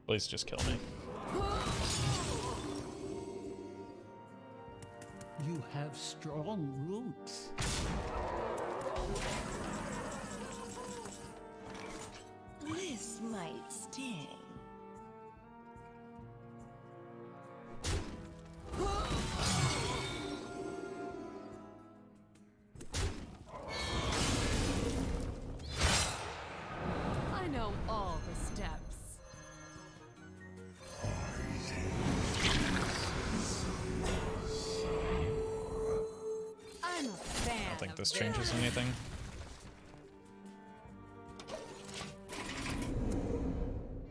Please just kill me. You have strong roots. This might sting. I know all the steps. I'm a fan. I don't think this changes anything.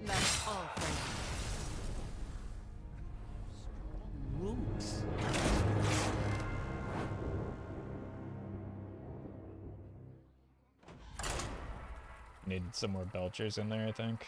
That's all for now. Roots. Need some more Belchers in there, I think.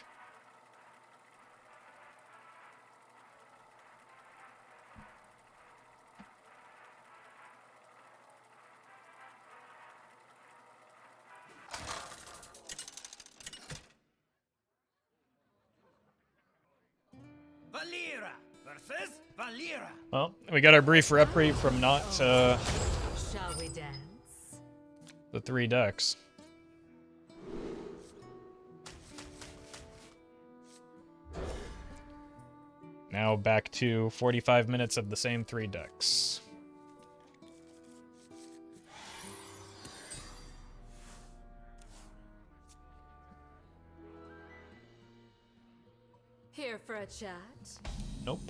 Valera versus Valera. Well, we got our brief reprieve from not Shall we dance? the 3 decks. Now back to 45 minutes of the same 3 decks. Here for a chat? Nope.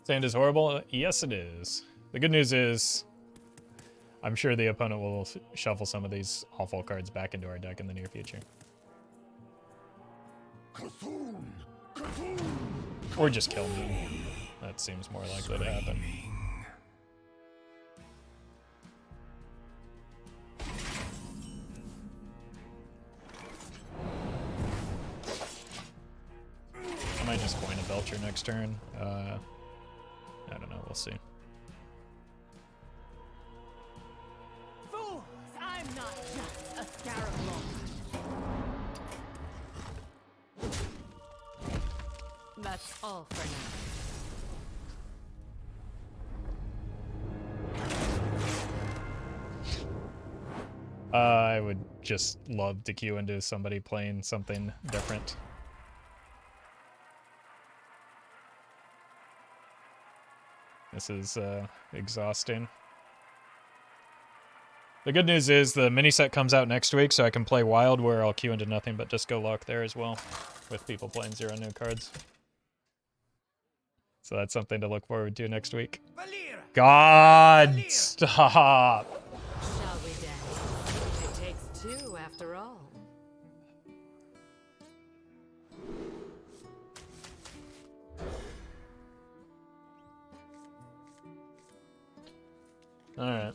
Sand is horrible? Yes, it is. The good news is, I'm sure the opponent will shuffle some of these awful cards back into our deck in the near future. Cthulhu! Cthulhu! Or just kill me. That seems more likely to happen. I might just coin a Belcher next turn. I don't know, we'll see. Fools! I'm not just a scarab lord. That's all for now. I would just love to queue into somebody playing something different. This is exhausting. The good news is the mini set comes out next week, so I can play Wild, where I'll queue into nothing but Disco Lock there as well, with people playing 0 new cards. So that's something to look forward to next week. God, stop! Shall we dance? It takes two after all. Alright.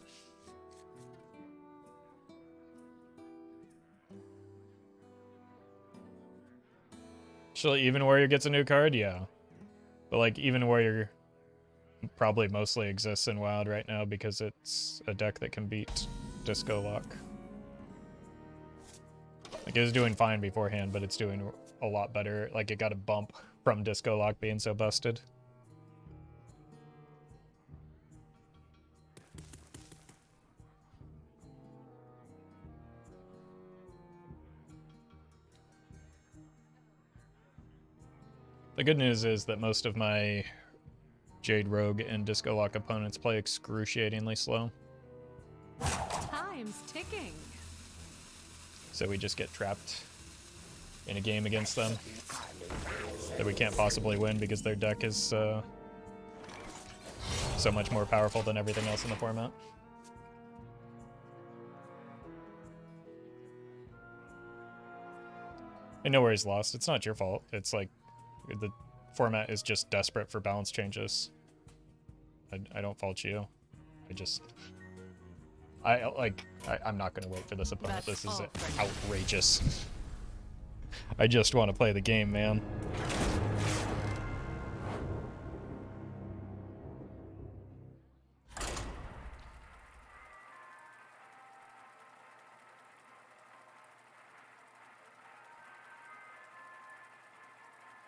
Actually, Even Warrior gets a new card? Yeah. But, like, Even Warrior probably mostly exists in Wild right now because it's a deck that can beat Disco Lock. Like, it was doing fine beforehand, but it's doing a lot better. Like, it got a bump from Disco Lock being so busted. The good news is that most of my Jade Rogue and Disco Lock opponents play excruciatingly slow. Time's ticking. So we just get trapped in a game against them that we can't possibly win because their deck is so much more powerful than everything else in the format. And no worries lost. It's not your fault. It's like the format is just desperate for balance changes. I don't fault you. I'm not going to wait for this opponent. That's This is all for now. outrageous. I just want to play the game, man.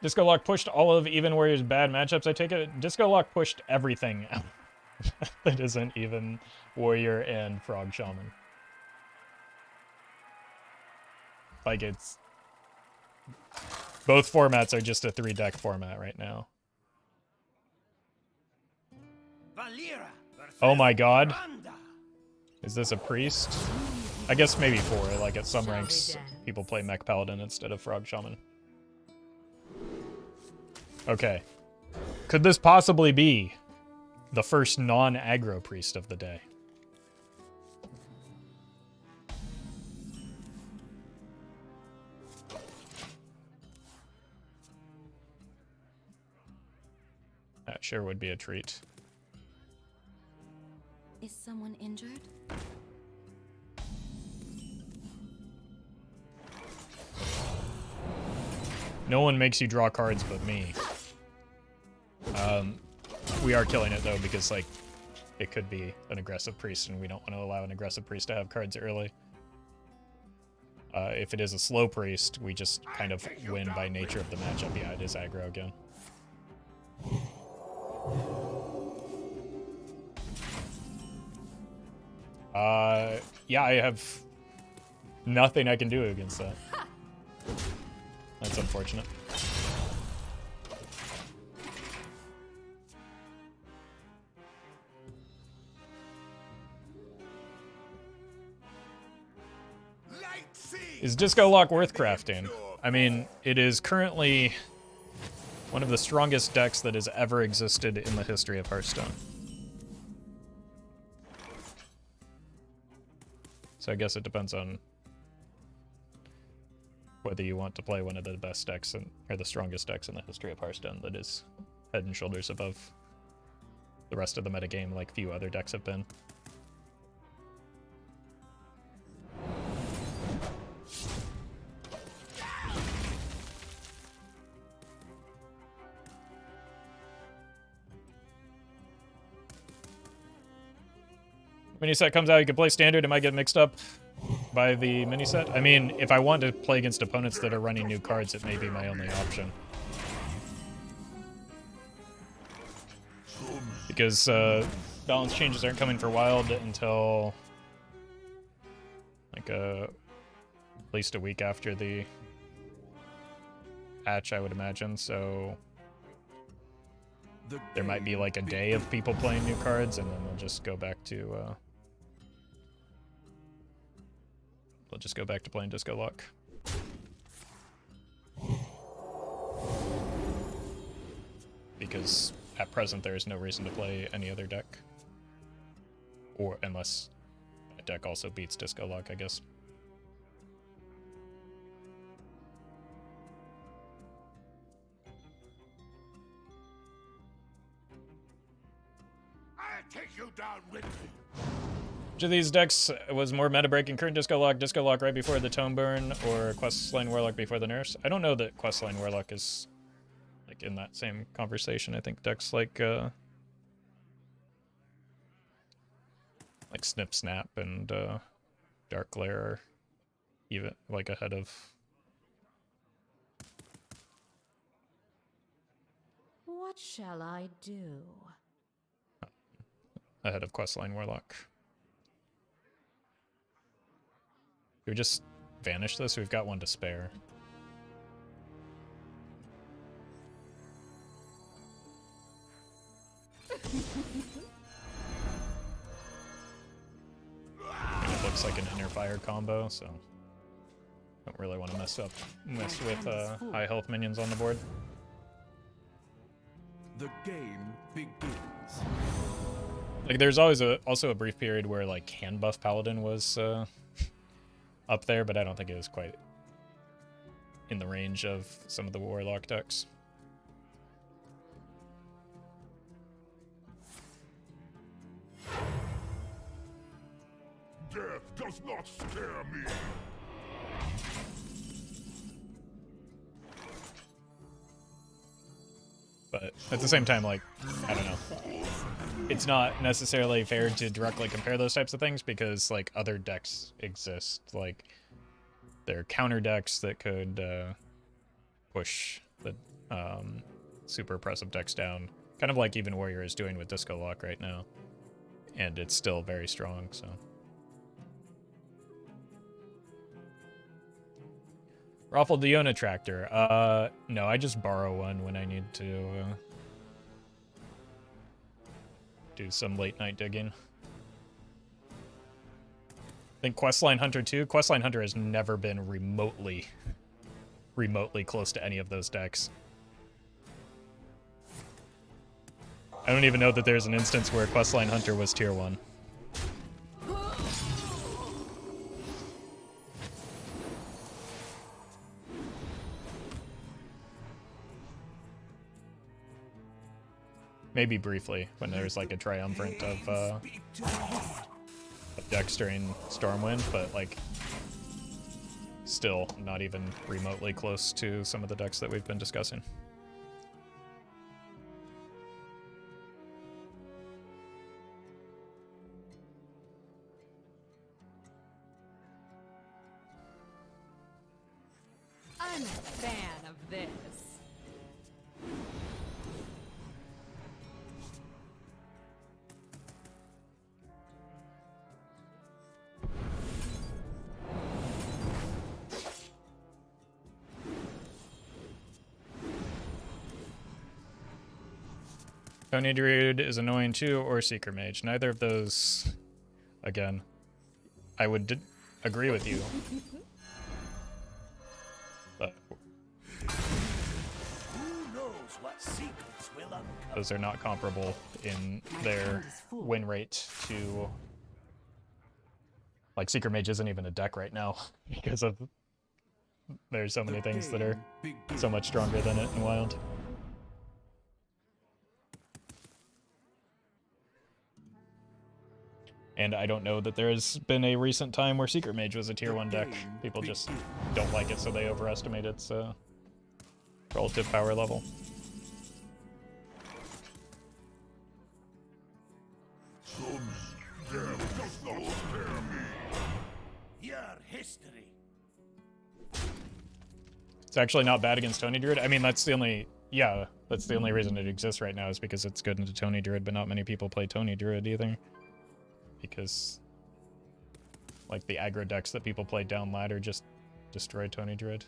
Disco Lock pushed all of Even Warrior's bad matchups. I take it Disco Lock pushed everything that isn't Even Warrior and Frog Shaman. Like, it's... Both formats are just a 3-deck format right now. Oh my god. Is this a priest? I guess maybe 4. Like, at some ranks, people play Mech Paladin instead of Frog Shaman. Okay. Could this possibly be the first non-aggro priest of the day? That sure would be a treat. Is someone injured? No one makes you draw cards but me. We are killing it though because, like, it could be an aggressive priest and we don't want to allow an aggressive priest to have cards early. If it is a slow priest, we just kind of win by nature of the matchup. Yeah, it is aggro again. Yeah, I have nothing I can do against that. That's unfortunate. Is Disco Lock worth crafting? I mean, it is currently One of the strongest decks that has ever existed in the history of Hearthstone. So I guess it depends on whether you want to play one of the best decks or the strongest decks in the history of Hearthstone that is head and shoulders above the rest of the metagame like few other decks have been. Mini set comes out, you can play standard. It might get mixed up by the mini set. I mean, if I want to play against opponents that are running new cards, it may be my only option. Because balance changes aren't coming for Wild until like at least a week after the patch, I would imagine. So there might be like a day of people playing new cards, and then they'll just go back to playing Disco Lock. Because at present there is no reason to play any other deck. Or unless a deck also beats Disco Lock, I guess. I'll take you down with me. Which of these decks was more meta breaking? Current Disco Lock right before the Tome Burn, or Questline Warlock before the nerfs? I don't know that Questline Warlock is like in that same conversation. I think decks like Snip Snap and Dark Glare are even like ahead of. What shall I do? Ahead of Questline Warlock. Do we just vanish this? We've got one to spare. And it looks like an inner fire combo, so don't really want to mess with high health minions on the board. The game begins. Like there's always also a brief period where like hand buff Paladin was up there, but I don't think it was quite in the range of some of the Warlock decks. Death does not scare me. But at the same time, like, I don't know. It's not necessarily fair to directly compare those types of things because, like, other decks exist. Like, there are counter decks that could push the super oppressive decks down. Kind of like even Warrior is doing with Disco Lock right now. And it's still very strong, so. Roffle the Yona Tractor. No, I just borrow one when I need to do some late night digging. I think Questline Hunter too. Questline Hunter has never been remotely close to any of those decks. I don't even know that there's an instance where Questline Hunter was tier 1. Maybe briefly, when there's like a triumvirate of decks during Stormwind, but like still not even remotely close to some of the decks that we've been discussing. I'm a fan of this. Tony Druid is annoying too, or Seeker Mage. Neither of those, again, I would agree with you. But Who knows those are not comparable in their win rate to... Like, Secret Mage isn't even a deck right now because of there's so many things that are so much stronger than it in Wild. And I don't know that there's been a recent time where Secret Mage was a tier 1 deck. People just don't like it, so they overestimate its relative power level. Your history. It's actually not bad against Tony Druid. I mean, that's the only... Yeah, that's the only reason it exists right now is because it's good into Tony Druid, but not many people play Tony Druid either. Because, like, the aggro decks that people play down ladder just destroy Tony Druid.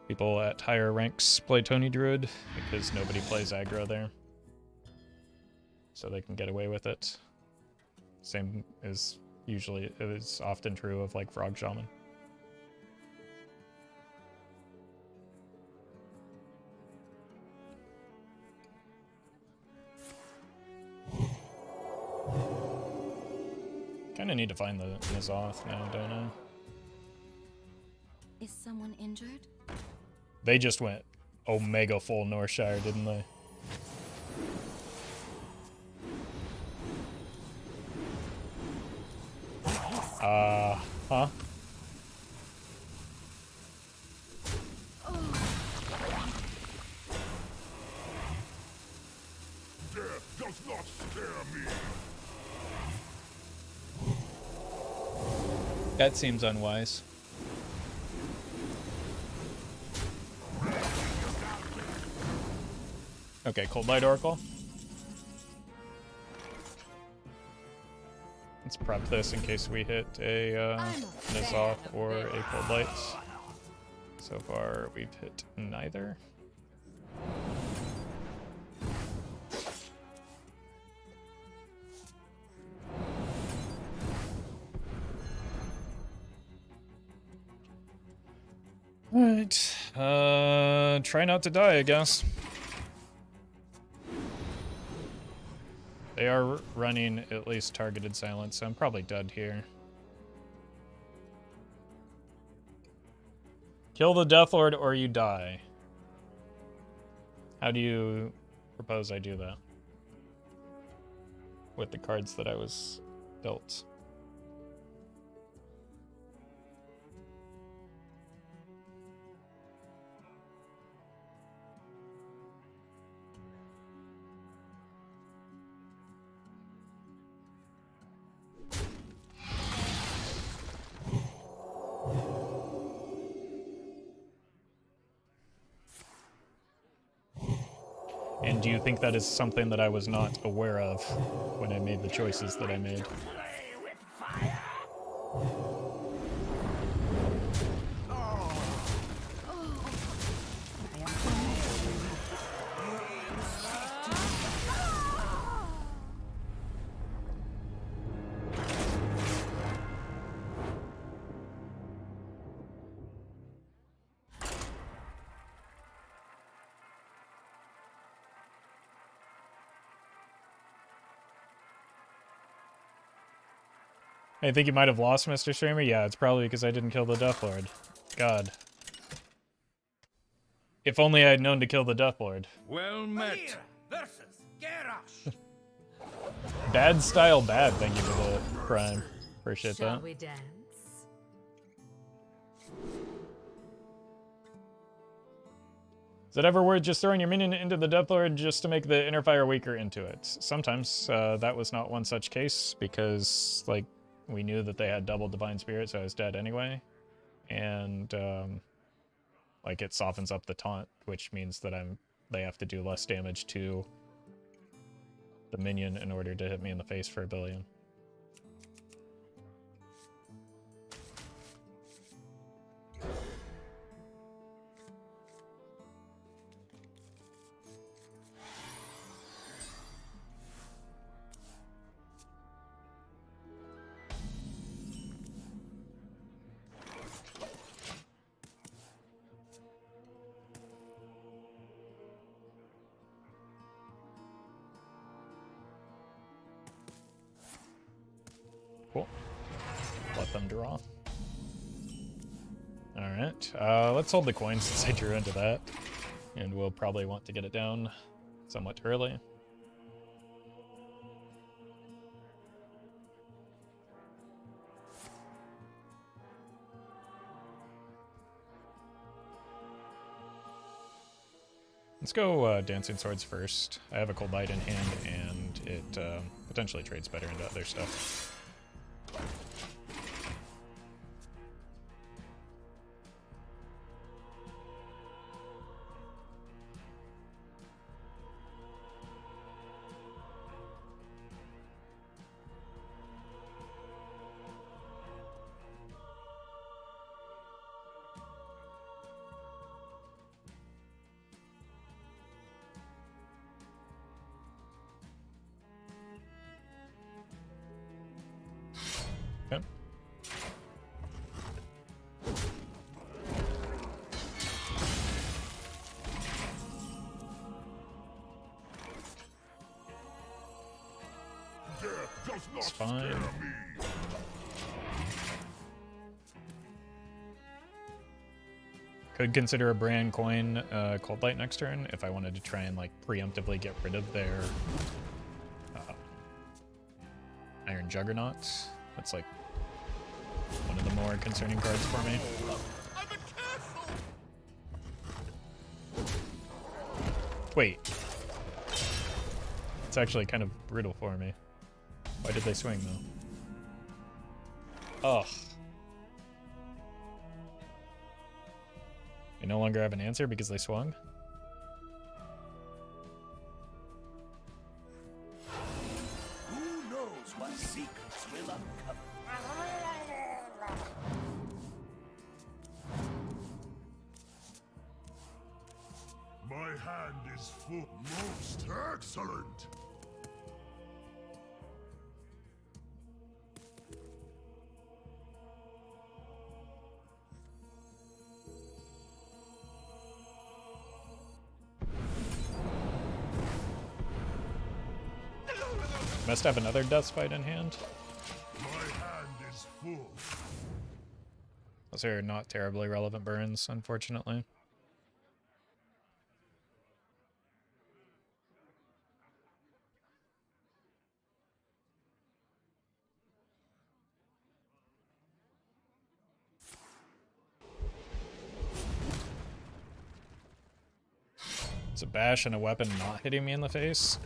People at higher ranks play Tony Druid because nobody plays aggro there. So they can get away with it. Same is usually, it is often true of, like, Frog Shaman. Kinda need to find the N'Zoth now, don't I? Is someone injured? They just went Omega full Northshire, didn't they? Huh? Death does not scare me. That seems unwise. Okay, Coldlight Oracle. Let's prep this in case we hit a N'Zoth or a Coldlight. So far, we've hit neither. Alright, try not to die, I guess. They are running at least targeted silence, so I'm probably dead here. Kill the Deathlord or you die. How do you propose I do that? With the cards that I was dealt. And do you think that is something that I was not aware of when I made the choices that I made? I think you might have lost, Mr. Streamer. Yeah, it's probably because I didn't kill the Deathlord. God. If only I had known to kill the Deathlord. Well met. Versus Garrosh. Bad style bad, thank you for the prime. Appreciate Shall that. we dance? Is it ever worth just throwing your minion into the Deathlord just to make the inner fire weaker into it? Sometimes that was not one such case because, like, we knew that they had double Divine Spirit, so I was dead anyway. And, like, it softens up the taunt, which means that they have to do less damage to the minion in order to hit me in the face for a billion. Cool. Let them draw. Alright, let's hold the coin since I drew into that. And we'll probably want to get it down somewhat early. Let's go Dancing Swords first. I have a Coldlight in hand, and it potentially trades better into other stuff. Okay. It's fine. Could consider a Brann coin Coldlight next turn if I wanted to try and like preemptively get rid of their Iron Juggernaut. That's like one of the more concerning cards for me. Wait. It's actually kind of brutal for me. Why did they swing though? Ugh. I no longer have an answer because they swung? Who knows what secrets will uncover? My hand is full. Most excellent. Must have another Death Spite in hand. My hand is full. Those are not terribly relevant burns, unfortunately. It's a bash and a weapon not hitting me in the face.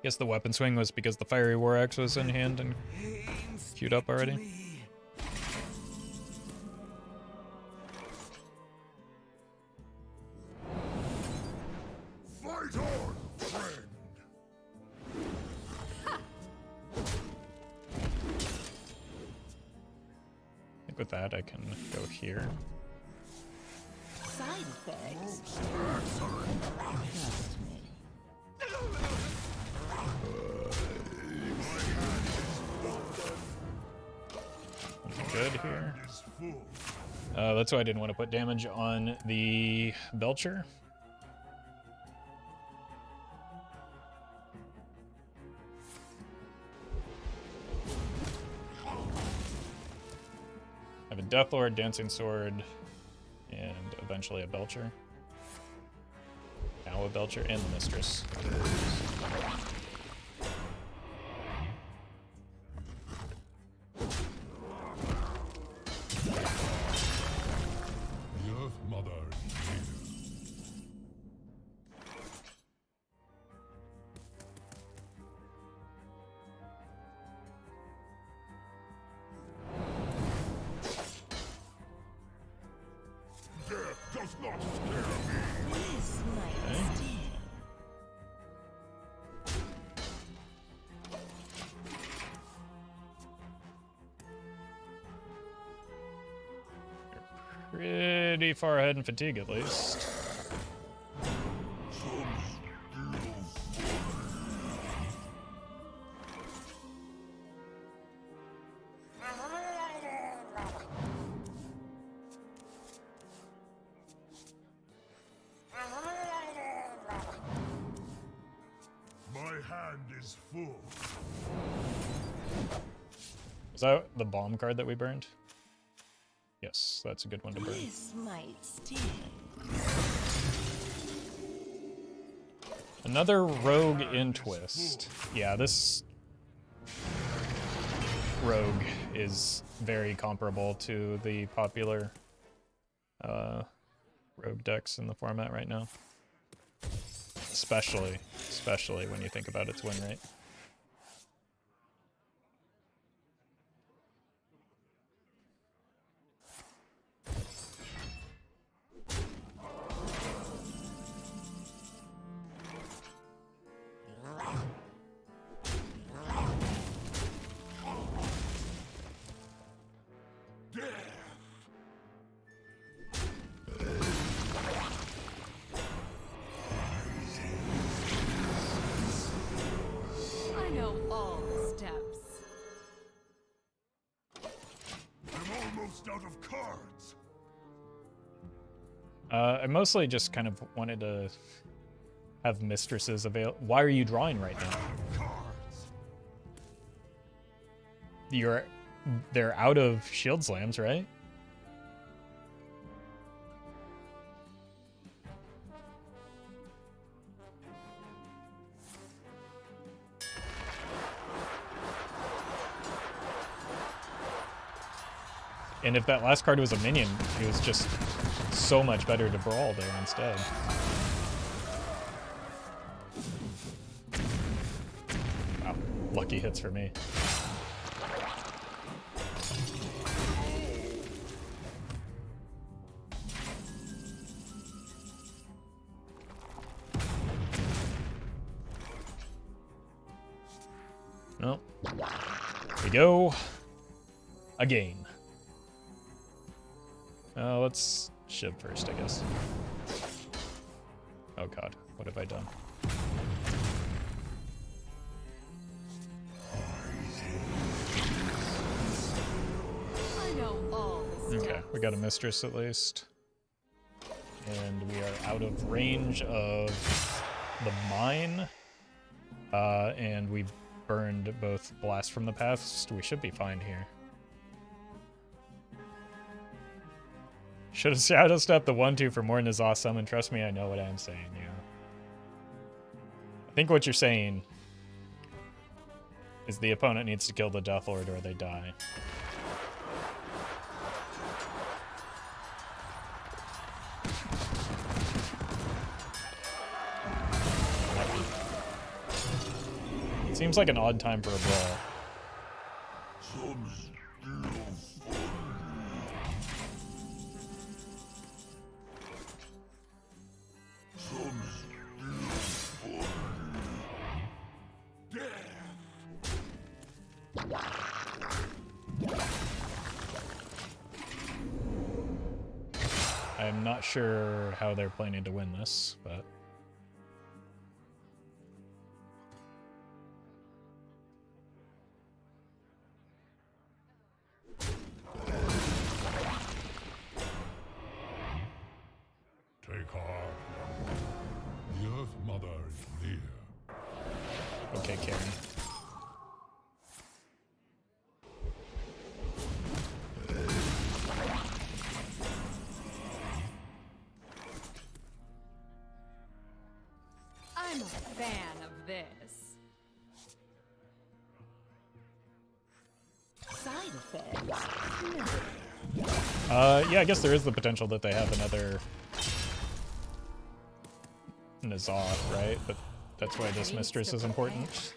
Guess the weapon swing was because the Fiery War Axe was in hand and queued up already. Fight on, friend. I think with that I can go here. Side effects. Trust me. Good here. That's why I didn't want to put damage on the Belcher. I have a Deathlord, Dancing Sword, and eventually a Belcher. Now a Belcher and the Mistress. Does not scare me. This might sting. pretty far ahead in fatigue, at least. My hand is full. Was that the bomb card that we burned? Yes, that's a good one to burn. This might sting. Another rogue in Twist. Yeah, this rogue is very comparable to the popular rogue decks in the format right now. Especially when you think about its win rate. I know all the steps. I'm almost out of cards. I mostly just kind of wanted to have mistresses available. Why are you drawing right now? Cards. They're out of shield slams, right? And if that last card was a minion, it was just so much better to brawl there instead. Wow, lucky hits for me. No. Here we go. Again. Let's Shiv first, I guess. Oh god, what have I done? I know all the steps. Okay, we got a mistress at least. And we are out of range of the mine. And we burned both Blast from the Past. We should be fine here. Should have Shadowstep the 1-2 for more N'Zoth summon. Trust me, I know what I'm saying, yeah. I think what you're saying is the opponent needs to kill the Deathlord or they die. It seems like an odd time for a brawl. I'm not sure how they're planning to win this, but... Take heart. The Earth Mother is near. Okay, Karen. I'm a fan of this. Side effects? Yeah, I guess there is the potential that they have another N'Zoth, right? But that's why this Mistress is important.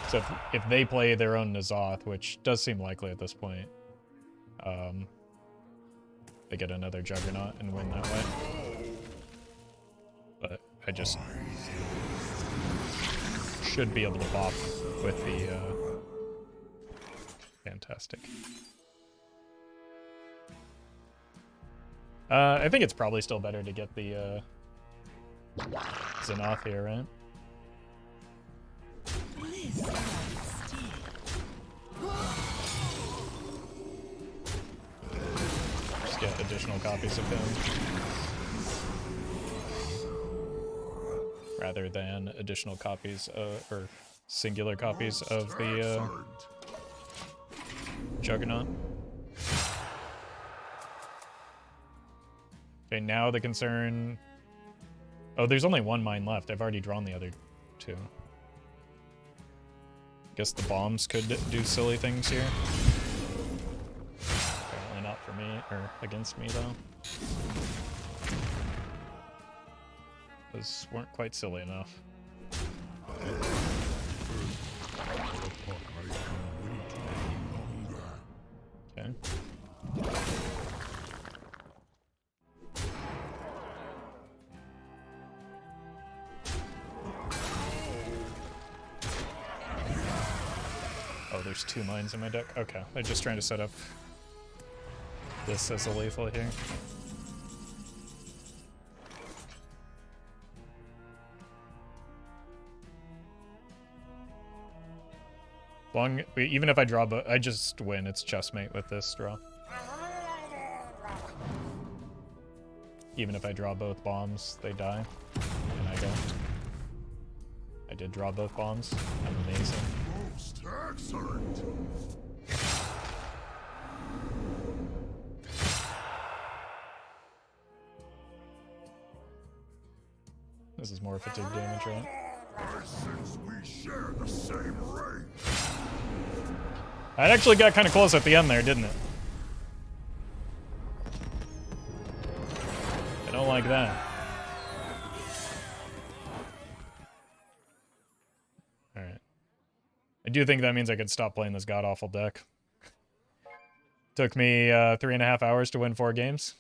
So if they play their own N'Zoth, which does seem likely at this point, they get another Juggernaut and win that way. But I just should be able to bop with the fantastic. I think it's probably still better to get the Xenoth here, right? Just get additional copies of him. Rather than additional copies or singular copies of the Juggernaut. Okay, now the concern... Oh, there's only one mine left. I've already drawn the other two. Guess the bombs could do silly things here. Apparently not for me, or against me, though. Those weren't quite silly enough. Okay. Oh, there's 2 mines in my deck? Okay, they're just trying to set up this as a lethal here. Even if I draw, I just win. It's chessmate with this draw. Even if I draw both bombs, they die, and I go. I did draw both bombs. I'm amazing. Most excellent. This is more fatigue damage, right? I sense we share the same range. It actually got kind of close at the end there, didn't it? I don't like that. Alright. I do think that means I could stop playing this god-awful deck. Took me 3.5 hours to win 4 games.